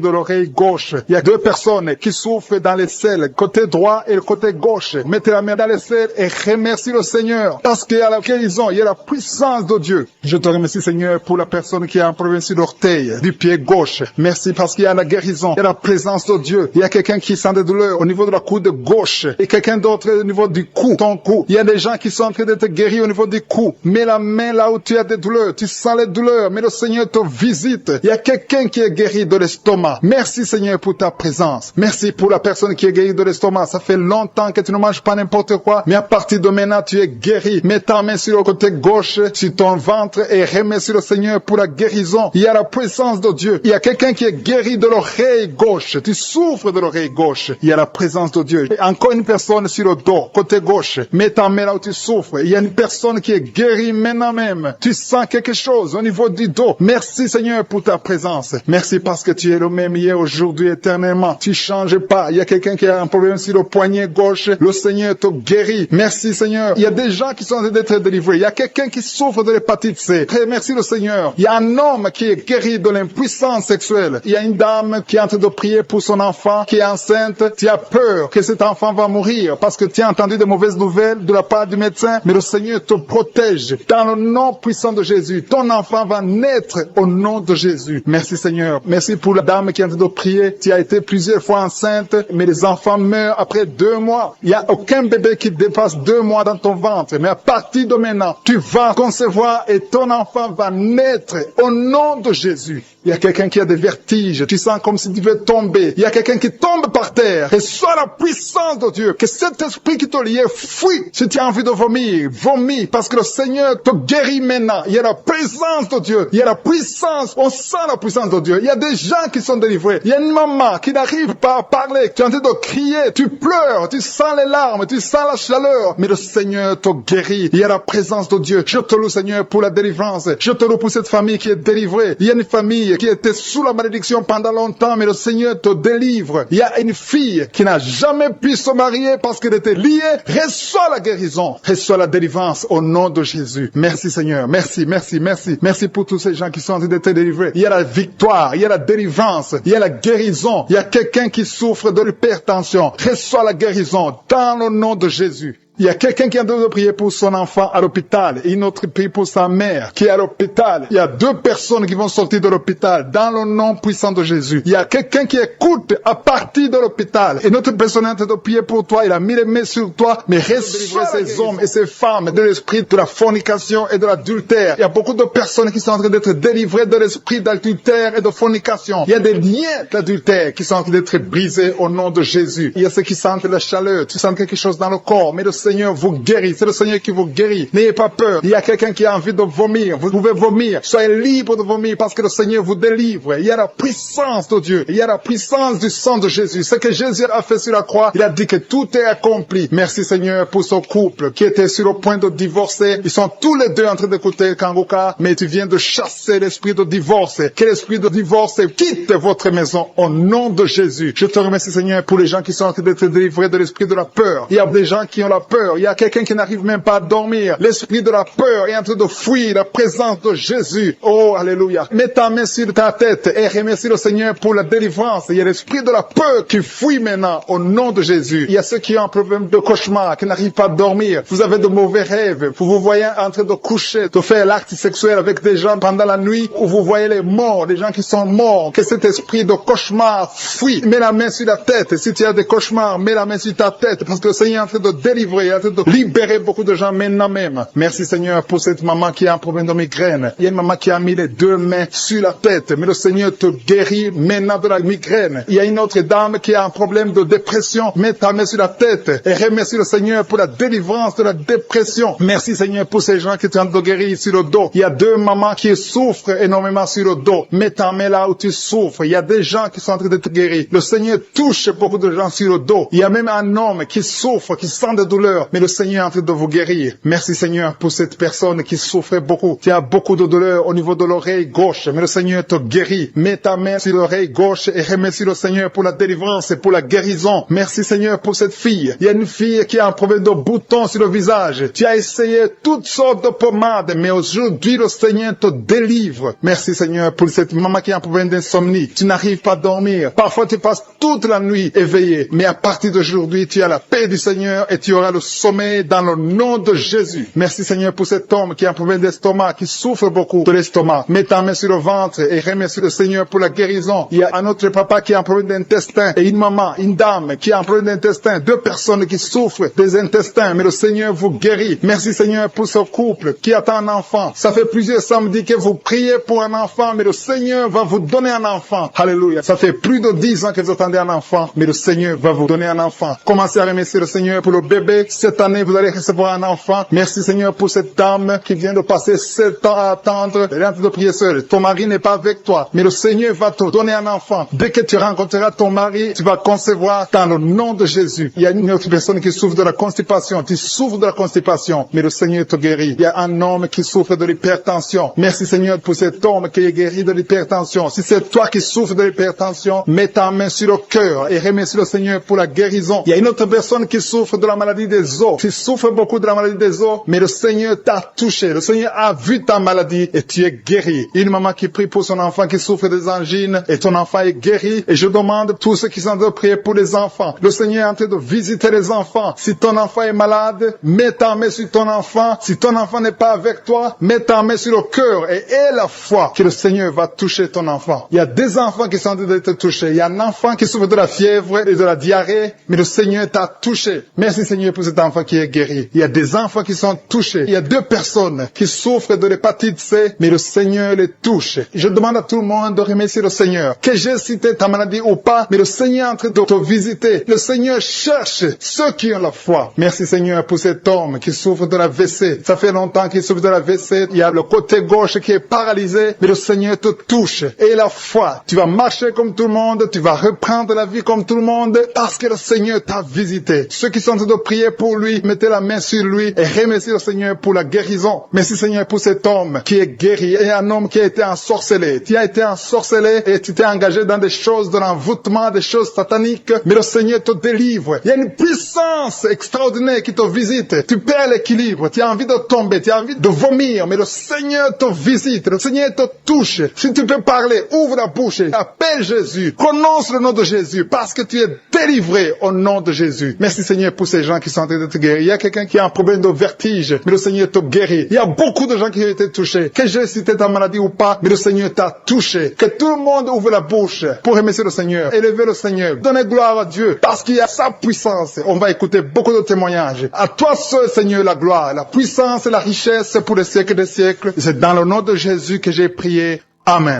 de l'oreille gauche. Il y a deux personnes qui souffrent dans les selles. Côté droit et le côté gauche. Mettez la main dans les selles et remercie le Seigneur. Parce qu'il y a la guérison. Il y a la puissance de Dieu. Je te remercie Seigneur pour la personne qui a un problème sur l'orteil. Du pied gauche. Merci parce qu'il y a la guérison. Il y a la présence de Dieu. Il y a quelqu'un qui sent des douleurs au niveau de la coude gauche. Et quelqu'un d'autre au niveau du cou. Ton cou. Il y a des gens qui sont en train d'être guéris au niveau du cou. Mets la main là où tu as des douleurs. Tu sens les douleurs. Mais le Seigneur te visite. Il y a quelqu'un qui est guéri de l'estomac. Merci Seigneur pour ta présence. Merci pour la personne qui est guérie de l'estomac. Ça fait longtemps que tu ne manges pas n'importe quoi. Mais à partir de maintenant, tu es guéri. Mets ta main sur le côté gauche, sur ton ventre et remercie le Seigneur pour la guérison. Il y a la présence de Dieu. Il y a quelqu'un qui est guéri de l'oreille gauche. Tu souffres de l'oreille gauche. Il y a la présence de Dieu. Et encore une personne sur le dos, côté gauche. Mets ta main là où tu souffres. Il y a une personne qui est guérie maintenant même. Tu sens quelque chose au niveau du dos. Merci Seigneur pour ta présence. Merci parce que tu es le même hier, aujourd'hui, éternellement. Tu change pas. Il y a quelqu'un qui a un problème sur le poignet gauche. Le Seigneur te guérit. Merci Seigneur. Il y a des gens qui sont en train d'être délivrés. Il y a quelqu'un qui souffre de l'hépatite C. Très merci le Seigneur. Il y a un homme qui est guéri de l'impuissance sexuelle. Il y a une dame qui est en train de prier pour son enfant qui est enceinte. Tu as peur que cet enfant va mourir parce que tu as entendu de mauvaises nouvelles de la part du médecin. Mais le Seigneur te protège. Dans le nom puissant de Jésus, ton enfant va naître au nom de Jésus. Merci Seigneur. Merci pour la dame qui est en train de prier. Tu as été plusieurs fois enceinte, mais les enfants meurent après 2 mois. Il n'y a aucun bébé qui dépasse 2 mois dans ton ventre. Mais à partir de maintenant, tu vas concevoir et ton enfant va naître au nom de Jésus. Il y a quelqu'un qui a des vertiges. Tu sens comme si tu veux tomber. Il y a quelqu'un qui tombe par terre. Reçois la puissance de Dieu. Que cet esprit qui te liait fuit. Si tu as envie de vomir, vomis. Parce que le Seigneur te guérit maintenant. Il y a la présence de Dieu. Il y a la puissance. On sent la puissance de Dieu. Il y a des gens qui sont délivrés. Il y a une maman qui n'arrive pas à parler. Tu es en train de crier. Tu pleures. Tu sens les larmes. Tu sens la chaleur. Mais le Seigneur te guérit. Il y a la présence de Dieu. Je te loue, Seigneur, pour la délivrance. Je te loue pour cette famille qui est délivrée. Il y a une famille qui était sous la malédiction pendant longtemps, mais le Seigneur te délivre. Il y a une fille qui n'a jamais pu se marier parce qu'elle était liée. Reçois la guérison. Reçois la délivrance au nom de Jésus. Merci Seigneur. Merci, merci, merci. Merci pour tous ces gens qui sont en train d'être délivrés. Il y a la victoire. Il y a la délivrance. Il y a la guérison. Il y a quelqu'un qui souffre de l'hypertension. Reçois la guérison dans le nom de Jésus. Il y a quelqu'un qui est en train de prier pour son enfant à l'hôpital et une autre prie pour sa mère qui est à l'hôpital. Il y a 2 personnes qui vont sortir de l'hôpital dans le nom puissant de Jésus. Il y a quelqu'un qui écoute à partir de l'hôpital et notre personne est en train de prier pour toi. Il a mis les mains sur toi, mais reçois ces hommes et ces femmes de l'esprit de la fornication et de l'adultère. Il y a beaucoup de personnes qui sont en train d'être délivrées de l'esprit d'adultère et de fornication. Il y a des liens d'adultère qui sont en train d'être brisés au nom de Jésus. Il y a ceux qui sentent la chaleur, tu sens quelque chose dans le corps, mais le Seigneur vous guérit, c'est le Seigneur qui vous guérit. N'ayez pas peur. Il y a quelqu'un qui a envie de vomir. Vous pouvez vomir. Soyez libre de vomir parce que le Seigneur vous délivre. Il y a la puissance de Dieu. Il y a la puissance du sang de Jésus. Ce que Jésus a fait sur la croix, il a dit que tout est accompli. Merci Seigneur pour ce couple qui était sur le point de divorcer. Ils sont tous les deux en train d'écouter Kangoka, mais tu viens de chasser l'esprit de divorce. Que l'esprit de divorce quitte votre maison au nom de Jésus. Je te remercie Seigneur pour les gens qui sont en train d'être délivrés de l'esprit de la peur. Il y a des gens qui ont la peur. Il y a quelqu'un qui n'arrive même pas à dormir. L'esprit de la peur est en train de fuir la présence de Jésus. Oh, alléluia. Mets ta main sur ta tête et remercie le Seigneur pour la délivrance. Il y a l'esprit de la peur qui fuit maintenant au nom de Jésus. Il y a ceux qui ont un problème de cauchemar, qui n'arrivent pas à dormir. Vous avez de mauvais rêves. Vous vous voyez en train de coucher, de faire l'acte sexuel avec des gens pendant la nuit où vous voyez les morts, des gens qui sont morts. Que cet esprit de cauchemar fuit. Mets la main sur la tête. Si tu as des cauchemars, mets la main sur ta tête parce que le Seigneur est en train de délivrer. Il est en train de libérer beaucoup de gens maintenant même. Merci Seigneur pour cette maman qui a un problème de migraine. Il y a une maman qui a mis les 2 mains sur la tête, mais le Seigneur te guérit maintenant de la migraine. Il y a une autre dame qui a un problème de dépression. Mets ta main sur la tête et remercie le Seigneur pour la délivrance de la dépression. Merci Seigneur pour ces gens qui sont en train de guérir sur le dos. Il y a 2 mamans qui souffrent énormément sur le dos. Mets ta main là où tu souffres. Il y a des gens qui sont en train d'être guéris. Le Seigneur touche beaucoup de gens sur le dos. Il y a même un homme qui souffre, qui sent des douleurs, mais le Seigneur est en train de vous guérir. Merci Seigneur pour cette personne qui souffrait beaucoup. Tu as beaucoup de douleurs au niveau de l'oreille gauche, mais le Seigneur te guérit. Mets ta main sur l'oreille gauche et remercie le Seigneur pour la délivrance et pour la guérison. Merci Seigneur pour cette fille. Il y a une fille qui a un problème de boutons sur le visage. Tu as essayé toutes sortes de pommades, mais aujourd'hui le Seigneur te délivre. Merci Seigneur pour cette maman qui a un problème d'insomnie. Tu n'arrives pas à dormir. Parfois tu passes toute la nuit éveillé, mais à partir d'aujourd'hui tu as la paix du Seigneur et tu auras le sommeil dans le nom de Jésus. Merci Seigneur pour cet homme qui a un problème d'estomac, qui souffre beaucoup de l'estomac. Mets ta main sur le ventre et remercie le Seigneur pour la guérison. Il y a un autre papa qui a un problème d'intestin et une maman, une dame qui a un problème d'intestin. 2 personnes qui souffrent des intestins, mais le Seigneur vous guérit. Merci Seigneur pour ce couple qui attend un enfant. Ça fait plusieurs samedis que vous priez pour un enfant, mais le Seigneur va vous donner un enfant. Alléluia. Ça fait plus de 10 ans que vous attendez un enfant, mais le Seigneur va vous donner un enfant. Commencez à remercier le Seigneur pour le bébé cette année, vous allez recevoir un enfant. Merci Seigneur pour cette dame qui vient de passer 7 ans à attendre. Elle est en train de prier seule. Ton mari n'est pas avec toi, mais le Seigneur va te donner un enfant. Dès que tu rencontreras ton mari, tu vas concevoir dans le nom de Jésus. Il y a une autre personne qui souffre de la constipation. Tu souffres de la constipation, mais le Seigneur te guérit. Il y a un homme qui souffre de l'hypertension. Merci Seigneur pour cet homme qui est guéri de l'hypertension. Si c'est toi qui souffres de l'hypertension, mets ta main sur le cœur et remercie le Seigneur pour la guérison. Il y a une autre personne qui souffre de la maladie des os. Tu souffres beaucoup de la maladie des os, mais le Seigneur t'a touché. Le Seigneur a vu ta maladie et tu es guéri. Une maman qui prie pour son enfant qui souffre des angines et ton enfant est guéri. Et je demande tous ceux qui sont en train de prier pour les enfants. Le Seigneur est en train de visiter les enfants. Si ton enfant est malade, mets ta main sur ton enfant. Si ton enfant n'est pas avec toi, mets ta main sur le cœur et aie la foi que le Seigneur va toucher ton enfant. Il y a des enfants qui sont en train d'être touchés. Il y a un enfant qui souffre de la fièvre et de la diarrhée, mais le Seigneur t'a touché. Merci Seigneur pour cet enfant qui est guéri. Il y a des enfants qui sont touchés. Il y a 2 personnes qui souffrent de l'hépatite C, mais le Seigneur les touche. Je demande à tout le monde de remercier le Seigneur. Que j'ai cité ta maladie ou pas, mais le Seigneur est en train de te visiter. Le Seigneur cherche ceux qui ont la foi. Merci Seigneur pour cet homme qui souffre de la WC. Ça fait longtemps qu'il souffre de la WC. Il y a le côté gauche qui est paralysé, mais le Seigneur te touche. Et la foi, tu vas marcher comme tout le monde, tu vas reprendre la vie comme tout le monde, parce que le Seigneur t'a visité. Ceux qui sont en train de prier pour lui, mettez la main sur lui et remerciez le Seigneur pour la guérison. Merci Seigneur pour cet homme qui est guéri et un homme qui a été ensorcelé. Tu as été ensorcelé et tu t'es engagé dans des choses de l'envoûtement, des choses sataniques, mais le Seigneur te délivre. Il y a une puissance extraordinaire qui te visite. Tu perds l'équilibre, tu as envie de tomber, tu as envie de vomir, mais le Seigneur te visite, le Seigneur te touche. Si tu peux parler, ouvre la bouche, appelle Jésus, prononce le nom de Jésus, parce que tu es délivré au nom de Jésus. Merci Seigneur pour ces gens qui sont en train de te guérir. Il y a quelqu'un qui a un problème de vertige, mais le Seigneur te guérit. Il y a beaucoup de gens qui ont été touchés. Que j'ai cité ta maladie ou pas, mais le Seigneur t'a touché. Que tout le monde ouvre la bouche pour remercier le Seigneur, élever le Seigneur, donner gloire à Dieu, parce qu'il y a sa puissance. On va écouter beaucoup de témoignages. À toi seul, Seigneur, la gloire, la puissance et la richesse pour les siècles des siècles. C'est dans le nom de Jésus que j'ai prié. Amen.